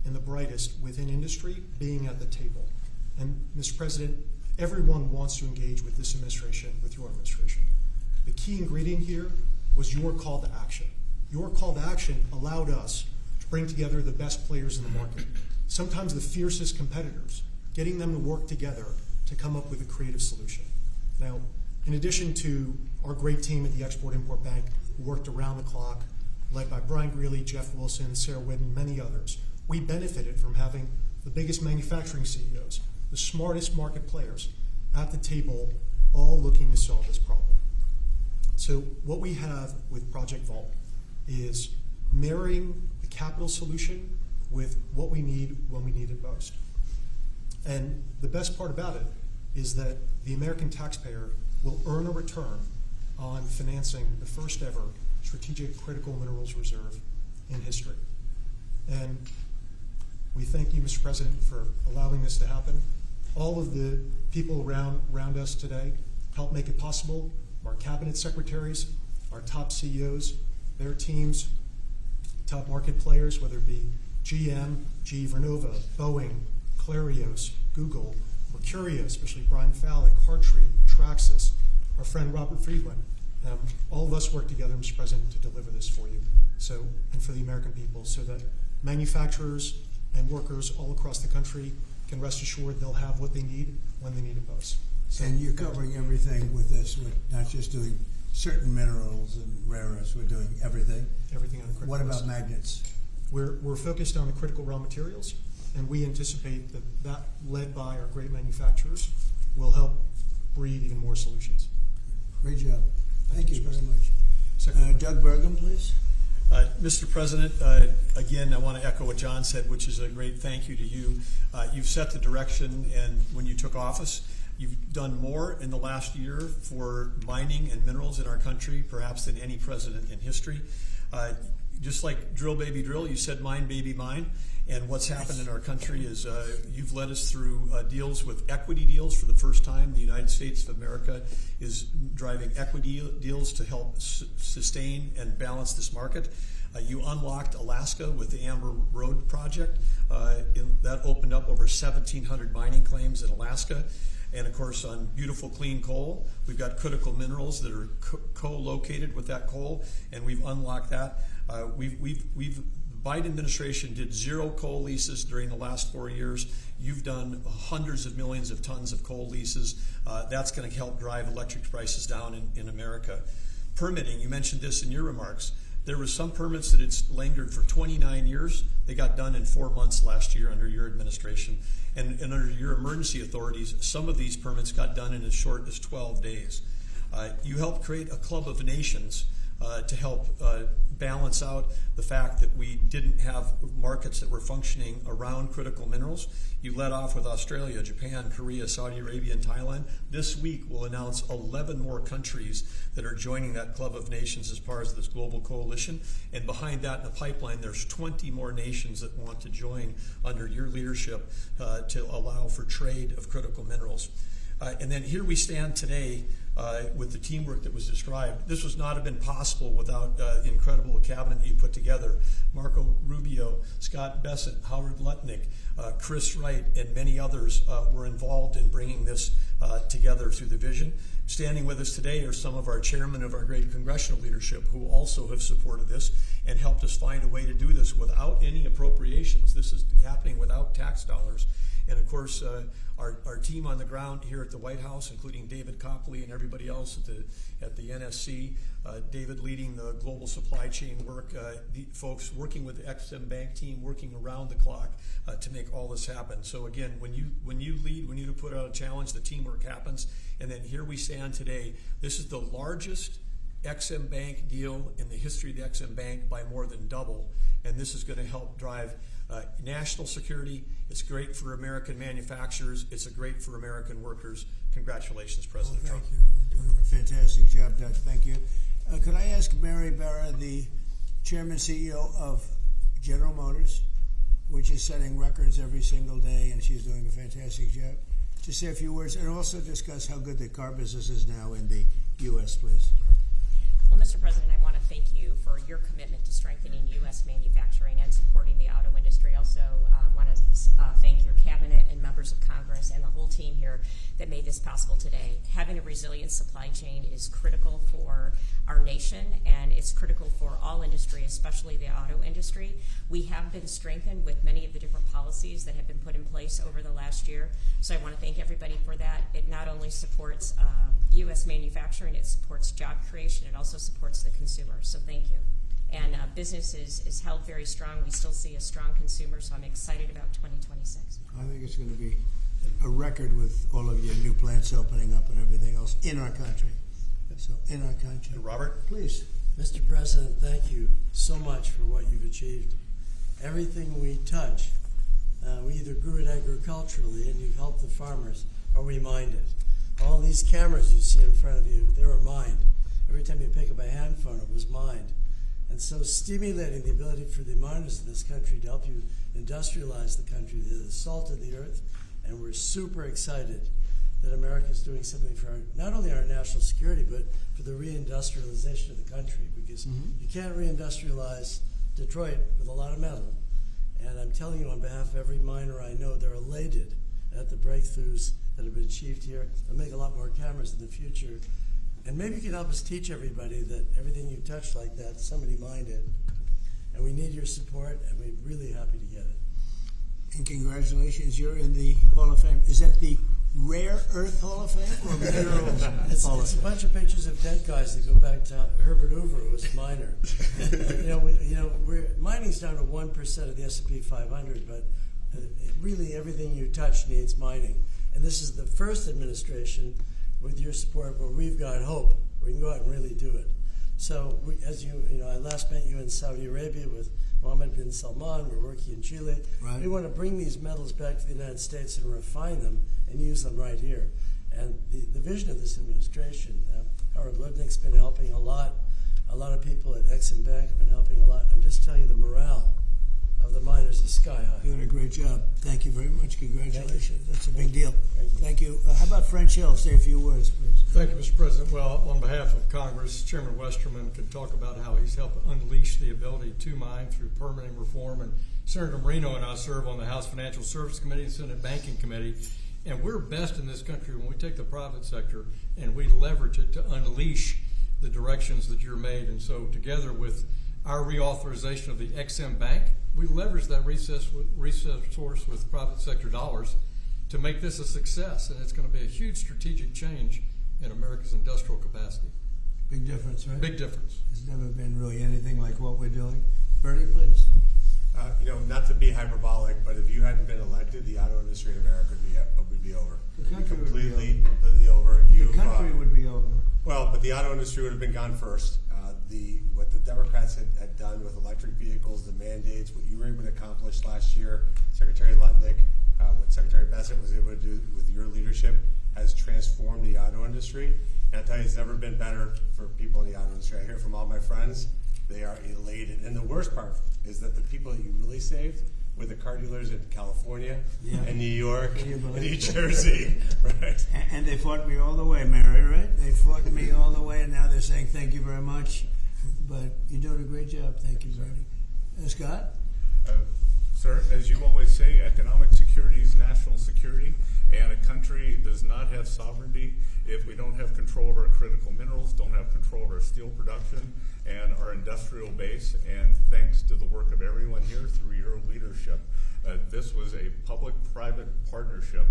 and the brightest within industry being at the table. And Mr. President, everyone wants to engage with this administration, with your administration. The key ingredient here was your call to action. Your call to action allowed us to bring together the best players in the market, sometimes the fiercest competitors, getting them to work together to come up with a creative solution. Now, in addition to our great team at the Export-Import Bank, who worked around the clock, led by Brian Greeley, Jeff Wilson, Sarah Whitten, many others, we benefited from having the biggest manufacturing CEOs, the smartest market players at the table, all looking to solve this problem. So what we have with Project Vault is marrying the capital solution with what we need when we need it most. And the best part about it is that the American taxpayer will earn a return on financing the first ever strategic critical minerals reserve in history. And we thank you, Mr. President, for allowing this to happen. All of the people around us today help make it possible. Our cabinet secretaries, our top CEOs, their teams, top market players, whether it be GM, GE Vernova, Boeing, Clarios, Google, Mercurio, especially Brian Fallick, Hartree, Traxxas, our friend Robert Friedland. All of us work together, Mr. President, to deliver this for you, and for the American people, so that manufacturers and workers all across the country can rest assured they'll have what they need when they need it most. So, And you're covering everything with this. We're not just doing certain minerals and rare earths. We're doing everything. everything on the critical What about list. magnets? We're focused on the critical raw materials, and we anticipate that led by our great manufacturers, will help breed even more solutions. Great job. Thank you very much. Secretary. Doug Burgum, please. Mr. President, again, I want to echo what John said, which is a great thank you to you. You've set the direction, and when you took office, you've done more in the last year for mining and minerals in our country, perhaps than any president in history. Just like drill, baby, drill, you said mine, baby, mine. And what's happened in our country is you've led us through deals with equity deals for the first time. The United States of America is driving equity deals to help sustain and balance this market. You unlocked Alaska with the Amber Road project. That opened up over 1,700 mining claims in Alaska. And of course, on beautiful clean coal, we've got critical minerals that are co-located with that coal, and we've unlocked that. The Biden administration did 0 coal leases during the last 4 years. You've done hundreds of millions of tons of coal leases. That's going to help drive electric prices down in America. Permitting, you mentioned this in your remarks. There were some permits that it's lingered for 29 years. They got done in 4 months last year under your administration. And under your emergency authorities, some of these permits got done in as short as 12 days. You helped create a club of nations to help balance out the fact that we didn't have markets that were functioning around critical minerals. You led off with Australia, Japan, Korea, Saudi Arabia, and Thailand. This week we'll announce 11 more countries that are joining that club of nations as part of this global coalition. And behind that in the pipeline, there's 20 more nations that want to join under your leadership to allow for trade of critical minerals. And then here we stand today with the teamwork that was described. This would not have been possible without the incredible cabinet that you put together. Marco Rubio, Scott Bessent, Howard Lutnick, Chris Wright, and many others were involved in bringing this together through the vision. Standing with us today are some of our chairmen of our great congressional leadership who also have supported this and helped us find a way to do this without any appropriations. This is happening without tax dollars. And of course, our team on the ground here at the White House, including David Copley and everybody else at the NSC, David leading the global supply chain work, the folks working with the Ex-Im Bank team, working around the clock to make all this happen. So again, when you lead, when you put out a challenge, the teamwork happens. And then here we stand today. This is the largest Ex-Im Bank deal in the history of the Ex-Im Bank by more than double. And this is going to help drive national security. It's great for American manufacturers. It's great for American workers. Congratulations, President Trump. Thank you. You're doing a fantastic job, Doug. Thank you. Could I ask Mary Barra, the Chairman CEO of General Motors, which is setting records every single day, and she's doing a fantastic job, to say a few words and also discuss how good the car business is now in the U.S., please. Well, Mr. President, I want to thank you for your commitment to strengthening U.S. manufacturing and supporting the auto industry. Also, want to thank your cabinet and members of Congress and the whole team here that made this possible today. Having a resilient supply chain is critical for our nation, and it's critical for all industry, especially the auto industry. We have been strengthened with many of the different policies that have been put in place over the last year. So I want to thank everybody for that. It not only supports U.S. manufacturing, it supports job creation, it also supports the consumer. So thank you. And business is held very strong. We still see a strong consumer, so I'm excited about 2026. I think it's going to be a record with all of your new plants opening up and everything else in our country. So, in our country. Robert? Please. Mr. President, thank you so much for what you've achieved. Everything we touch, we either grew it agriculturally and you helped the farmers, or we mined it. All these cameras you see in front of you, they were mined. Every time you pick up a hand phone, it was mined. And so stimulating the ability for the miners in this country to help you industrialize the country, they're the salt of the earth, and we're super excited that America is doing something for not only our national security, but for the reindustrialization of the country, because you can't reindustrialize Detroit with a lot of metal. And I'm telling you on behalf of every miner I know, they're elated at the breakthroughs that have been achieved here. They'll make a lot more cameras in the future. And maybe you can help us teach everybody that everything you touch like that, somebody mined it. And we need your support, and we're really happy to get it. And congratulations, you're in the Hall of Fame. Is that the Rare Earth Hall of Fame or Minerals Hall of It's a Fame? bunch of pictures of dead guys that go back to Herbert Hoover, who was a miner. Mining's down to 1% of the S&P 500, but really everything you touch needs mining. And this is the first administration with your support, where we've got hope, we can go out and really do it. So, as you know, I last met you in Saudi Arabia with Mohammed bin Salman. We're working in Chile. Right. We want to bring these metals back to the United States and refine them and use them right here. And the vision of this administration, Howard Lutnick's been helping a lot. A lot of people at Exim Bank have been helping a lot. I'm just telling you, the morale of the miners is sky high. Doing a great job. Thank you very much. Congratulations. That's a big deal. Thank you. Thank you. How about French Hill? Say a few words, please. Thank you, Mr. President. Well, on behalf of Congress, Chairman Westerman could talk about how he's helped unleash the ability to mine through permitting reform. And Senator Marino and I serve on the House Financial Services Committee and Senate Banking Committee. And we're best in this country when we take the private sector and we leverage it to unleash the directions that you're made. And so together with our reauthorization of the Exim Bank, we leverage that resource with private sector dollars to make this a success. And it's going to be a huge strategic change in America's industrial capacity. Big difference, right? Big difference. There's never been really anything like what we're doing. Bernie, please. Not to be hyperbolic, but if you hadn't been elected, the auto industry in America would be over. The country would be completely over. The country would be over. Well, but the auto industry would have been gone first. What the Democrats had done with electric vehicles, the mandates, what you were able to accomplish last year, Secretary Lutnick, what Secretary Bessent was able to do with your leadership has transformed the auto industry. And I'll tell you, it's never been better for people in the auto industry. I hear from all my friends, they are elated. And the worst part is that the people that you really saved were the car dealers in California and New York and New Jersey. Right. And they fought me all the way, Mary, right? They fought me all the way, and now they're saying thank you very much. But you're doing a great job. Thank you, Bernie. Scott? Sir, as you always say, economic security is national security, and a country does not have sovereignty if we don't have control of our critical minerals, don't have control of our steel production and our industrial base. And thanks to the work of everyone here through your leadership, this was a public-private partnership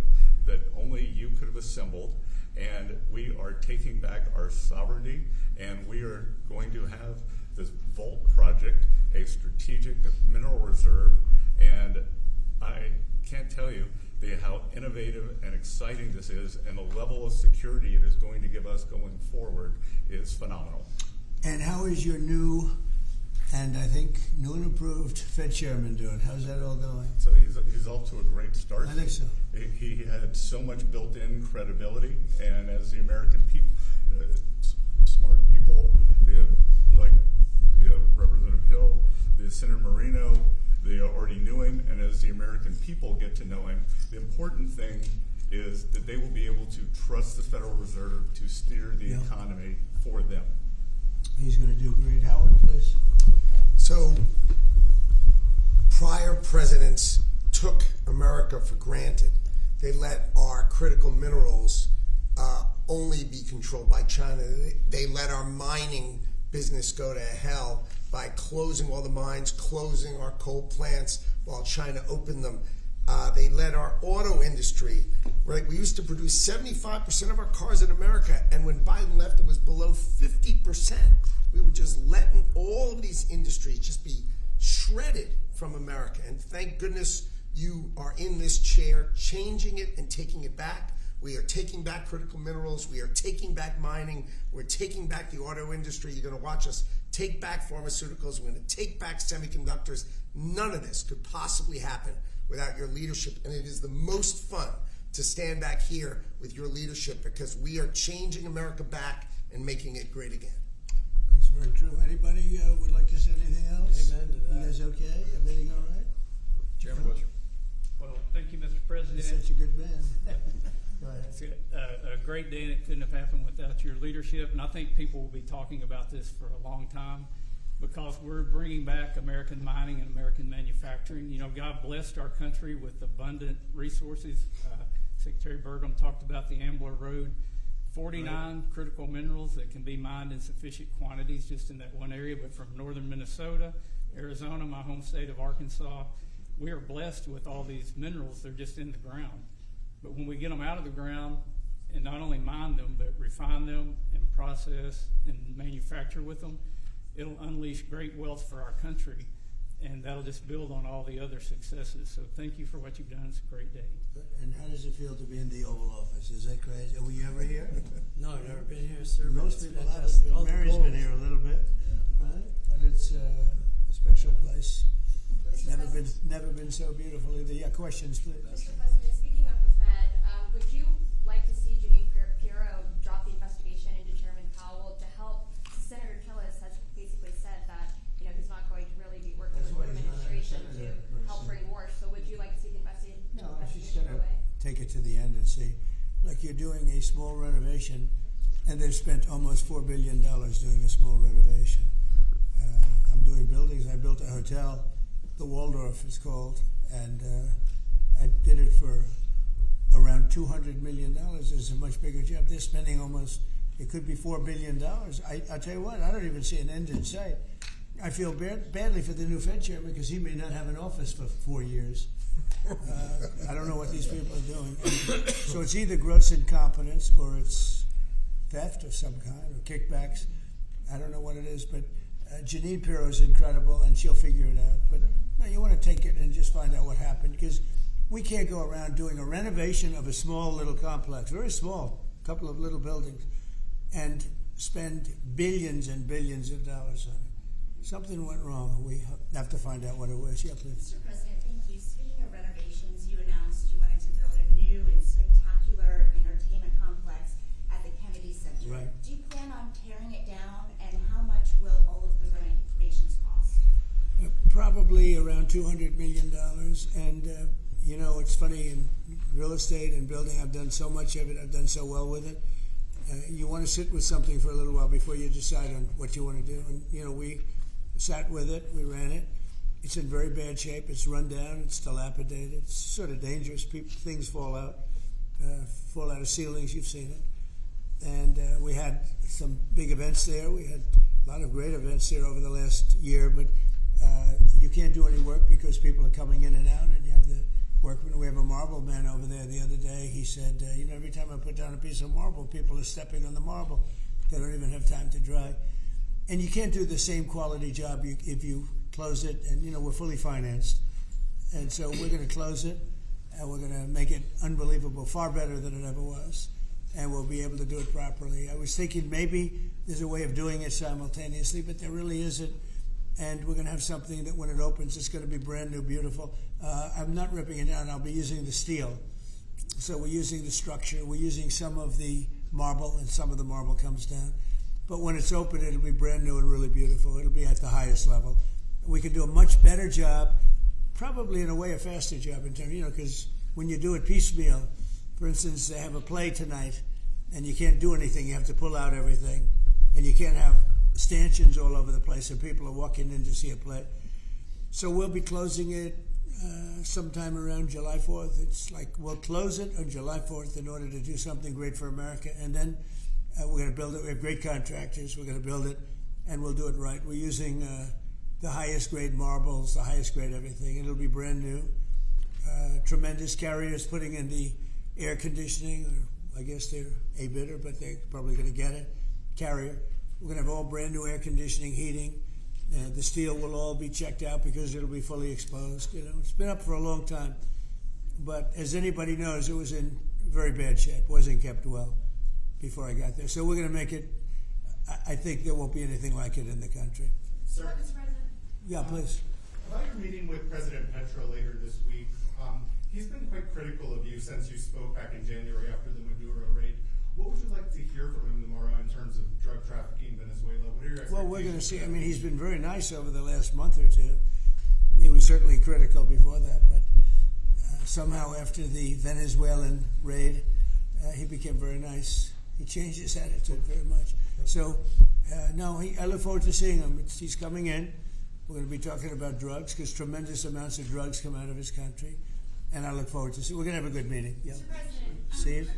that only you could have assembled, and we are taking back our sovereignty, and we are going to have this Vault project, a strategic mineral reserve, and I can't tell you how innovative and exciting this is, and the level of security it is going to give us going forward is phenomenal. And how is your new, and I think new and improved Fed chairman doing? How's that all going? So he's off to a great start. I think so. He had so much built-in credibility, and as the American people, smart people, like Representative Hill, the Senator Marino, they already knew him, and as the American people get to know him, the important thing is that they will be able to trust the Federal Reserve to steer the economy for them. He's going to do great. Howard, please. So, prior presidents took America for granted. They let our critical minerals only be controlled by China. They let our mining business go to hell by closing all the mines, closing our coal plants while China opened them. They let our auto industry, right? We used to produce 75% of our cars in America, and when Biden left, it was below 50%. We were just letting all of these industries just be shredded from America. And thank goodness you are in this chair, changing it and taking it back. We are taking back critical minerals. We are taking back mining. We're taking back the auto industry. You're going to watch us take back pharmaceuticals. We're going to take back semiconductors. None of this could possibly happen without your leadership. And it is the most fun to stand back here with your leadership because we are changing America back and making it great again. That's very true. Anybody would like to say anything else? Amen to that. You guys okay? Everything all right? Chairman Bush. Well, thank you, Mr. President. You're such a good man. Go ahead. It's a great day, and it couldn't have happened without your leadership. And I think people will be talking about this for a long time because we're bringing back American mining and American manufacturing. You know, God blessed our country with abundant resources. Secretary Burgum talked about the Ambler Road. 49 critical minerals that can be mined in sufficient quantities just in that one area, but from northern Minnesota, Arizona, my home state of Arkansas, we are blessed with all these minerals. They're just in the ground. But when we get them out of the ground and not only mine them, but refine them and process and manufacture with them, it'll unleash great wealth for our country. and that'll just build on all the other successes. So thank you for what you've done. It's a great day. And how does it feel to be in the Oval Office? Is that crazy? Were you ever here? No, I've never been here, sir. but Most it's people fantastic. haven't. All the Mary's goals. been here a little bit, right? But it's a special place. Never been so beautiful either. Yeah, questions, please. Mr. President, speaking of the Fed, would you like to see Jeanine Pirro drop the investigation into Chairman Powell to help? Senator Tillis has basically said that he's not going to really be working with the administration to help bring war. So would you like to see the investigation? No, she's going to take it to the end and see. Like you're doing a small renovation, and they've spent almost $4 billion doing a small renovation. I'm doing buildings. I built a hotel, the Waldorf it's called, and I did it for around $200 million. It's a much bigger job. They're spending almost, it could be $4 billion. I'll tell you what, I don't even see an end in sight. I feel badly for the new Fed chairman because he may not have an office for 4 years. I don't know what these people are doing. So it's either gross incompetence or it's theft of some kind or kickbacks. I don't know what it is, but Jeanine Pirro is incredible and she'll figure it out. But no, you want to take it and just find out what happened because we can't go around doing a renovation of a small little complex, very small, a couple of little buildings, and spend billions and billions of dollars on it. Something went wrong. We have to find out what it was. Yeah, please. Mr. President, thank you. Speaking of renovations, you announced you wanted to build a new and spectacular entertainment complex at the Kennedy Center. Right. Do you plan on tearing it down, and how much will all of the renovations cost? Probably around $200 million. And, it's funny, in real estate and building, I've done so much of it. I've done so well with it. You want to sit with something for a little while before you decide on what you want to do. And, we sat with it. We ran it. It's in very bad shape. It's run down. It's dilapidated. It's sort of dangerous. Things fall out of ceilings. You've seen it. And we had some big events there. We had a lot of great events there over the last year. But you can't do any work because people are coming in and out. And you have the workmen. We have a marble man over there the other day. He said, every time I put down a piece of marble, people are stepping on the marble. They don't even have time to dry. And you can't do the same quality job if you close it. And, we're fully financed. And so we're going to close it, and we're going to make it unbelievable, far better than it ever was. And we'll be able to do it properly. I was thinking maybe there's a way of doing it simultaneously, but there really isn't. And we're going to have something that when it opens, it's going to be brand new, beautiful. I'm not ripping it down. I'll be using the steel. So we're using the structure. We're using some of the marble, and some of the marble comes down. But when it's open, it'll be brand new and really beautiful. It'll be at the highest level. We can do a much better job, probably in a way a faster job in terms, because when you do it piecemeal, for instance, they have a play tonight, and you can't do anything. You have to pull out everything, and you can't have stanchions all over the place, and people are walking in to see a play. So we'll be closing it sometime around July 4th. It's like we'll close it on July 4th in order to do something great for America, and then we're going to build it. We have great contractors. We're going to build it, and we'll do it right. We're using the highest grade marbles, the highest grade everything. It'll be brand new. Tremendous Carriers putting in the air conditioning, or I guess they're a bidder, but they're probably going to get it. Carrier. We're going to have all brand new air conditioning, heating. The steel will all be checked out because it'll be fully exposed. It's been up for a long time. But as anybody knows, it was in very bad shape. Wasn't kept well before I got there. So we're going to make it, I think there won't be anything like it in the country. Sir, Mr. President? Yeah, please. About your meeting with President Petro later this week, he's been quite critical of you since you spoke back in January after the Maduro raid. What would you like to hear from him tomorrow in terms of drug trafficking in Venezuela? What are your expectations? Well, we're going to see. He's been very nice over the last month or two. He was certainly critical before that, but somehow after the Venezuelan raid, he became very nice. He changed his attitude very much. So, I look forward to seeing him. He's coming in. We're going to be talking about drugs because tremendous amounts of drugs come out of his country. And I look forward to see. We're going to have a good meeting. Yeah. Steve?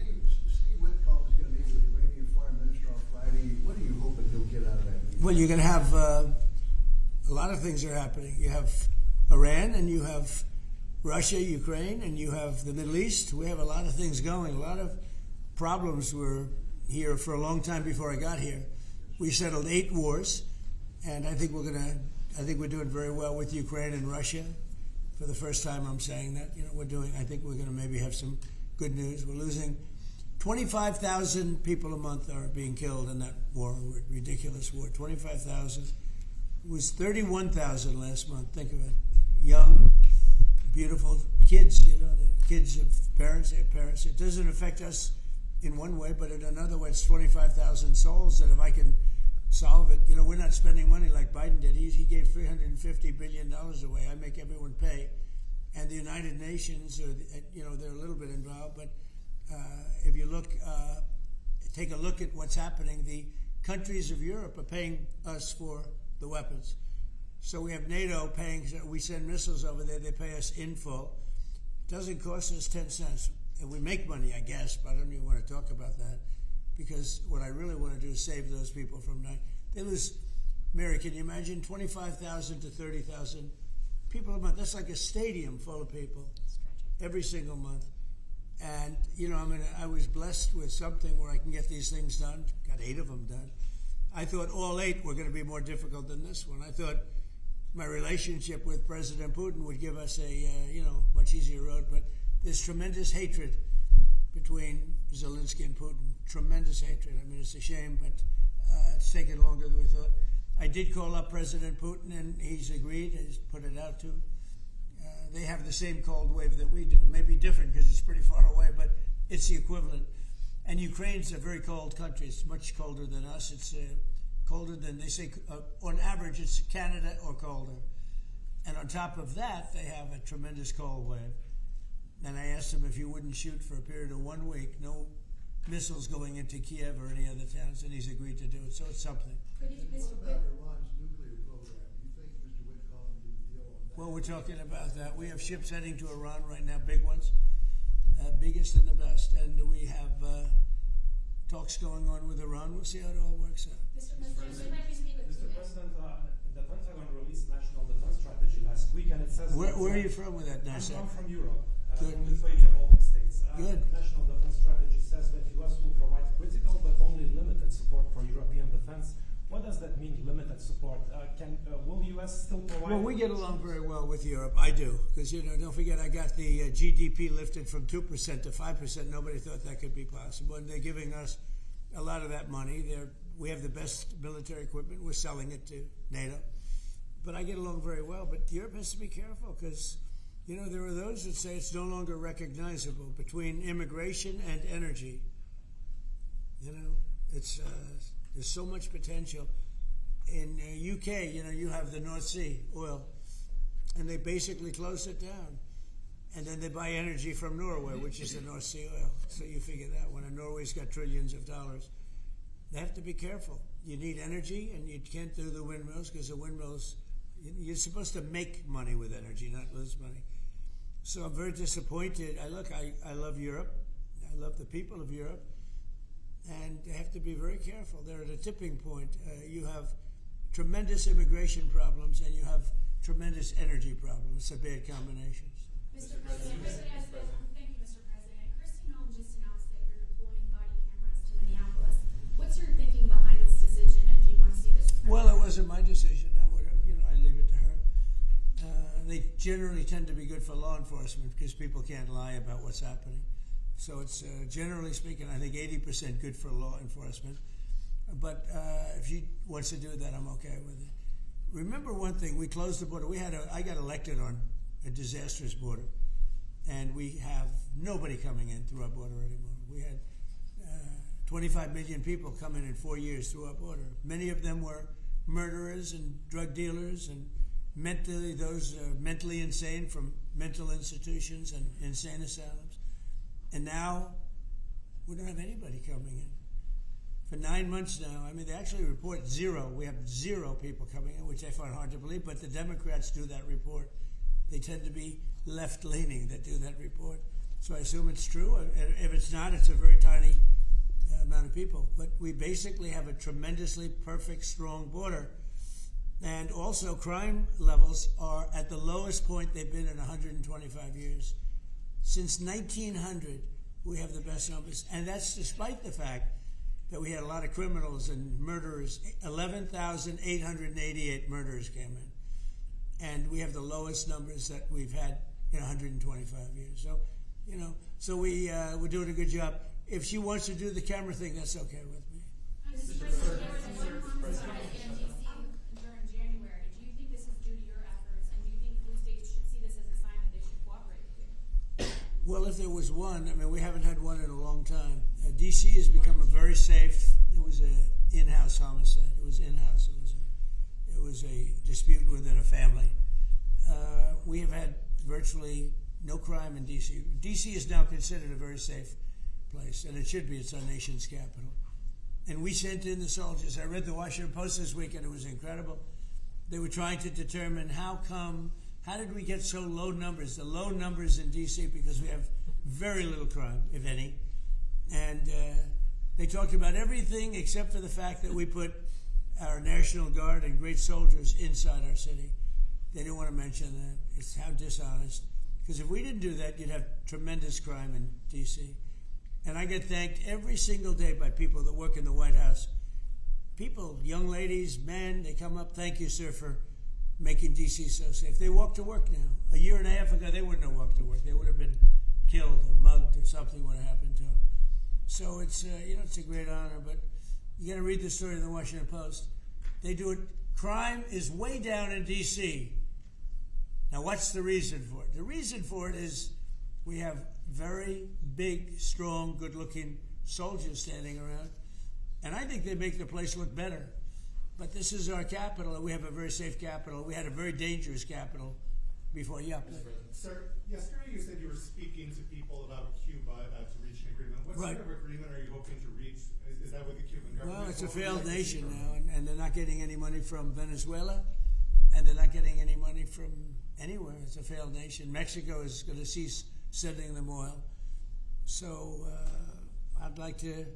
Steve Witkoff is going to meet with the Iranian Foreign Minister on Friday. What are you hoping he'll get out of that meeting? Well, you're going to have a lot of things are happening. You have Iran, and you have Russia, Ukraine, and you have the Middle East. We have a lot of things going. A lot of problems were here for a long time before I got here. We settled 8 wars, and I think we're going to I think we're doing very well with Ukraine and Russia. For the first time, I'm saying that. I think we're going to maybe have some good news. We're losing 25,000 people a month are being killed in that war, ridiculous war. 25,000. It was 31,000 last month. Think of it. Young, beautiful kids, the kids of parents, their parents. It doesn't affect us in one way, but in another way, it's 25,000 souls that if I can solve it, we're not spending money like Biden did. He gave $350 billion away. I make everyone pay. And the United Nations, they're a little bit involved, but if you look, take a look at what's happening, the countries of Europe are paying us for the weapons. So we have NATO paying, we send missiles over there, they pay us in full. It doesn't cost us 10 cents. And we make money, I guess, but I don't even want to talk about that because what I really want to do is save those people from dying. They lose, Mary, can you imagine 25,000 to 30,000 people a month? That's like a stadium full of people every single month. And, I was blessed with something where I can get these things done. Got 8 of them done. I thought all 8 were going to be more difficult than this one. I thought my relationship with President Putin would give us a, much easier road. But there's tremendous hatred between Zelensky and Putin. Tremendous hatred. I mean, it's a shame, but it's taken longer than we thought. I did call up President Putin, and he's agreed. He's put it out to. They have the same cold wave that we do. Maybe different because it's pretty far away, but it's the equivalent. And Ukraine's a very cold country. It's much colder than us. It's colder than, they say, on average, it's Canada or colder. And on top of that, they have a tremendous cold wave. And I asked him if he wouldn't shoot for a period of 1 week, no missiles going into Kiev or any other towns, and he's agreed to do it. So it's something. What about Iran's nuclear program? Do you think Mr. Witkoff can do the deal on that? Well, we're talking about that. We have ships heading to Iran right now, big ones, biggest and the best. And we have talks going on with Iran. We'll see how it all works out. Mr. President, the Pentagon released National Defense Strategy last week, and it says... Where are you from with that, NASA? I'm from Europe. Good. From Lithuania, Baltic states. Good. National Defense Strategy says that U.S. will provide critical but only limited support for European defense. What does that mean, limited support? Will U.S. still provide... Well, we get along very well with Europe. I do. Because, don't forget, I got the GDP lifted from 2% to 5%. Nobody thought that could be possible. And they're giving us a lot of that money. We have the best military equipment. We're selling it to NATO. But I get along very well. But Europe has to be careful because, there are those that say it's no longer recognizable between immigration and energy. It's... There's so much potential. In UK, you have the North Sea oil, and they basically closed it down. And then they buy energy from Norway, which is the North Sea oil. So you figure that one, and Norway's got trillions of dollars. They have to be careful. You need energy, and you can't do the windmills because the windmills, you're supposed to make money with energy, not lose money. So I'm very disappointed. I love Europe. I love the people of Europe. And they have to be very careful. They're at a tipping point. You have tremendous immigration problems, and you have tremendous energy problems. It's a bad combination. Mr. President, thank you, Mr. President. Kristi Noem just announced that you're deploying body cameras to Minneapolis. What's your thinking behind this decision, and do you want to see this? Well, it wasn't my decision. I leave it to her. They generally tend to be good for law enforcement because people can't lie about what's happening. So it's, generally speaking, I think 80% good for law enforcement. But if she wants to do that, I'm okay with it. Remember one thing, we closed the border. I got elected on a disastrous border. And we have nobody coming in through our border anymore. We had 25 million people come in 4 years through our border. Many of them were murderers and drug dealers and mentally insane from mental institutions and insane asylums. And now, we don't have anybody coming in. For 9 months now, they actually report 0. We have 0 people coming in, which I find hard to believe, but the Democrats do that report. They tend to be left-leaning that do that report. So I assume it's true. If it's not, it's a very tiny amount of people. But we basically have a tremendously perfect, strong border. And also, crime levels are at the lowest point they've been in 125 years. Since 1900, we have the best numbers. And that's despite the fact that we had a lot of criminals and murderers. 11,888 murderers came in. and we have the lowest numbers that we've had in 125 years. So, so we're doing a good job. If she wants to do the camera thing, that's okay with me. Mr. President, during January, do you think this is due to your efforts, and do you think blue states should see this as a sign that they should cooperate with you? Well, if there was one, I mean, we haven't had one in a long time. D.C. has become a very safe. There was a in-house homicide. It was in-house. It was a dispute within a family. We have had virtually no crime in D.C. D.C. is now considered a very safe place, and it should be. It's our nation's capital. And we sent in the soldiers. I read the Washington Post this week, and it was incredible. They were trying to determine how did we get so low numbers? The low numbers in D.C. because we have very little crime, if any. And they talked about everything except for the fact that we put our National Guard and great soldiers inside our city. They didn't want to mention that. It's how dishonest. Because if we didn't do that, you'd have tremendous crime in D.C. And I get thanked every single day by people that work in the White House. People, young ladies, men, they come up, thank you, sir, for making D.C. so safe. They walk to work now. A year and a half ago, they wouldn't have walked to work. They would have been killed or mugged or something would have happened to them. So it's, it's a great honor. But you got to read the story in the Washington Post. They do it. Crime is way down in D.C. Now, what's the reason for it? The reason for it is we have very big, strong, good-looking soldiers standing around. And I think they make the place look better. But this is our capital, and we have a very safe capital. We had a very dangerous capital before. Yeah. Sir, yesterday you said you were speaking to people about Cuba to reach an agreement. What sort of agreement are you hoping to reach? Is that with the Cuban government? Well, it's a failed nation now, and they're not getting any money from Venezuela, and they're not getting any money from anywhere. It's a failed nation. Mexico is going to cease sending them oil. So I'd like to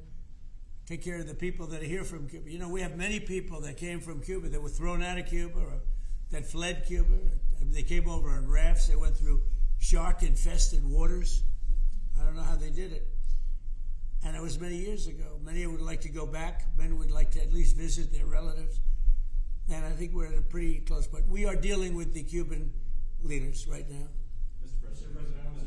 take care of the people that are here from Cuba. We have many people that came from Cuba that were thrown out of Cuba or that fled Cuba. They came over on rafts. They went through shark-infested waters. I don't know how they did it. And it was many years ago. Many would like to go back. Many would like to at least visit their relatives. And I think we're at a pretty close point. We are dealing with the Cuban leaders right now. Mr.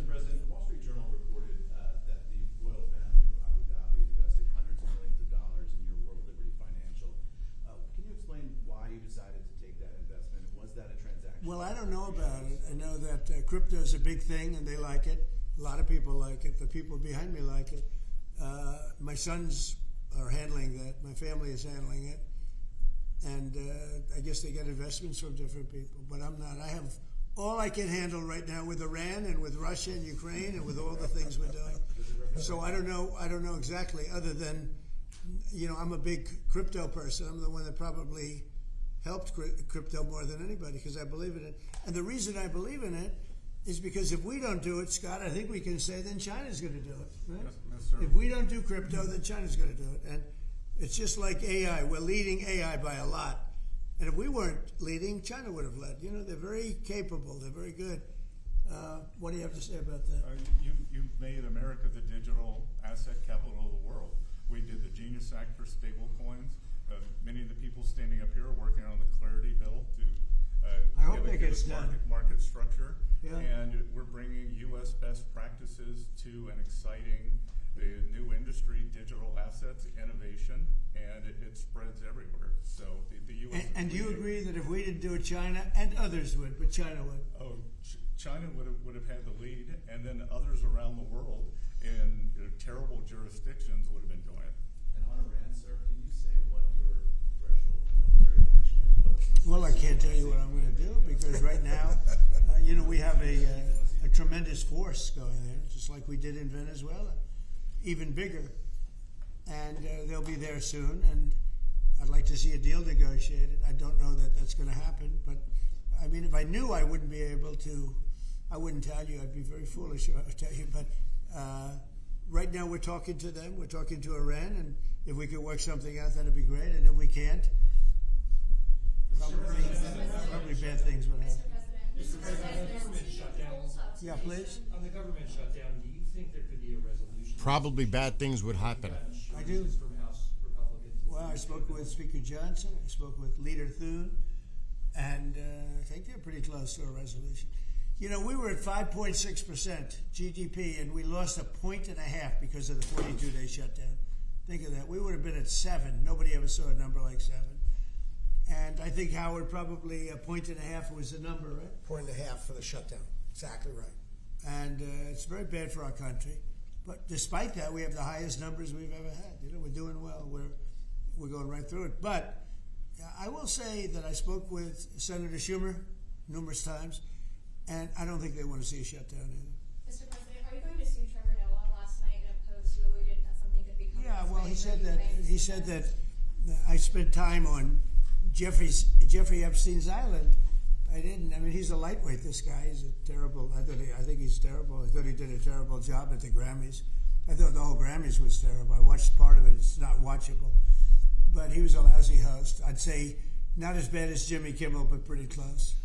President, the Wall Street Journal reported that the royal family of Abu Dhabi invested hundreds of millions of dollars in your World Liberty Financial. Can you explain why you decided to take that investment? Was that a transaction? Well, I don't know about it. I know that crypto is a big thing, and they like it. A lot of people like it. The people behind me like it. My sons are handling that. My family is handling it. And I guess they get investments from different people. But I'm not. I have all I can handle right now with Iran and with Russia and Ukraine and with all the things we're doing. So I don't know exactly, other than, I'm a big crypto person. I'm the one that probably helped crypto more than anybody because I believe in it. And the reason I believe in it is because if we don't do it, Scott, I think we can say then China's going to do it. Right? Yes, sir. If we don't do crypto, then China's going to do it. And it's just like AI. We're leading AI by a lot. And if we weren't leading, China would have led. They're very capable. They're very good. What do you have to say about that? You've made America the digital asset capital of the world. We did the Genius Act for stable coins. Many of the people standing up here are working on the Clarity Bill to I hope that gets done. Market structure. Yeah. And we're bringing U.S. best practices to an exciting new industry, digital assets, innovation, and it spreads everywhere. So the U.S. And do you agree that if we didn't do it, China and others would, but China would? Oh, China would have had the lead, and then others around the world in terrible jurisdictions would have been doing it. And on Iran, sir, can you say what your threshold military action is? Well, I can't tell you what I'm going to do because right now, we have a tremendous force going there, just like we did in Venezuela, even bigger. And they'll be there soon, and I'd like to see a deal negotiated. I don't know that that's going to happen, but I mean, if I knew, I wouldn't be able to. I wouldn't tell you. I'd be very foolish if I would tell you. But right now, we're talking to them. We're talking to Iran, and if we could work something out, that'd be great. And if we can't, probably bad things would happen. Mr. President, on the government shutdown. Yeah, please. On the government shutdown, do you think there could be a resolution? Probably bad things would happen. I do. From House Republicans. Well, I spoke with Speaker Johnson. I spoke with Leader Thune. and I think they're pretty close to a resolution. You know, we were at 5.6% GDP, and we lost 1.5 points because of the 42-day shutdown. Think of that. We would have been at 7. Nobody ever saw a number like 7. And I think, Howard, probably 1.5 points was the number, right? 1.5 for the shutdown. Exactly right. And it's very bad for our country. But despite that, we have the highest numbers we've ever had. You know, we're doing well. We're going right through it. But I will say that I spoke with Senator Schumer numerous times, and I don't think they want to see a shutdown either. Mr. President, are you going to sue Trevor Noah? Last night in a post, you alluded that something could be coming. Yeah, well, he said that I spent time on Jeffrey Epstein's island. I didn't. I mean, he's a lightweight, this guy. He's a terrible. I think he's terrible. I thought he did a terrible job at the Grammys. I thought the whole Grammys was terrible. I watched part of it. It's not watchable. But he was a lousy host. I'd say not as bad as Jimmy Kimmel, but pretty close.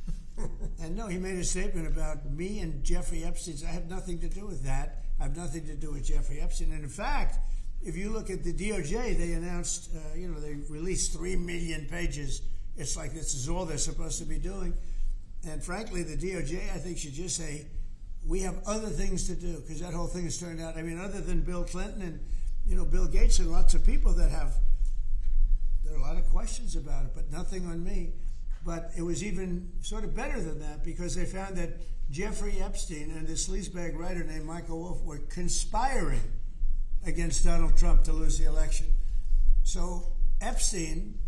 And no, he made a statement about me and Jeffrey Epstein. I have nothing to do with that. I have nothing to do with Jeffrey Epstein. And in fact, if you look at the DOJ, they announced, they released 3 million pages. It's like this is all they're supposed to be doing. And frankly, the DOJ, I think, should just say, we have other things to do, because that whole thing has turned out, I mean, other than Bill Clinton and, Bill Gates and lots of people there are a lot of questions about it, but nothing on me. But it was even sort of better than that, because they found that Jeffrey Epstein and this sleazebag writer named Michael Wolff were conspiring against Donald Trump to lose the election. So Epstein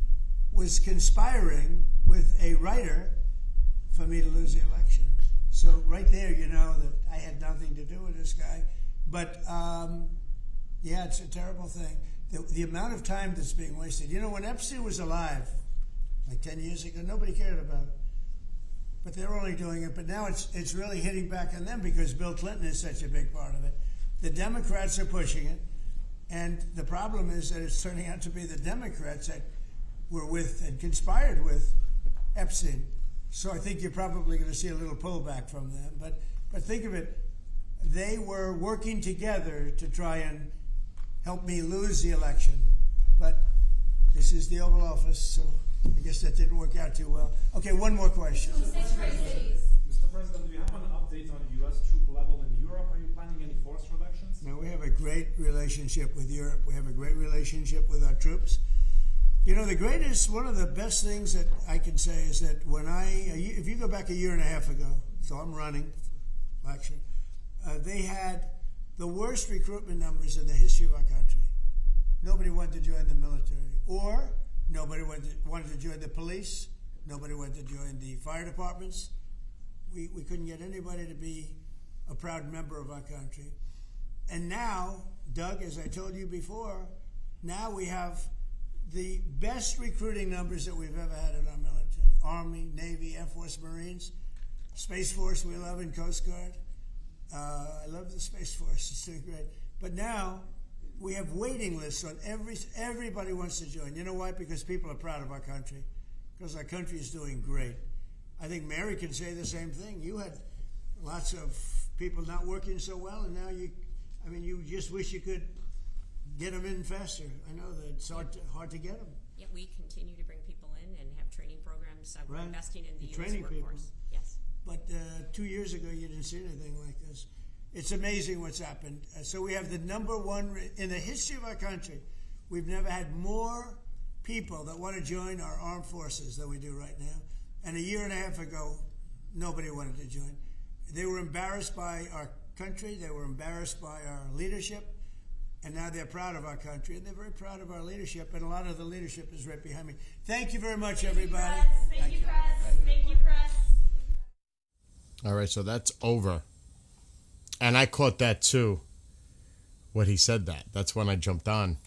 was conspiring with a writer for me to lose the election. So right there, you know that I had nothing to do with this guy. But yeah, it's a terrible thing. The amount of time that's being wasted. You know, when Epstein was alive, like 10 years ago, nobody cared about it. But they're only doing it. But now it's really hitting back on them because Bill Clinton is such a big part of it. The Democrats are pushing it. And the problem is that it's turning out to be the Democrats that were with and conspired with Epstein. So I think you're probably going to see a little pullback from them. But think of it. They were working together to try and help me lose the election. But this is the Oval Office, so I guess that didn't work out too well. Okay, one more question. Mr. President, do you have an update on U.S. troop level in Europe? Are you planning any force reductions? Now, we have a great relationship with Europe. We have a great relationship with our troops. You know, one of the best things that I can say is that if you go back a year and a half ago, so I'm running for election, they had the worst recruitment numbers in the history of our country. Nobody wanted to join the military, or nobody wanted to join the police. Nobody wanted to join the fire departments. We couldn't get anybody to be a proud member of our country. And now, Doug, as I told you before, now we have the best recruiting numbers that we've ever had in our military. Army, Navy, Air Force, Marines, Space Force, we love, and Coast Guard. I love the Space Force. It's doing great. But now we have waiting lists on everybody wants to join. You know why? Because people are proud of our country. Because our country is doing great. I think Mary can say the same thing. You had lots of people not working so well, and now you just wish you could get them in faster. I know that it's hard to get them. Yeah, we continue to bring people in and have training programs. We're investing in the training U.S. workforce. People. Yes. But 2 years ago, you didn't see anything like this. It's amazing what's happened. So we have the number one in the history of our country. We've never had more people that want to join our armed forces than we do right now. And a year and a half ago, nobody wanted to join. They were embarrassed by our country. They were embarrassed by our leadership. And now they're proud of our country, and they're very proud of our leadership, and a lot of the leadership is right behind me. Thank you very much, everybody. Thank you, press. Thank you, press. All right, so that's over. And I caught that too, when he said that. That's when I jumped on.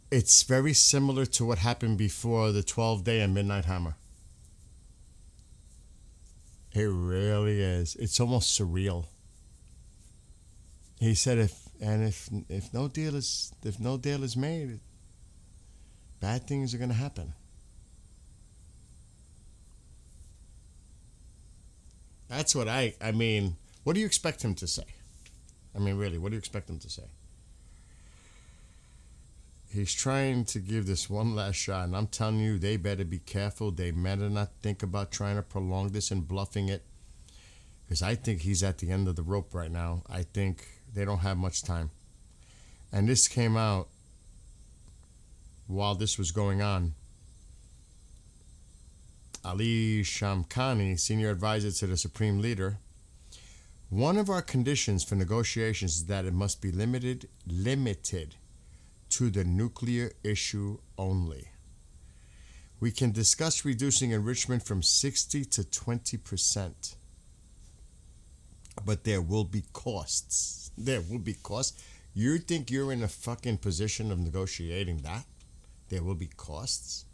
It's very similar to what happened before the 12-day and Midnight Hammer. It really is. It's almost surreal. He said, if no deal is made, bad things are going to happen. That's what I mean, what do you expect him to say? I mean, really, what do you expect him to say? He's trying to give this one last shot, and I'm telling you, they better be careful. They better not think about trying to prolong this and bluffing it, because I think he's at the end of the rope right now. I think they don't have much time. And this came out while this was going on. Ali Shamkhani, senior advisor to the Supreme Leader, one of our conditions for negotiations is that it must be limited to the nuclear issue only. We can discuss reducing enrichment from 60 to 20%. But there will be costs. There will be costs. You think you're in a fucking position of negotiating that? There will be costs.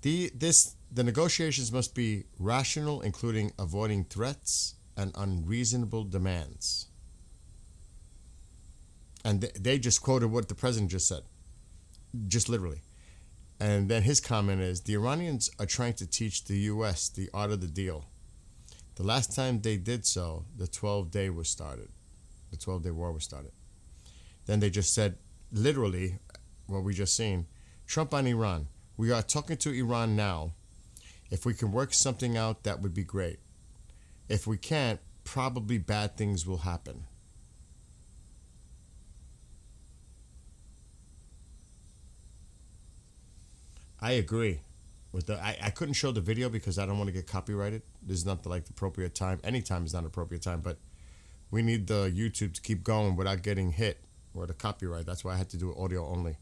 The negotiations must be rational, including avoiding threats and unreasonable demands. And they just quoted what the president just said. Just literally. And then his comment is, the Iranians are trying to teach the U.S. the art of the deal. The last time they did so, the 12-day was started. The 12-day war was started. Then they just said, literally, what we just seen, Trump on Iran. We are talking to Iran now. If we can work something out, that would be great. If we can't, probably bad things will happen. I agree with the. I couldn't show the video because I don't want to get copyrighted. This is not the appropriate time. Any time is not appropriate time, but we need the YouTube to keep going without getting hit or the copyright. That's why I had to do audio only.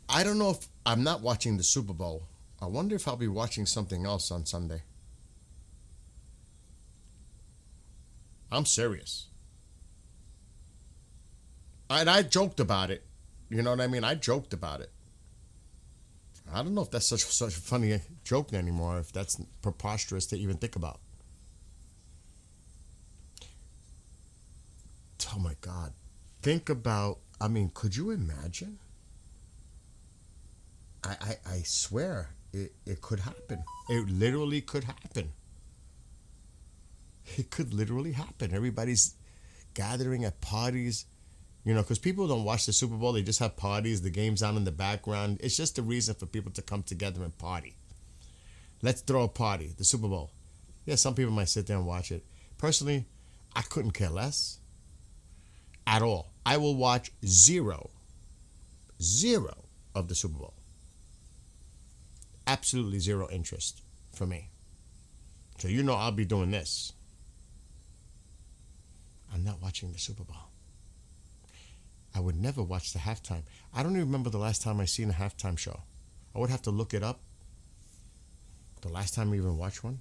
I don't know if I'm not watching the Super Bowl. I wonder if I'll be watching something else on Sunday. I'm serious. And I joked about it. You know what I mean? I joked about it. I don't know if that's such a funny joke anymore, if that's preposterous to even think about. Oh my God. Think about, could you imagine? I swear it could happen. It literally could happen. It could literally happen. Everybody's gathering at parties. Because people don't watch the Super Bowl. They just have parties. The game's on in the background. It's just a reason for people to come together and party. Let's throw a party. The Super Bowl. Yeah, some people might sit there and watch it. Personally, I couldn't care less. At all. I will watch zero of the Super Bowl. Absolutely zero interest for me. So I'll be doing this. I'm not watching the Super Bowl. I would never watch the halftime. I don't even remember the last time I seen a halftime show. I would have to look it up. The last time I even watched one.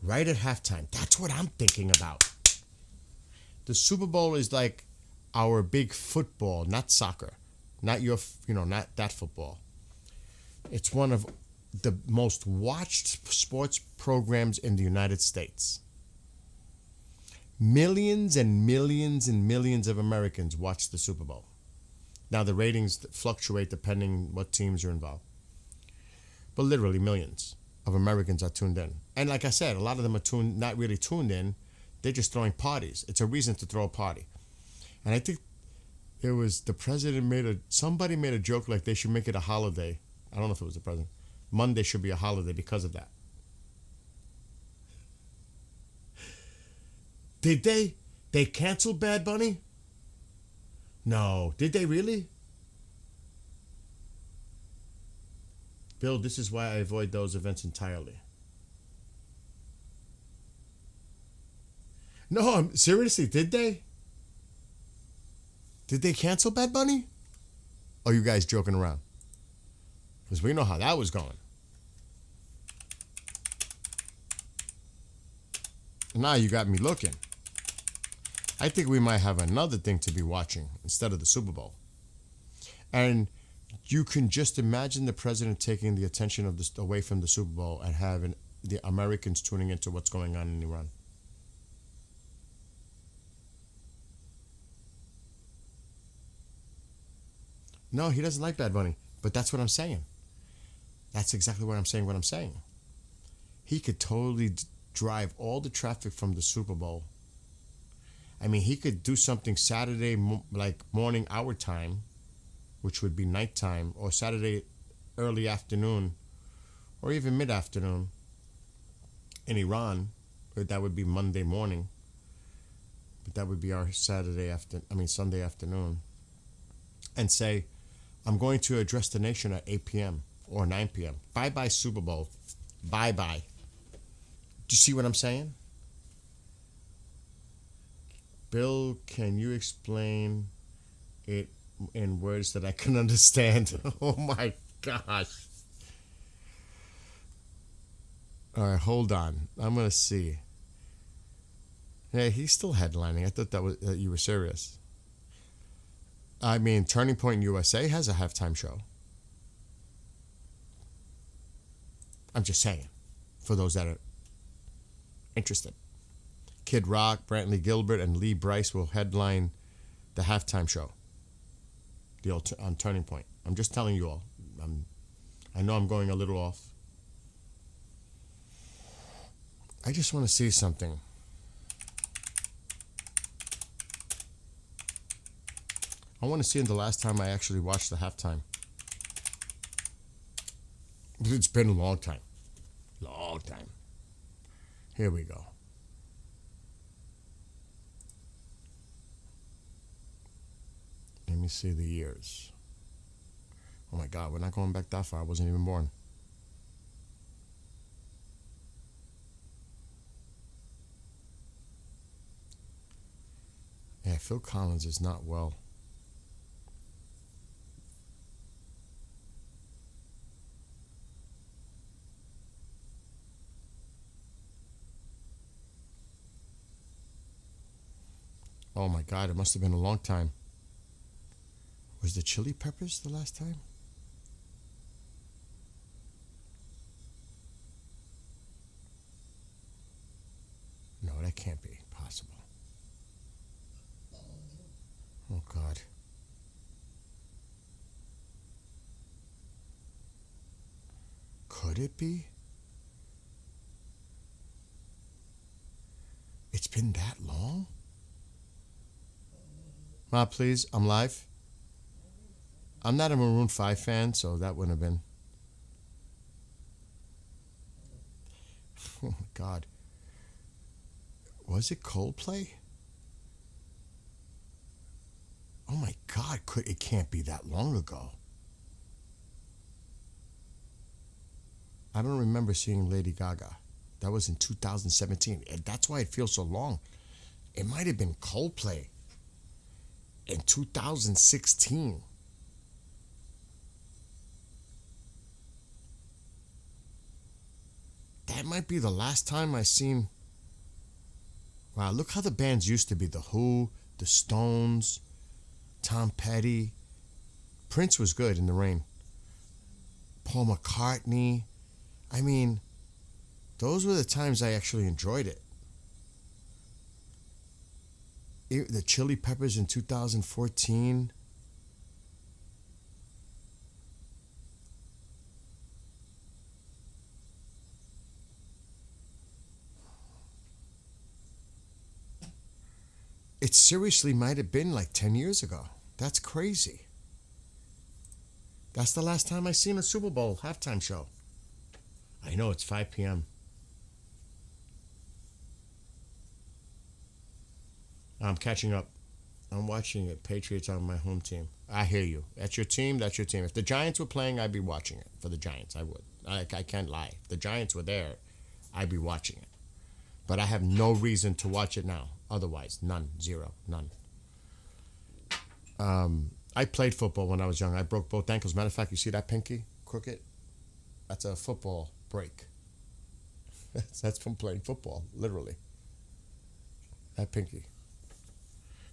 Right at halftime. That's what I'm thinking about. The Super Bowl is like our big football, not soccer. Not not that football. It's one of the most watched sports programs in the United States. Millions and millions and millions of Americans watch the Super Bowl. Now, the ratings fluctuate depending what teams are involved. But literally millions of Americans are tuned in. And like I said, a lot of them are not really tuned in. They're just throwing parties. It's a reason to throw a party. And I think it was the president somebody made a joke like they should make it a holiday. I don't know if it was the president. Monday should be a holiday because of that. Did they cancel Bad Bunny? No. Did they really? Bill, this is why I avoid those events entirely. No, seriously, did they? Did they cancel Bad Bunny? Or are you guys joking around? Because we know how that was going. Now you got me looking. I think we might have another thing to be watching instead of the Super Bowl. And you can just imagine the president taking the attention of away from the Super Bowl and having the Americans tuning into what's going on in Iran. No, he doesn't like Bad Bunny. But that's what I'm saying. That's exactly what I'm saying. He could totally drive all the traffic from the Super Bowl I mean, he could do something Saturday, like morning our time, which would be nighttime, or Saturday early afternoon, or even mid-afternoon in Iran. That would be Monday morning. But that would be our Sunday afternoon. And say, I'm going to address the nation at 8 p.m. or 9 p.m. Bye-bye Super Bowl. Bye-bye. Do you see what I'm saying? Bill, can you explain it in words that I can understand? Oh my gosh. All right, hold on. I'm going to see. Hey, he's still headlining. I thought that you were serious. I mean, Turning Point USA has a halftime show. I'm just saying, for those that are interested. Kid Rock, Brantley Gilbert, and Lee Brice will headline the halftime show on Turning Point. I'm just telling you all. I know I'm going a little off. I just want to see something. I want to see the last time I actually watched the halftime. It's been a long time. Long time. Here we go. Let me see the years. Oh my God, we're not going back that far. I wasn't even born. Yeah, Phil Collins is not well. Oh my God, it must have been a long time. Was the Chili Peppers the last time? No, that can't be possible. Oh God. Could it be? It's been that long? Ma, please, I'm live. I'm not a Maroon 5 fan, so that wouldn't have been. Oh my God. Was it Coldplay? Oh my God, it can't be that long ago. I don't remember seeing Lady Gaga. That was in 2017. And that's why it feels so long. It might have been Coldplay in 2016. That might be the last time I seen. Wow, look how the bands used to be. The Who, the Stones, Tom Petty. Prince was good in the rain. Paul McCartney. I mean, those were the times I actually enjoyed it. The Chili Peppers in 2014. It seriously might have been like 10 years ago. That's crazy. That's the last time I seen a Super Bowl halftime show. I know it's 5 p.m. I'm catching up. I'm watching it. Patriots on my home team. I hear you. That's your team. That's your team. If the Giants were playing, I'd be watching it. For the Giants, I would. I can't lie. If the Giants were there, I'd be watching it. But I have no reason to watch it now. Otherwise, none. Zero. None. I played football when I was young. I broke both ankles. Matter of fact, you see that pinky? Crooked? That's a football break. That's from playing football, literally. That pinky.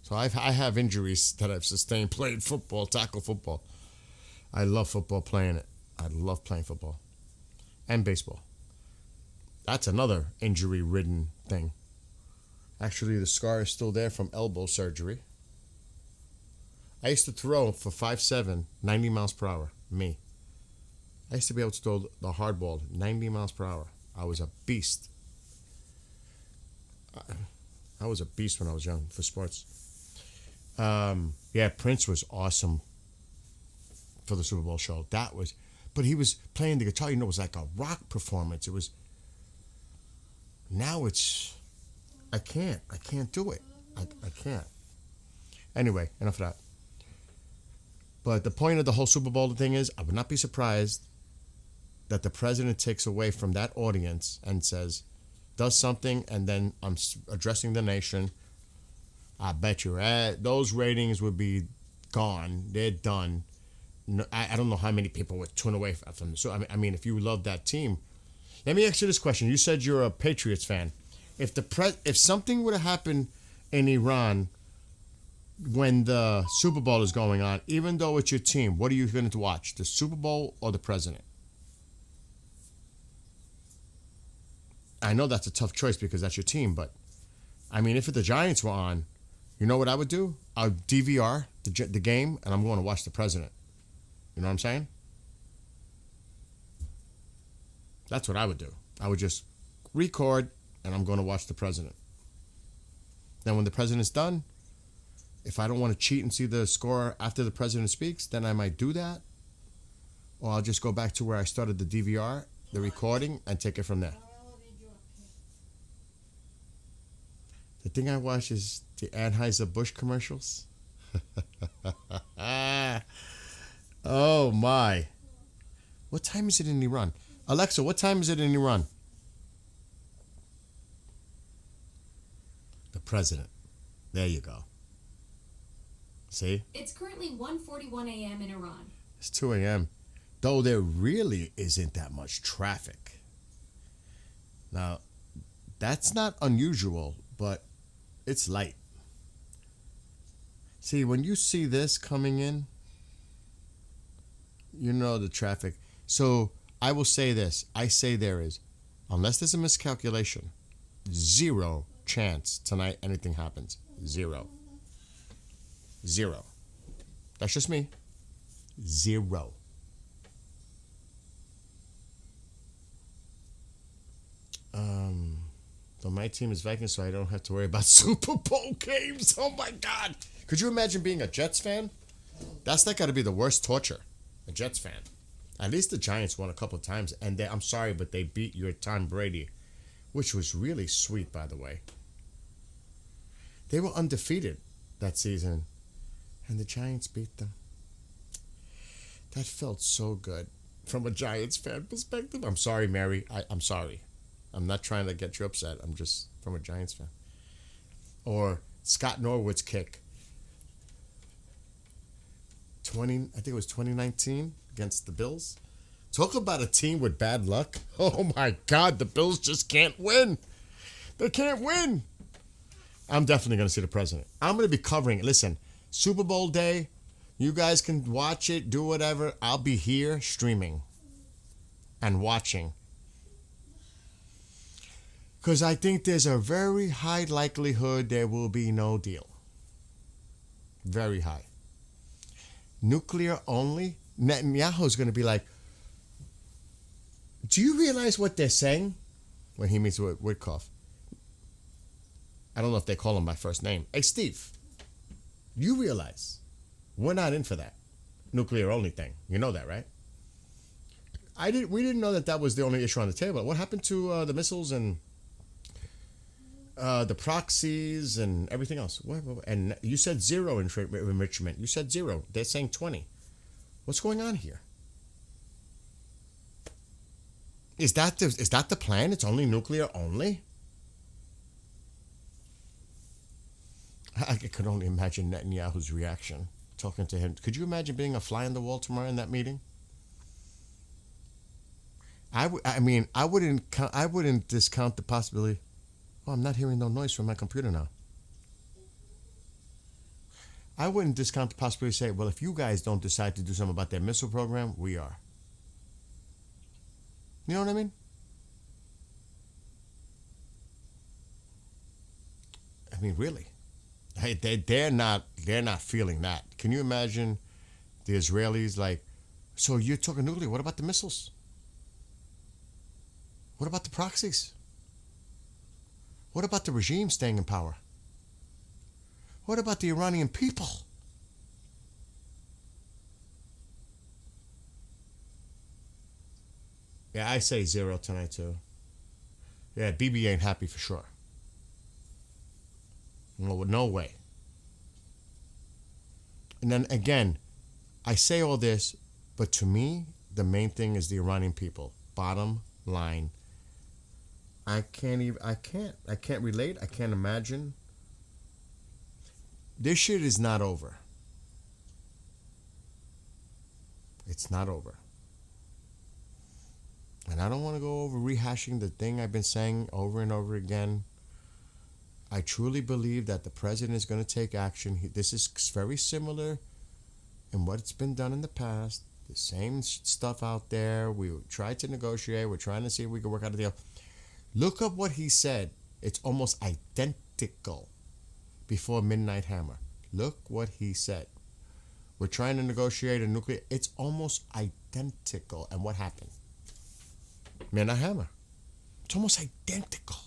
So I have injuries that I've sustained playing football, tackle football. I love football, playing it. I love playing football. And baseball. That's another injury-ridden thing. Actually, the scar is still there from elbow surgery. I used to throw for 5'7", 90 miles per hour. Me. I used to be able to throw the hard ball 90 miles per hour. I was a beast. I was a beast when I was young for sports. Yeah, Prince was awesome for the Super Bowl show. But he was playing the guitar. It was like a rock performance. It was. Now it's, I can't do it. I can't. Anyway, enough of that. But the point of the whole Super Bowl thing is, I would not be surprised that the president takes away from that audience and does something, and then I'm addressing the nation. I bet you those ratings would be gone. They're done. No, I don't know how many people would tune away from this. So I mean, if you love that team, let me ask you this question. You said you're a Patriots fan. If something would have happened in Iran when the Super Bowl is going on, even though it's your team, what are you going to watch? The Super Bowl or the president? I know that's a tough choice because that's your team, but I mean, if the Giants were on, you know what I would do? I would DVR the game, and I'm going to watch the president. You know what I'm saying? That's what I would do. I would just record, and I'm going to watch the president. Then when the president's done, if I don't want to cheat and see the score after the president speaks, then I might do that. Or I'll just go back to where I started the DVR, the recording, and take it from there. The thing I watch is the Anheuser-Busch commercials. Oh, my. What time is it in Iran? Alexa, what time is it in Iran? The president. There you go. See? It's currently 1:41 a.m. in Iran. It's 2 a.m. Though there really isn't that much traffic. Now, that's not unusual, but it's light. See, when you see this coming in, you know the traffic. So I will say this. I say there is, unless there's a miscalculation, 0 chance tonight anything happens. 0. That's just me. 0. So my team is Vikings, so I don't have to worry about Super Bowl games. Oh my God. Could you imagine being a Jets fan? That's got to be the worst torture. A Jets fan. At least the Giants won a couple of times, and I'm sorry, but they beat your Tom Brady, which was really sweet, by the way. They were undefeated that season, and the Giants beat them. That felt so good from a Giants fan perspective. I'm sorry, Mary. I'm sorry. I'm not trying to get you upset. I'm just from a Giants fan. Or Scott Norwood's kick. I think it was 2019 against the Bills. Talk about a team with bad luck. Oh my God, the Bills just can't win. They can't win. I'm definitely going to see the president. I'm going to be covering it. Listen, Super Bowl day, you guys can watch it, do whatever. I'll be here streaming and watching. Because I think there's a very high likelihood there will be no deal. Very high. Nuclear only? Netanyahu's going to be like, do you realize what they're saying? When he meets with Witkoff. I don't know if they call him by first name. Hey, Steve, you realize we're not in for that nuclear only thing. You know that, right? We didn't know that was the only issue on the table. What happened to the missiles and the proxies and everything else? And you said 0 enrichment. You said 0. They're saying 20. What's going on here? Is that the plan? It's only nuclear only? I could only imagine Netanyahu's reaction talking to him. Could you imagine being a fly on the wall tomorrow in that meeting? I wouldn't discount the possibility. Oh, I'm not hearing no noise from my computer now. I wouldn't discount the possibility to say, well, if you guys don't decide to do something about their missile program, we are. You know what I mean? I mean, really. Hey, they're not feeling that. Can you imagine the Israelis like, so you're talking nuclear, what about the missiles? What about the proxies? What about the regime staying in power? What about the Iranian people? Yeah, I say 0 tonight too. Yeah, BB ain't happy for sure. No way. And then again, I say all this, but to me, the main thing is the Iranian people. Bottom line. I can't relate. I can't imagine. This shit is not over. It's not over. And I don't want to go over rehashing the thing I've been saying over and over again. I truly believe that the president is going to take action. This is very similar in what's been done in the past. The same stuff out there. We tried to negotiate. We're trying to see if we can work out a deal. Look up what he said. It's almost identical before Midnight Hammer. Look what he said. We're trying to negotiate a nuclear. It's almost identical. And what happened? Midnight Hammer. It's almost identical.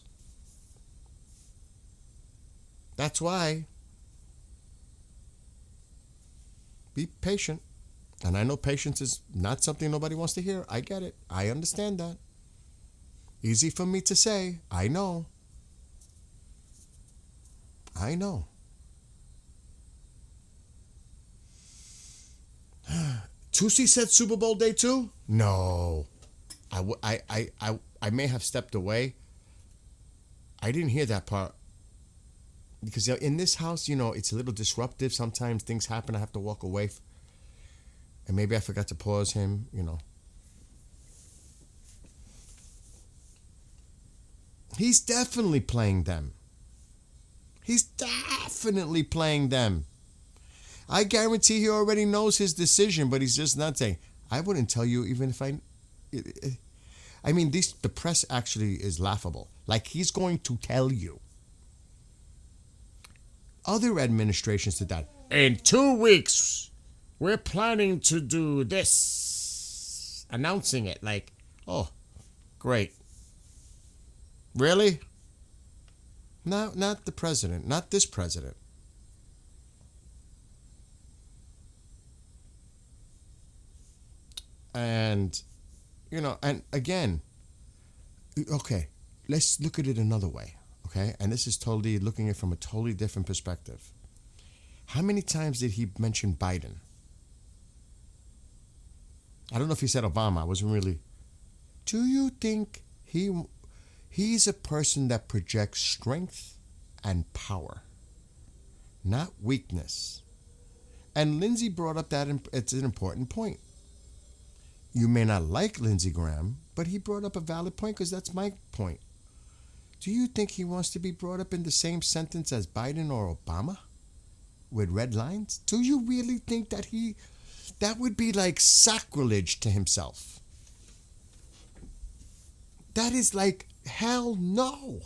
That's why be patient. And I know patience is not something nobody wants to hear. I get it. I understand that. Easy for me to say. I know. I know. Tusi said Super Bowl day 2? No. I may have stepped away. I didn't hear that part. Because in this house, it's a little disruptive. Sometimes things happen. I have to walk away. And maybe I forgot to pause him, He's definitely playing them. He's definitely playing them. I guarantee he already knows his decision, but he's just not saying. I wouldn't tell you even if I mean, the press actually is laughable. Like, he's going to tell you. Other administrations did that. In 2 weeks, we're planning to do this. Announcing it like, oh, great. Really? No, not the president. Not this president. And, and again, okay, let's look at it another way, okay? And this is totally looking at it from a totally different perspective. How many times did he mention Biden? I don't know if he said Obama. I wasn't really. Do you think he's a person that projects strength and power, not weakness? And Lindsey brought up that it's an important point. You may not like Lindsey Graham, but he brought up a valid point because that's my point. Do you think he wants to be brought up in the same sentence as Biden or Obama with red lines? Do you really think that that would be like sacrilege to himself? That is like, hell no.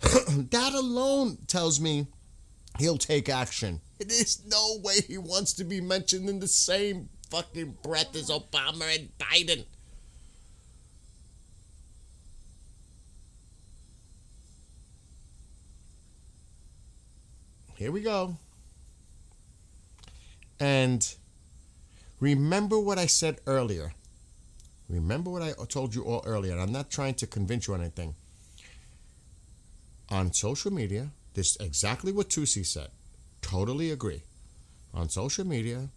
That alone tells me he'll take action. There's no way he wants to be mentioned in the same fucking breath as Obama and Biden. Here we go. And remember what I said earlier. Remember what I told you all earlier. And I'm not trying to convince you on anything. On social media, this is exactly what Tusi said. Totally agree. On social media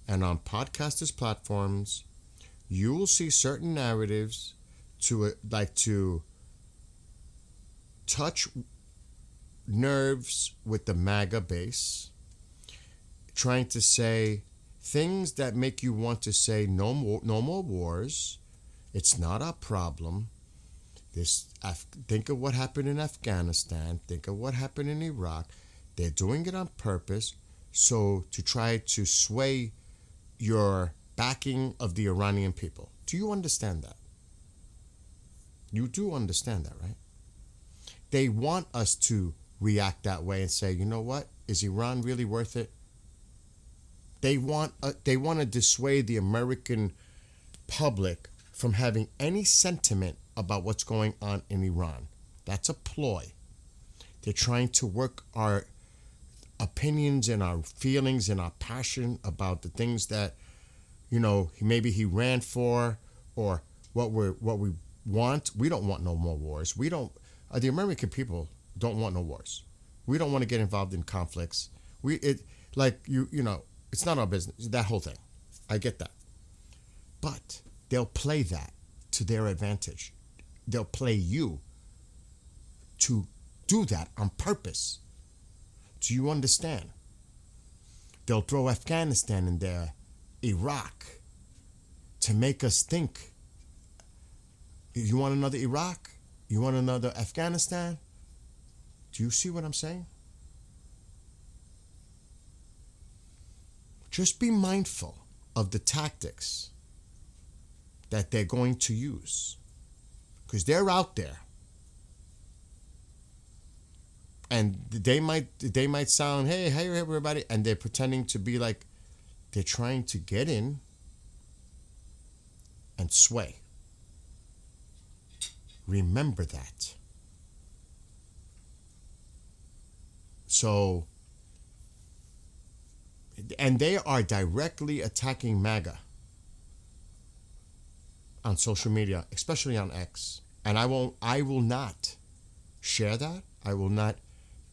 and on podcasters' platforms, you will see certain narratives to touch nerves with the MAGA base, trying to say things that make you want to say no more wars. It's not our problem. Think of what happened in Afghanistan. Think of what happened in Iraq. They're doing it on purpose, so to try to sway your backing of the Iranian people. Do you understand that? You do understand that, right? They want us to react that way and say, you know what? Is Iran really worth it? They want to dissuade the American public from having any sentiment about what's going on in Iran. That's a ploy. They're trying to work our opinions and our feelings and our passion about the things that, maybe he ran for, or what we want. We don't want no more wars. We don't. The American people don't want no wars. We don't want to get involved in conflicts. It's not our business. That whole thing, I get that, but they'll play that to their advantage. They'll play you to do that on purpose. Do you understand? They'll throw Afghanistan in there, Iraq, to make us think. You want another Iraq? You want another Afghanistan? Do you see what I'm saying? Just be mindful of the tactics that they're going to use, because they're out there, and they might sound, hey everybody, and they're pretending to be like they're trying to get in and sway. Remember that. So, and they are directly attacking MAGA on social media, especially on X. And I will not share that. I will not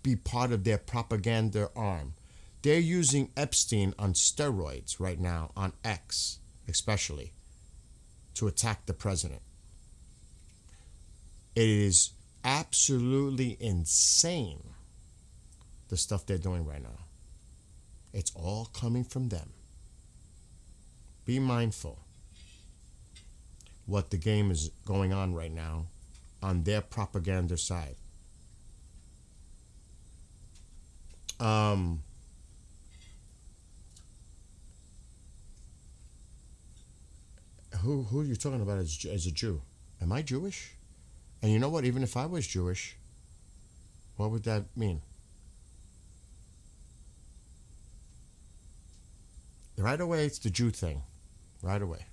be part of their propaganda arm. They're using Epstein on steroids right now on X, especially, to attack the president. It is absolutely insane, the stuff they're doing right now. It's all coming from them. Be mindful what the game is going on right now on their propaganda side. Who are you talking about as a Jew? Am I Jewish? And you know what? Even if I was Jewish, what would that mean? Right away, it's the Jew thing. Right away.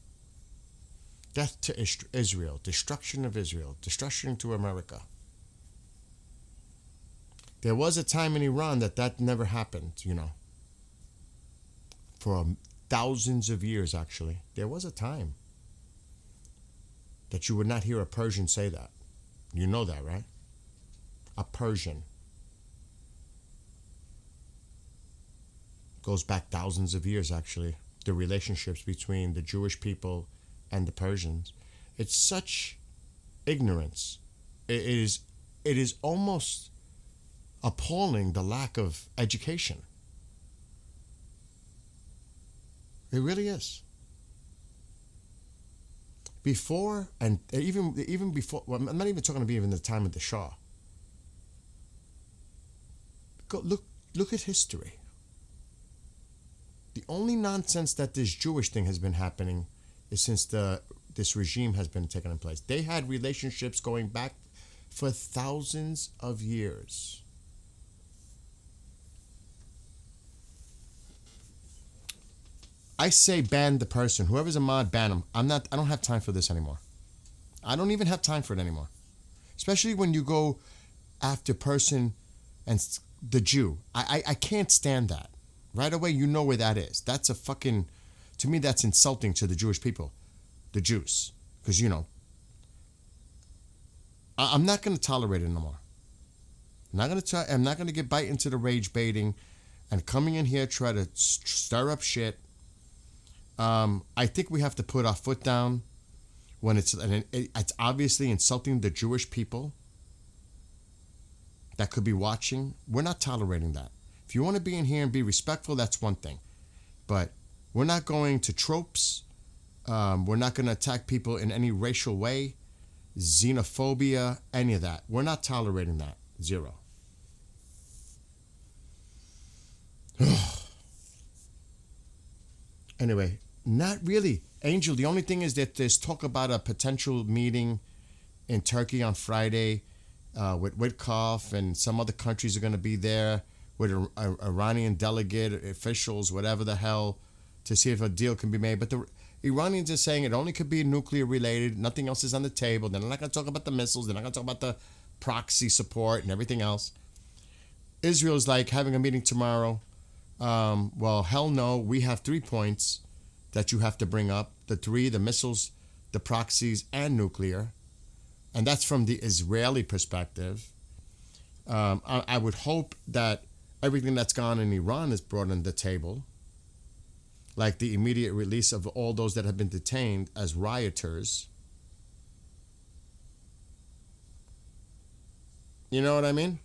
Death to Israel. Destruction of Israel. Destruction to America. There was a time in Iran that never happened, For thousands of years, actually. There was a time that you would not hear a Persian say that. You know that, right? A Persian. Goes back thousands of years, actually. The relationships between the Jewish people and the Persians. It's such ignorance. It is almost appalling, the lack of education. It really is. Before, and even before, well, I'm not even talking about even the time of the Shah. Go look at history. The only nonsense that this Jewish thing has been happening is since this regime has been taken in place. They had relationships going back for thousands of years. I say ban the person. Whoever's a mod, ban him. I don't have time for this anymore. I don't even have time for it anymore. Especially when you go after person and the Jew. I can't stand that. Right away, you know where that is. That's to me, that's insulting to the Jewish people, the Jews. Because, I'm not going to tolerate it no more. I'm not going to get bite into the rage baiting and coming in here try to stir up shit. I think we have to put our foot down when it's obviously insulting the Jewish people that could be watching. We're not tolerating that. If you want to be in here and be respectful, that's one thing. But we're not going to tropes. We're not going to attack people in any racial way, xenophobia, any of that. We're not tolerating that. Zero. Anyway, not really. Angel, the only thing is that there's talk about a potential meeting in Turkey on Friday with Witkoff, and some other countries are going to be there with Iranian delegate, officials, whatever the hell, to see if a deal can be made. But the Iranians are saying it only could be nuclear related. Nothing else is on the table. They're not going to talk about the missiles. They're not going to talk about the proxy support and everything else. Israel's like having a meeting tomorrow. Well, hell no. We have 3 points that you have to bring up. The missiles, the proxies, and nuclear. And that's from the Israeli perspective. I would hope that everything that's gone in Iran is brought on the table. Like the immediate release of all those that have been detained as rioters. You know what I mean?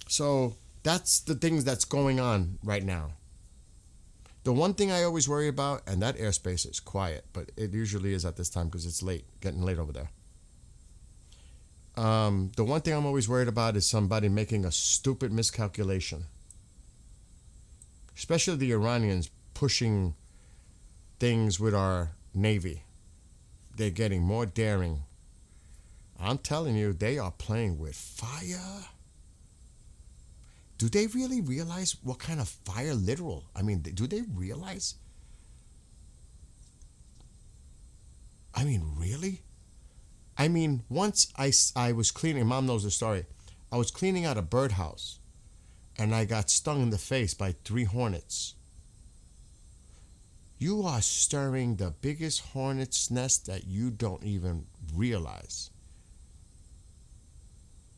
So that's the things that's going on right now. The one thing I always worry about, and that airspace is quiet, but it usually is at this time because it's late, getting late over there. The one thing I'm always worried about is somebody making a stupid miscalculation. Especially the Iranians pushing things with our Navy. They're getting more daring. I'm telling you, they are playing with fire. Do they really realize what kind of fire, literal? I mean, do they realize? I mean, really? I mean, once I was cleaning, Mom knows the story. I was cleaning out a birdhouse, and I got stung in the face by 3 hornets. You are stirring the biggest hornet's nest that you don't even realize.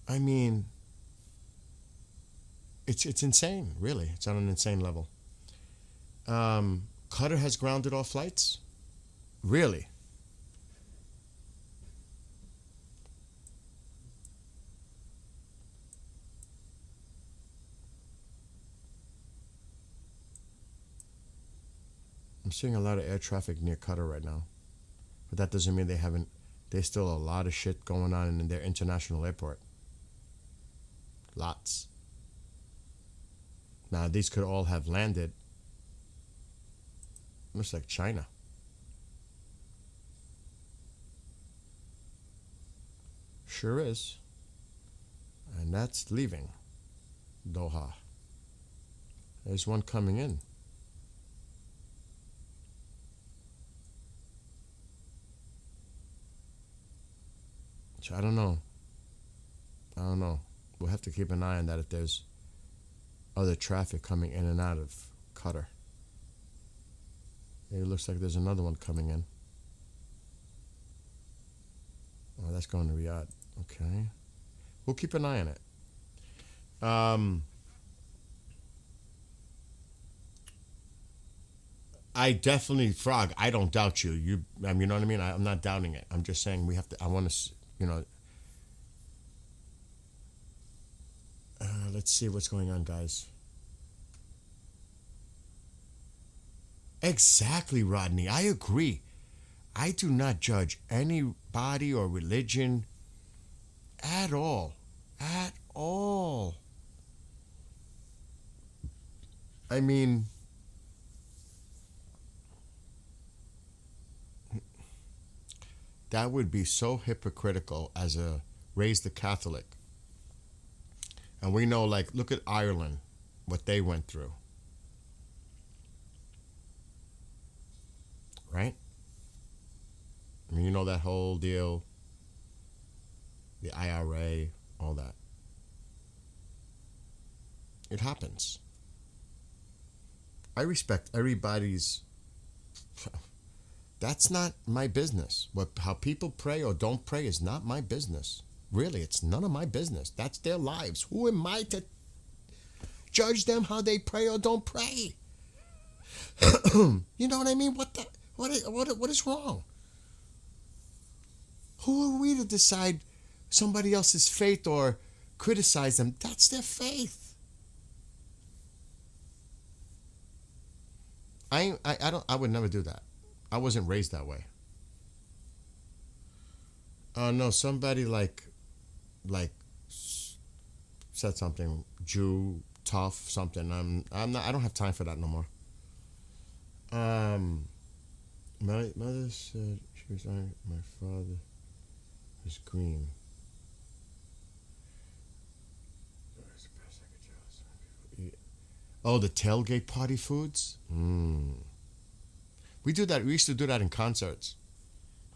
I mean, it's insane, really. It's on an insane level. Qatar has grounded all flights? Really? I'm seeing a lot of air traffic near Qatar right now. But that doesn't mean there's still a lot of shit going on in their international airport. Lots. Now, these could all have landed. Looks like China. Sure is. And that's leaving Doha. There's one coming in. So I don't know. We'll have to keep an eye on that if there's other traffic coming in and out of Qatar. It looks like there's another one coming in. Oh, that's going to Riyadh. Okay. We'll keep an eye on it. I definitely, Frog, I don't doubt you. You know what I mean? I'm not doubting it. I'm just saying I want to, let's see what's going on, guys. Exactly, Rodney. I agree. I do not judge anybody or religion at all. At all. I mean, that would be so hypocritical as a raised a Catholic. And we know, like, look at Ireland, what they went through. Right? I mean, you know that whole deal, the IRA, all that. It happens. I respect everybody's... That's not my business. How people pray or don't pray is not my business. Really, it's none of my business. That's their lives. Who am I to judge them how they pray or don't pray? You know what I mean? What is wrong? Who are we to decide somebody else's faith or criticize them? That's their faith. I would never do that. I wasn't raised that way. No, somebody like said something, Jew, tough, something. I don't have time for that no more. My mother said she was angry. My father was green. Oh, the tailgate party foods? We do that. We used to do that in concerts.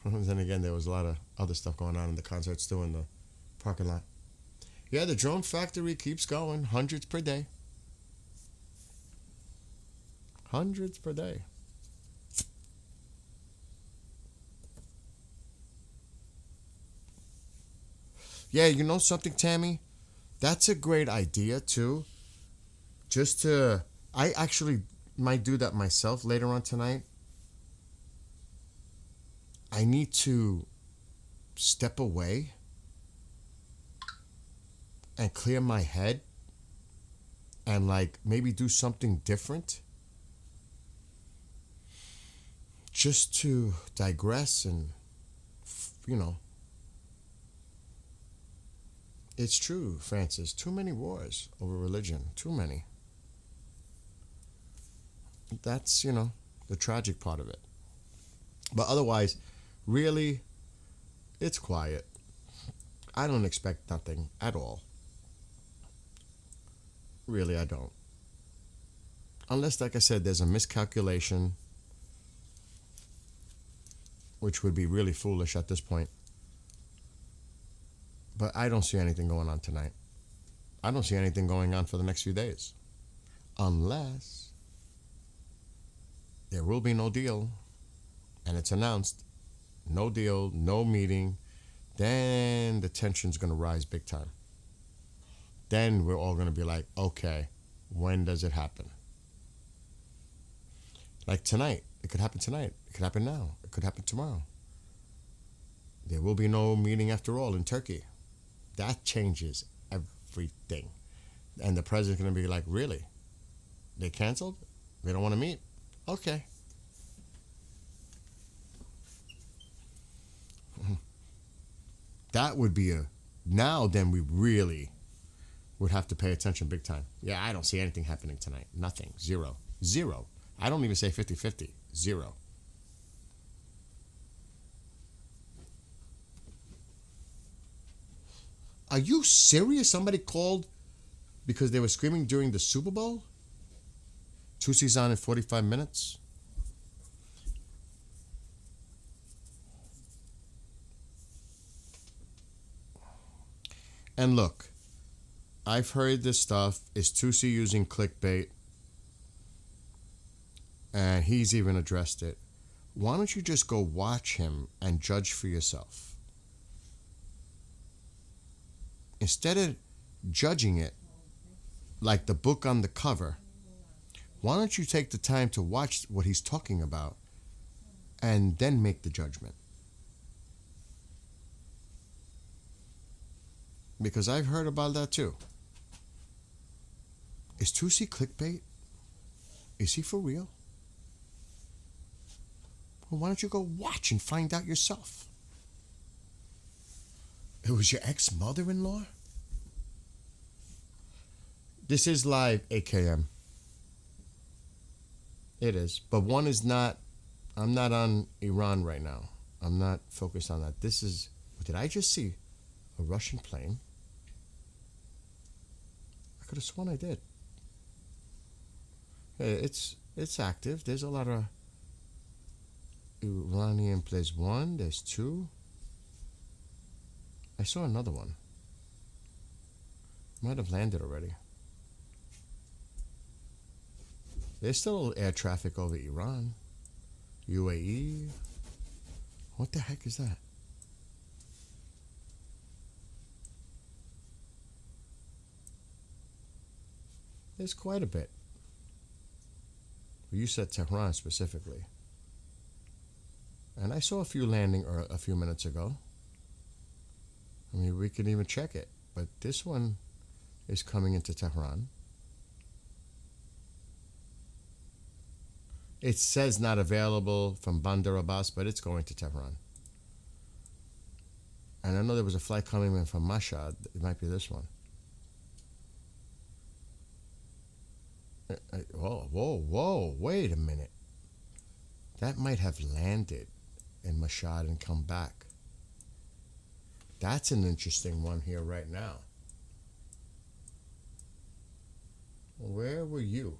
Then again, there was a lot of other stuff going on in the concerts too in the parking lot. Yeah, the drone factory keeps going. Hundreds per day. Hundreds per day. Yeah, you know something, Tammy? That's a great idea, too. I actually might do that myself later on tonight. I need to step away and clear my head and like maybe do something different just to digress and, you know, it's true, Francis. Too many wars over religion. Too many. That's, you know, the tragic part of it. But otherwise, really, it's quiet. I don't expect nothing at all. Really, I don't. Unless, like I said, there's a miscalculation, which would be really foolish at this point. But I don't see anything going on tonight. I don't see anything going on for the next few days. Unless there will be no deal, and it's announced, no deal, no meeting, then the tension's going to rise big time. Then we're all going to be like, okay, when does it happen? Like tonight. It could happen tonight. It could happen now. It could happen tomorrow. There will be no meeting after all in Turkey. That changes everything. And the president's going to be like, really? They canceled? They don't want to meet? Okay. That would be now then we really would have to pay attention big time. Yeah, I don't see anything happening tonight. Nothing. Zero. Zero. I don't even say 50-50. Zero. Are you serious? Somebody called because they were screaming during the Super Bowl? Tussi's on in 45 minutes. And look, I've heard this stuff. Is Tussi using clickbait? And he's even addressed it. Why don't you just go watch him and judge for yourself? Instead of judging it like the book on the cover, why don't you take the time to watch what he's talking about and then make the judgment? Because I've heard about that too. Is Tussi clickbait? Is he for real? Well, why don't you go watch and find out yourself? It was your ex-mother-in-law? This is live, AKM. It is. But one is not, I'm not on Iran right now. I'm not focused on that. This is, did I just see a Russian plane? I could have sworn I did. It's active. There's a lot of Iranian planes. One, there's two. I saw another one. Might have landed already. There's still air traffic over Iran. UAE. What the heck is that? There's quite a bit. You said Tehran specifically. And I saw a few landing a few minutes ago. I mean, we can even check it. But this one is coming into Tehran. It says not available from Bandar Abbas, but it's going to Tehran. And I know there was a flight coming in from Mashhad. It might be this one. Whoa, wait a minute. That might have landed in Mashhad and come back. That's an interesting one here right now. Where were you?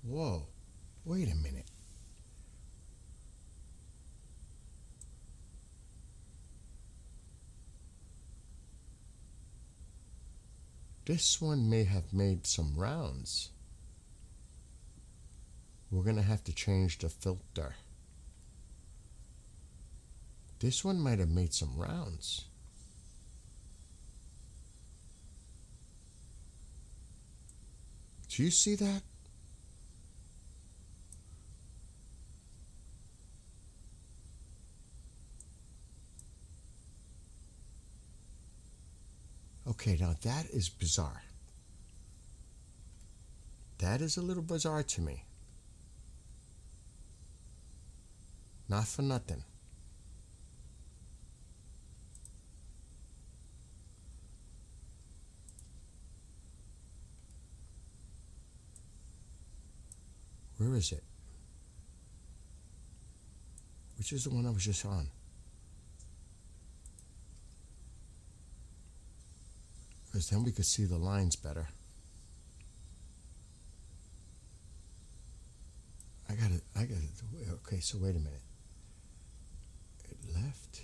Whoa, wait a minute. This one may have made some rounds. We're going to have to change the filter. This one might have made some rounds. Do you see that? Okay, now that is bizarre. That is a little bizarre to me. Not for nothing. Where is it? Which is the one I was just on? Because then we could see the lines better. I got it. Okay, so wait a minute. It left.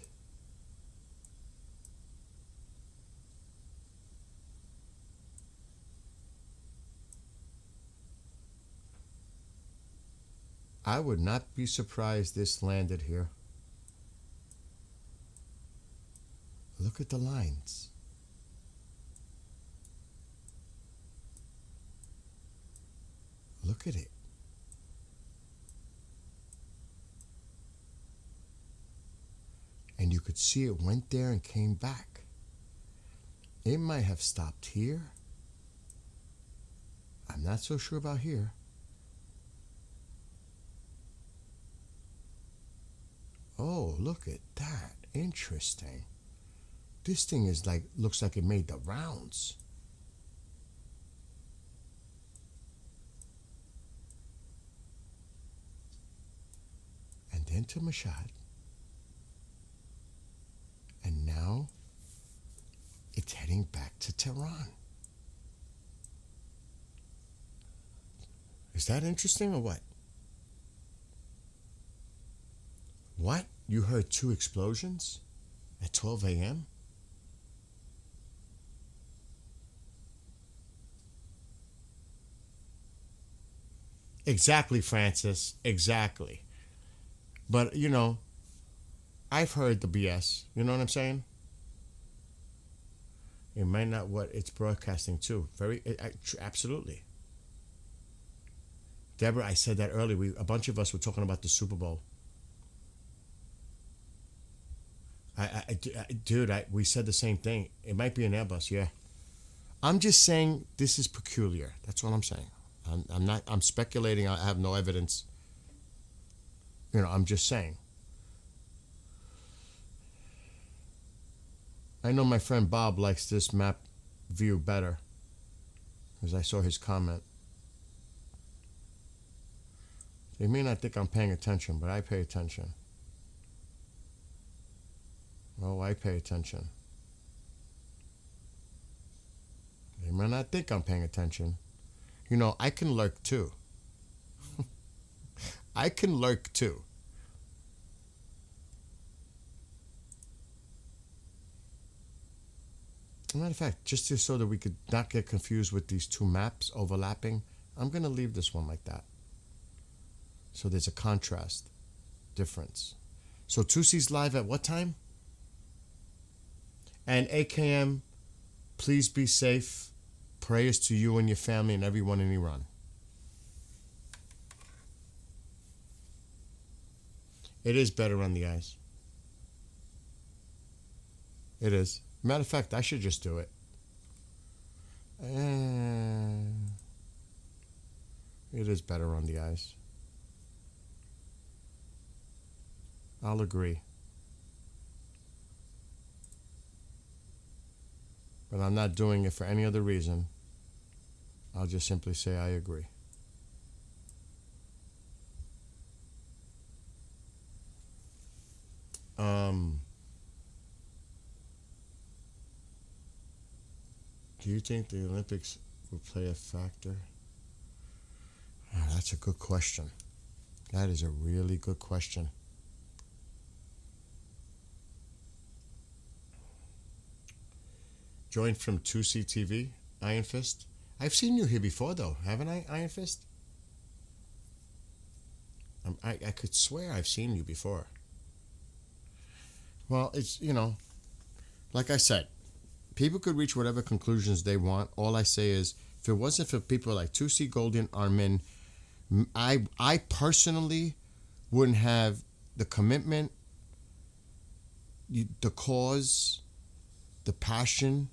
I would not be surprised this landed here. Look at the lines. Look at it. And you could see it went there and came back. It might have stopped here. I'm not so sure about here. Oh, look at that. Interesting. This thing is like, looks like it made the rounds. And then to Mashhad. And now it's heading back to Tehran. Is that interesting or what? What? You heard 2 explosions at 12 a.m.? Exactly, Francis. Exactly. But, you know, I've heard the BS. You know what I'm saying? It might not what it's broadcasting to. Absolutely. Deborah, I said that earlier. A bunch of us were talking about the Super Bowl. We said the same thing. It might be an Airbus, yeah. I'm just saying this is peculiar. That's what I'm saying. I'm speculating. I have no evidence. You know, I'm just saying. I know my friend Bob likes this map view better, because I saw his comment. They may not think I'm paying attention, but I pay attention. Oh, I pay attention. They may not think I'm paying attention. You know, I can lurk too. I can lurk too. As a matter of fact, just so that we could not get confused with these 2 maps overlapping, I'm going to leave this one like that. So there's a contrast difference. So Tusi's live at what time? And AKM, please be safe. Prayers to you and your family and everyone in Iran. It is better on the eyes. It is. Matter of fact, I should just do it. It is better on the eyes. I'll agree. But I'm not doing it for any other reason. I'll just simply say I agree. Do you think the Olympics will play a factor? Oh, that's a good question. That is a really good question. Joined from 2CTV. Iron Fist? I've seen you here before, though, haven't I, Iron Fist? I could swear I've seen you before. Well, it's, like I said, people could reach whatever conclusions they want. All I say is, if it wasn't for people like Tusi, Golden, Armin, I personally wouldn't have the commitment, the cause, the passion,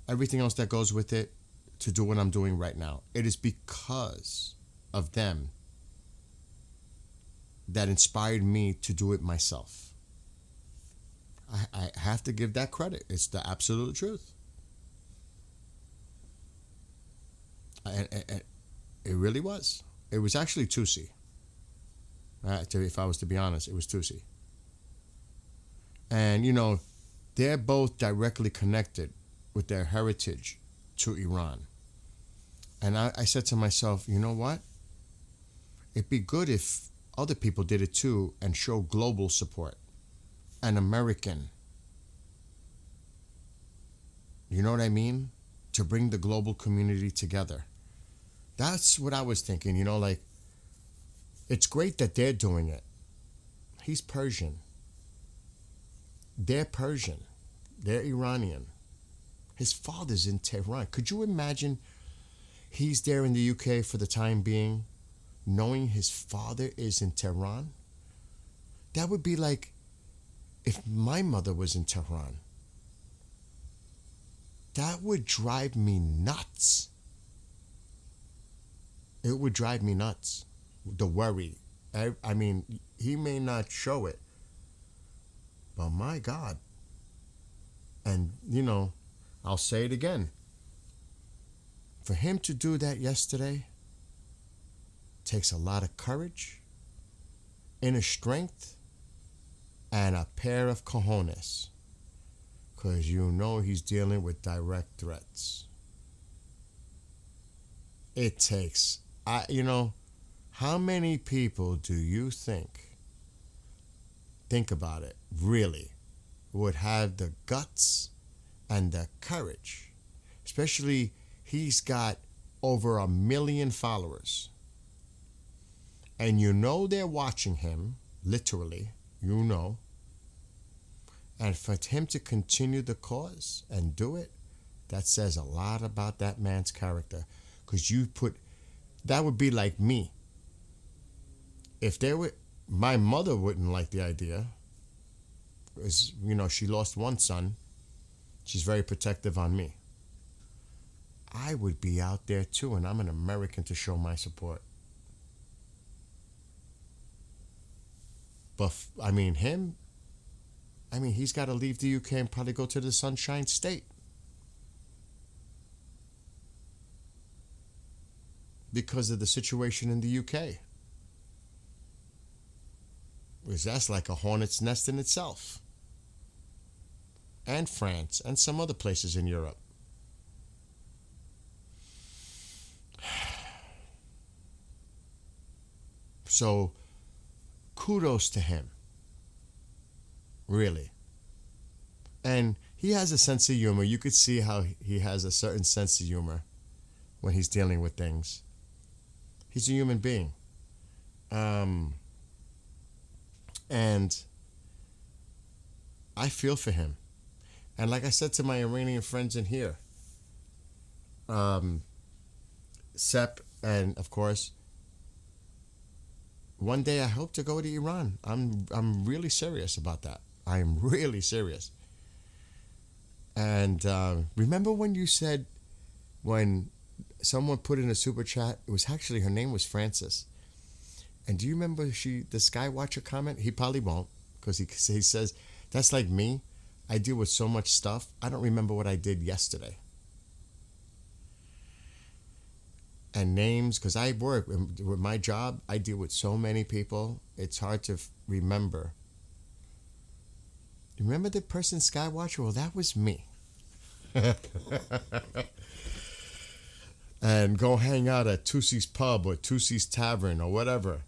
everything else that goes with it to do what I'm doing right now. It is because of them that inspired me to do it myself. I have to give that credit. It's the absolute truth. It really was. It was actually Tusi. If I was to be honest, it was Tusi. And, they're both directly connected with their heritage to Iran. And I said to myself, you know what? It'd be good if other people did it too and show global support. An American. You know what I mean? To bring the global community together. That's what I was thinking, it's great that they're doing it. He's Persian. They're Persian. They're Iranian. His father's in Tehran. Could you imagine he's there in the UK for the time being, knowing his father is in Tehran? That would be like if my mother was in Tehran. That would drive me nuts. It would drive me nuts. The worry. I mean, he may not show it, but my God. And, I'll say it again. For him to do that yesterday takes a lot of courage, inner strength, and a pair of cojones. Because he's dealing with direct threats. It takes, how many people do you think about it, really, would have the guts and the courage? Especially, he's got over 1 million followers. And they're watching him, literally, And for him to continue the cause and do it, that says a lot about that man's character. Because that would be like me. If my mother wouldn't like the idea. Because, she lost one son. She's very protective on me. I would be out there too, and I'm an American to show my support. But, he's got to leave the UK and probably go to the Sunshine State. Because of the situation in the UK. Because that's like a hornet's nest in itself. And France, and some other places in Europe. So, kudos to him. Really. And he has a sense of humor. You could see how he has a certain sense of humor when he's dealing with things. He's a human being. And I feel for him. And like I said to my Iranian friends in here, Sep, and of course, one day I hope to go to Iran. I'm really serious about that. I am really serious. And remember when you said, when someone put in a super chat, it was actually, her name was Francis. And do you remember the Skywatcher comment? He probably won't, because he says, that's like me. I deal with so much stuff. I don't remember what I did yesterday. And names, because I work with my job, I deal with so many people. It's hard to remember. You remember the person Skywatcher? Well, that was me. And go hang out at Tusi's Pub or Tusi's Tavern or whatever.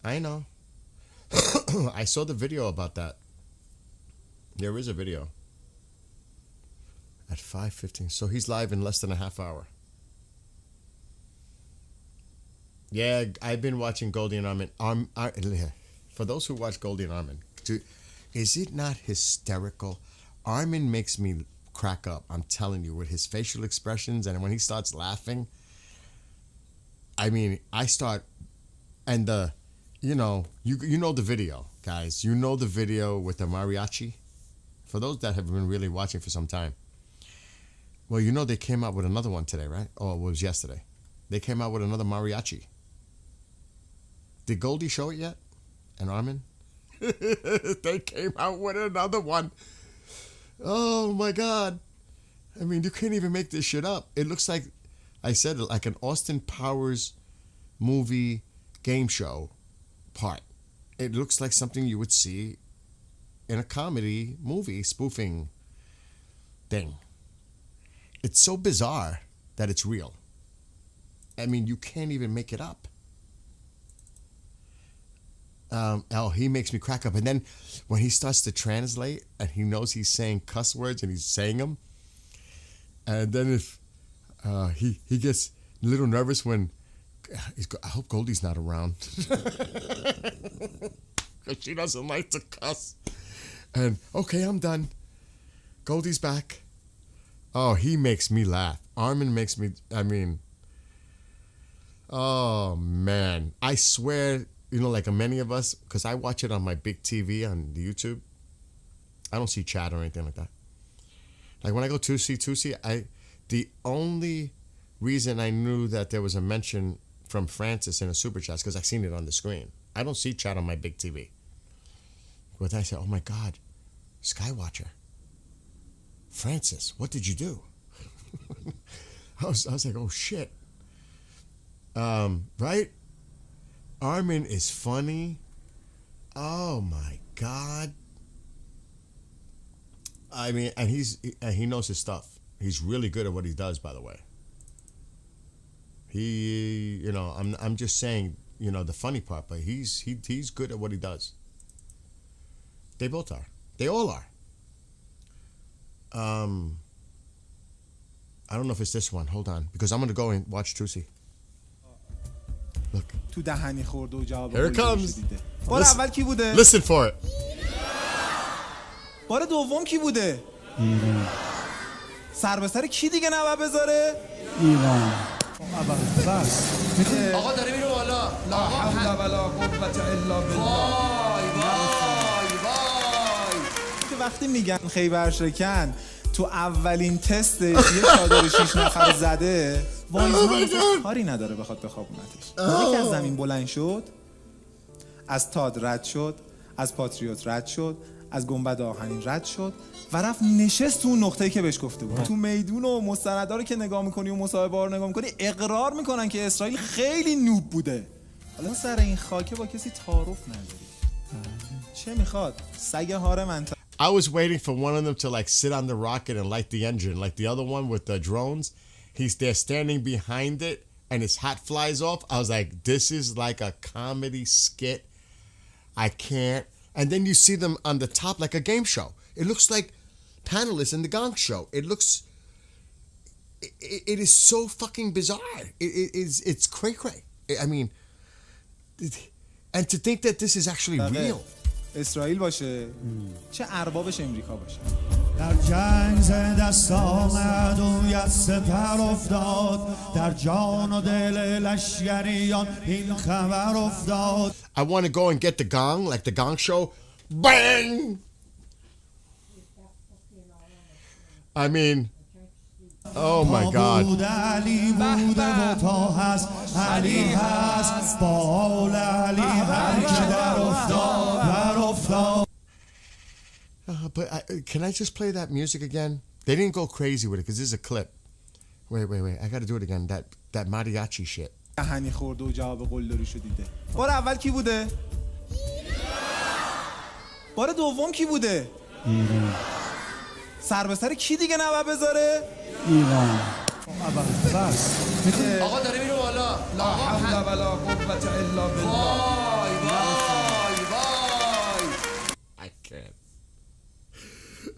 I know. I saw the video about that. There is a video. At 5:15. So he's live in less than a half hour. Yeah, I've been watching Goldie and Armin. For those who watch Goldie and Armin, is it not hysterical? Armin makes me crack up. I'm telling you, with his facial expressions and when he starts laughing. I mean, I start, and you know the video, guys. You know the video with the mariachi. For those that have been really watching for some time. Well, you know they came out with another one today, right? Oh, it was yesterday. They came out with another mariachi. Did Goldie show it yet? And Armin? They came out with another one. Oh my God. I mean, you can't even make this shit up. It looks like, I said, like an Austin Powers movie game show part. It looks like something you would see in a comedy movie spoofing thing. It's so bizarre that it's real. I mean, you can't even make it up. He makes me crack up. And then when he starts to translate and he knows he's saying cuss words and he's saying them, and then if he gets a little nervous when I hope Goldie's not around because she doesn't like to cuss. And okay, I'm done. Goldie's back. Oh, he makes me laugh. Armin makes me, I mean, oh man. I swear, like many of us, because I watch it on my big TV on YouTube. I don't see chat or anything like that. Like when I go to see, the only reason I knew that there was a mention from Francis in a super chat is because I seen it on the screen. I don't see chat on my big TV. But then I said, oh my God, Skywatcher. Francis, what did you do? I was like, oh shit. Right? Armin is funny. Oh my God. I mean, and he knows his stuff. He's really good at what he does, by the way. I'm just saying, the funny part, but he's good at what he does. They both are. They all are. I don't know if it's this one. Hold on, because I'm gonna go and watch Tusi. Look. تو دهنی خورده و جواب Here it comes. بار اول کی بوده؟ Listen for it. بار دوم کی بوده؟ ایران. سر به سر کی دیگه نباید بذاره؟ ایران. آقا داره میره بالا. لا حول ولا قوة الا بالله. وای. وقتی میگن خیبر شکن تو اولین تستش یه چادر 6 نفر زده وایزمان کاری نداره بخواد بخوابونتش. یکی از زمین بلند شد، از تاد رد شد، از پاتریوت رد شد، از گنبد آهنین رد شد و رفت نشست تو اون نقطه‌ای که بهش گفته بود. تو میدون و مستندا رو که نگاه میکنی و مصاحبه‌ها رو نگاه میکنی اقرار میکنن که اسرائیل خیلی نوب بوده. حالا سر این خاکه با کسی تعارف نداری. چه میخواد؟ سگ هار منطقه. I was waiting for one of them to like sit on the rocket and light the engine, like the other one with the drones. They're standing behind it and his hat flies off. I was like, this is like a comedy skit. I can't. And then you see them on the top like a game show. It looks like panelists in the Gong Show. It looks, it is so fucking bizarre. It's cray-cray. I mean, and to think that this is actually real. اسرائیل باشه چه اربابش امریکا باشه. در جنگ ز دست آمد و یت سپر افتاد در جان و دل لشکریان این خبر افتاد. I want to go and get the gong, like the Gong Show. Bang! I mean, oh my God. علی بوده و تا هست علی هست بال علی هر که در افتاد در افتاد. But can I just play that music again? They didn't go crazy with it because this is a clip. Wait. I got to do it again. That mariachi shit. دهنی خورده و جواب قلدریشو دیده. بار اول کی بوده؟ بار دوم کی بوده؟ ایران. سر به سر کی دیگه نباید بذاره؟ ایران. آقا داره میره بالا. لا حول ولا قوة الا بالله. وای. I can't.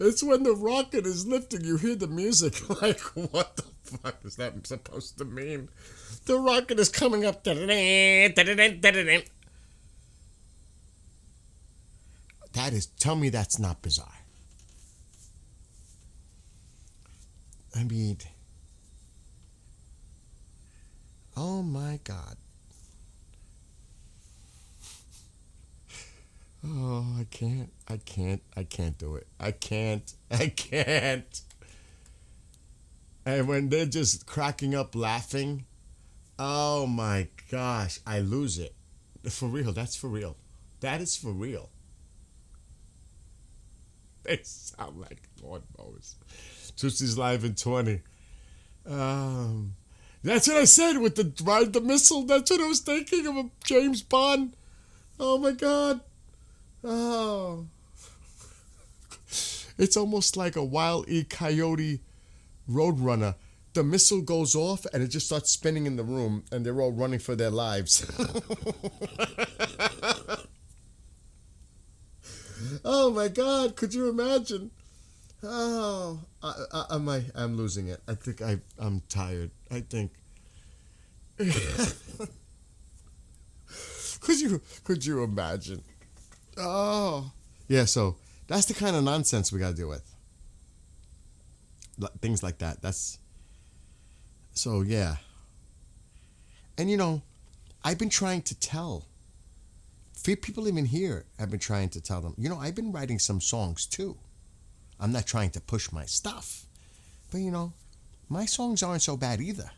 It's when the rocket is lifting, you hear the music. Like, what the fuck is that supposed to mean? The rocket is coming up. That is, tell me that's not bizarre. I mean, oh my God. Oh, I can't do it. I can't. And when they're just cracking up laughing, oh my gosh, I lose it. For real, that's for real. That is for real. They sound like lawnmowers. Tuesday's live in 20. That's what I said with the ride the missile. That's what I was thinking of, a James Bond. Oh my God. Oh. It's almost like a Wile E. Coyote Roadrunner. The missile goes off and it just starts spinning in the room and they're all running for their lives. Oh my God, could you imagine? Oh, I'm losing it. I think I'm tired. I think. Could you imagine? Oh, yeah. So that's the kind of nonsense we gotta deal with. Things like that. So yeah. And you know, I've been trying to tell. People even here have been trying to tell them. You know, I've been writing some songs too. I'm not trying to push my stuff, but you know, my songs aren't so bad either.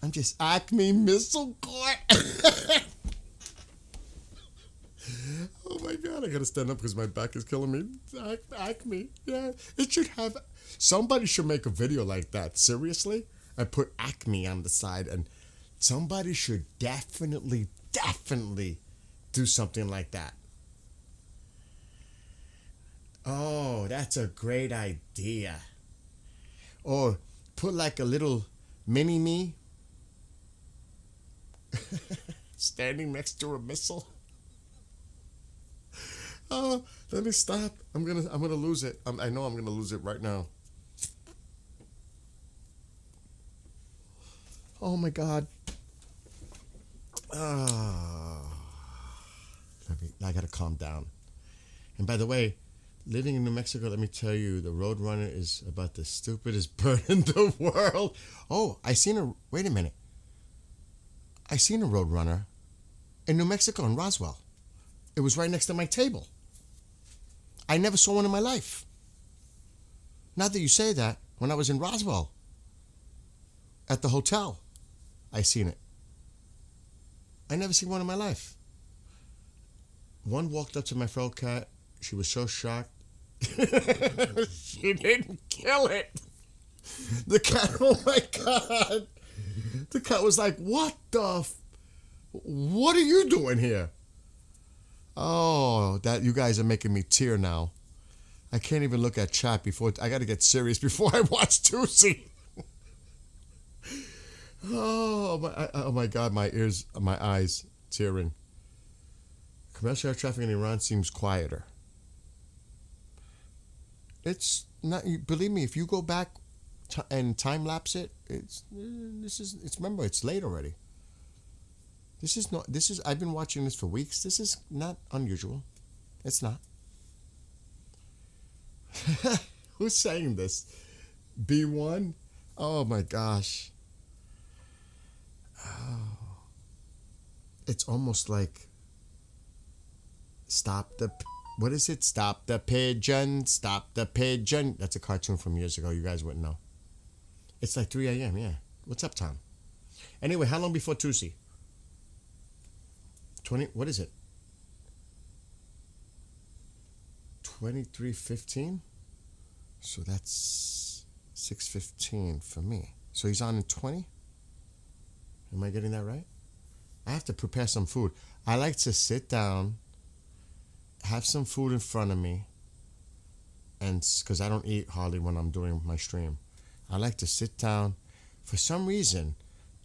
I'm just Acme Missile Court. Oh my God, I gotta stand up because my back is killing me. Acme, yeah. Somebody should make a video like that, seriously, and put Acme on the side, and somebody should definitely do something like that. Oh, that's a great idea. Or put like a little mini me standing next to a missile. Oh, let me stop. I'm gonna lose it. I know I'm gonna lose it right now. Oh my God. I gotta calm down. And by the way, living in New Mexico, let me tell you, the Roadrunner is about the stupidest bird in the world. Oh, wait a minute. I seen a Roadrunner in New Mexico, in Roswell. It was right next to my table. I never saw one in my life. Now that you say that, when I was in Roswell, at the hotel, I seen it. I never seen one in my life. One walked up to my feral cat. She was so shocked. She didn't kill it. The cat, oh my God. The cat was like, what are you doing here? Oh, you guys are making me tear now. I can't even look at chat I got to get serious before I watch Tusi. Oh my God, my eyes tearing. Commercial air traffic in Iran seems quieter. It's not. Believe me, if you go back and time lapse it, remember, it's late already. I've been watching this for weeks. This is not unusual. It's not. Who's saying this? B1? Oh my gosh. Oh. It's almost like what is it? Stop the pigeon, stop the pigeon. That's a cartoon from years ago. You guys wouldn't know. It's like 3 a.m., yeah. What's up, Tom? Anyway, how long before Tusi? 20, what is it? 23:15? So that's 6:15 for me. So he's on in 20? Am I getting that right? I have to prepare some food. I like to sit down, have some food in front of me, and because I don't eat hardly when I'm doing my stream. I like to sit down. For some reason,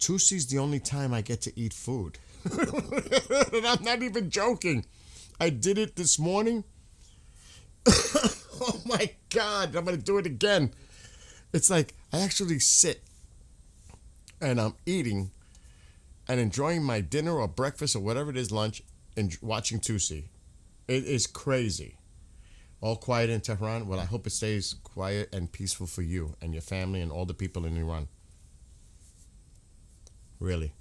Tusi's the only time I get to eat food. And I'm not even joking. I did it this morning, Oh my God, I'm going to do it again. It's like I actually sit and I'm eating and enjoying my dinner or breakfast or whatever it is, lunch, and watching Tusi. It is crazy. All quiet in Tehran. Well, I hope it stays quiet and peaceful for you and your family and all the people in Iran. Really.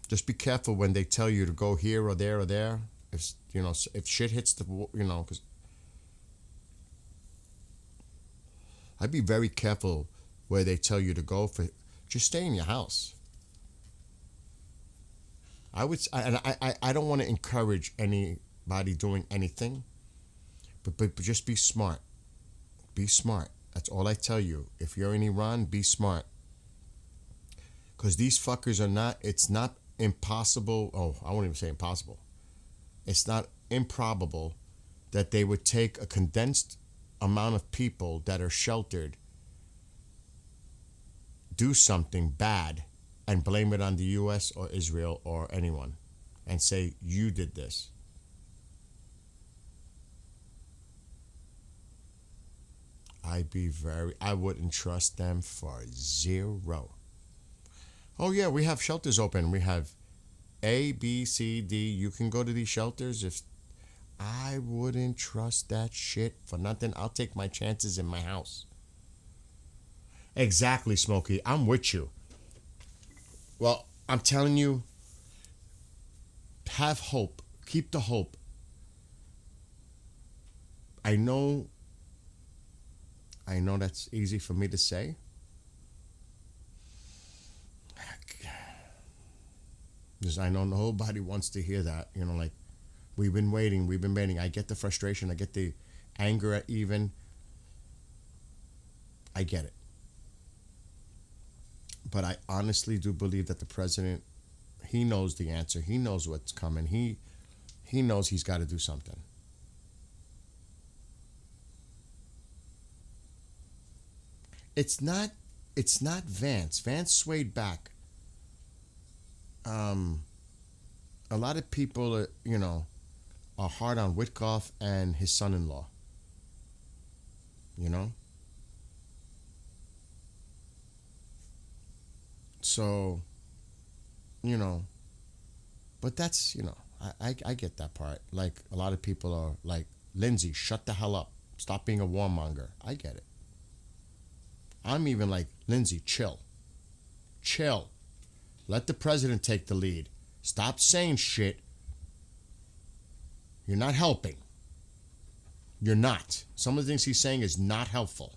Just be careful when they tell you to go here or there or there. If shit hits the, because I'd be very careful where they tell you to go for. Just stay in your house. I don't want to encourage anybody doing anything, but just be smart. Be smart. That's all I tell you. If you're in Iran, be smart. Because these fuckers are not. It's not impossible. Oh, I won't even say impossible. It's not improbable that they would take a condensed amount of people that are sheltered, do something bad, and blame it on the U.S. or Israel or anyone, and say, you did this. I wouldn't trust them for zero. Oh yeah, we have shelters open. We have A, B, C, D. You can go to these shelters. If I wouldn't trust that shit for nothing. I'll take my chances in my house. Exactly, Smokey. I'm with you. Well, I'm telling you, have hope. Keep the hope. I know that's easy for me to say. Because I know nobody wants to hear that. Like, we've been waiting. I get the frustration. I get the anger at even. I get it. But I honestly do believe that the president, he knows the answer. He knows what's coming. He knows he's got to do something. It's not Vance. Vance swayed back. A lot of people are hard on Witkoff and his son-in-law. So, but that's, I get that part. Like, a lot of people are like, Lindsay, shut the hell up. Stop being a warmonger. I get it. I'm even like, Lindsay, chill. Chill. Let the president take the lead. Stop saying shit. You're not helping. You're not. Some of the things he's saying is not helpful.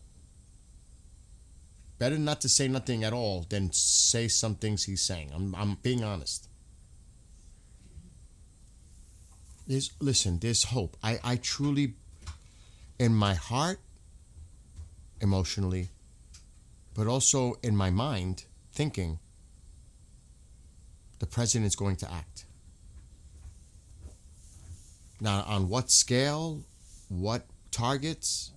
Better not to say nothing at all than say some things he's saying. I'm being honest. There's hope. I truly, in my heart, emotionally, but also in my mind, thinking, the president's going to act. Now, on what scale, what targets,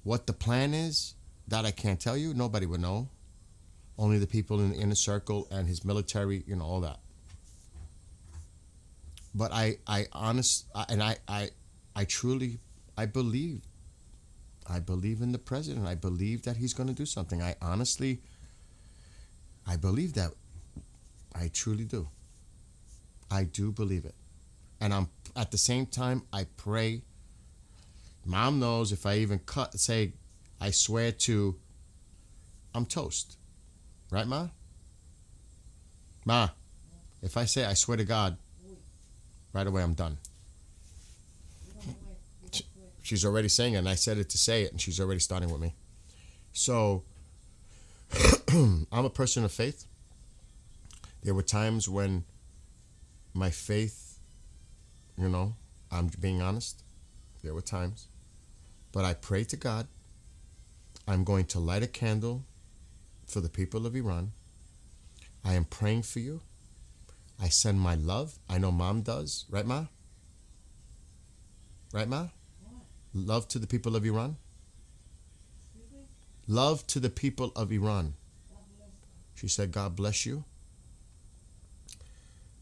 what the plan is, that I can't tell you. Nobody would know. Only the people in the inner circle and his military, all that. But I truly believe in the president. I believe that he's going to do something. I believe that. I truly do. I do believe it. And I'm at the same time, I pray. Mom knows if I even say, I swear to, I'm toast. Right, Ma? Ma, if I say I swear to God, right away I'm done. She's already saying it, and I said it to say it, and she's already starting with me. So, I'm a person of faith. There were times when my faith, I'm being honest. There were times. But I pray to God. I'm going to light a candle for the people of Iran. I am praying for you. I send my love. I know Mom does. Right, Ma? Right, Ma? Love to the people of Iran. Love to the people of Iran. She said, God bless you.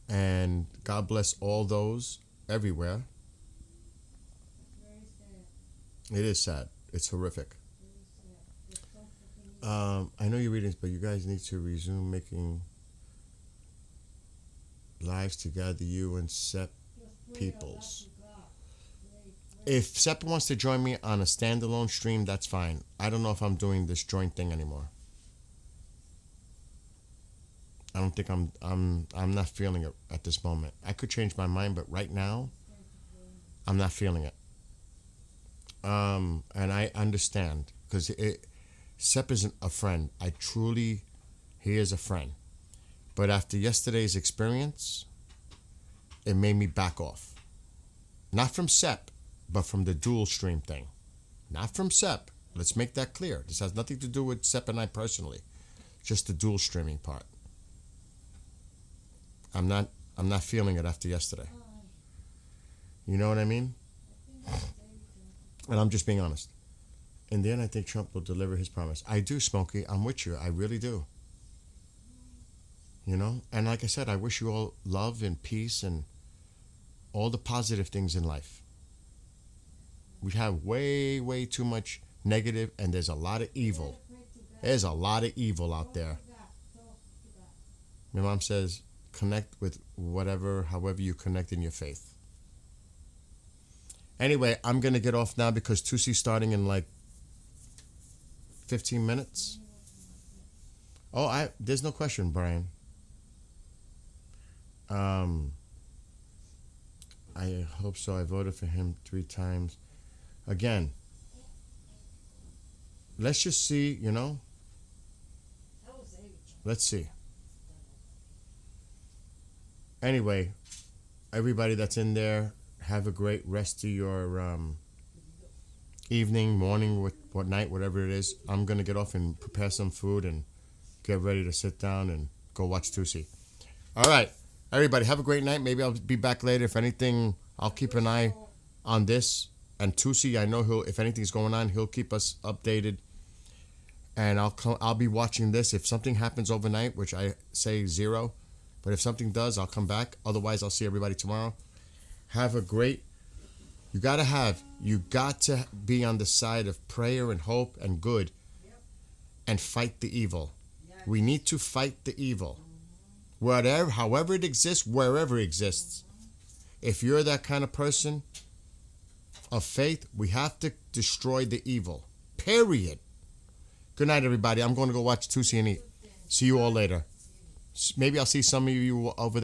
And God bless all those everywhere It is sad. It's horrific. I know you're reading this, but you guys need to resume making lives together, you and Sep Peoples. If Sep wants to join me on a standalone stream, that's fine. I don't know if I'm doing this joint thing anymore. I don't think I'm not feeling it at this moment. I could change my mind, but right now, I'm not feeling it. And I understand, because Sep isn't a friend. He is a friend. But after yesterday's experience, it made me back off. Not from Sep, but from the dual stream thing. Not from Sep. Let's make that clear. This has nothing to do with Sep and I personally. Just the dual streaming part. I'm not feeling it after yesterday. You know what I mean? And I'm just being honest. In the end, I think Trump will deliver his promise. I do, Smokey. I'm with you. I really do. You know? And like I said, I wish you all love and peace and all the positive things in life. We have way, way too much negative, and there's a lot of evil. There's a lot of evil out there. My mom says, connect with however you connect in your faith. Anyway, I'm going to get off now because Tusi's starting in like 15 minutes. Oh, there's no question, Brian. I hope so. I voted for him 3 times. Again, let's just see, you know. Let's see. Anyway, everybody that's in there, have a great rest of your evening, morning, what night, whatever it is. I'm going to get off and prepare some food and get ready to sit down and go watch Tusi. All right. Everybody, have a great night. Maybe I'll be back later. If anything, I'll keep an eye on this. And Tusi, I know if anything's going on, he'll keep us updated. And I'll be watching this. If something happens overnight, which I say 0, but if something does, I'll come back. Otherwise, I'll see everybody tomorrow. Have a great... You got to be on the side of prayer and hope and good and fight the evil. We need to fight the evil. However it exists, wherever it exists. If you're that kind of person of faith, we have to destroy the evil. Period. Good night, everybody. I'm going to go watch Tusi and eat. See you all later. Maybe I'll see some of you over there.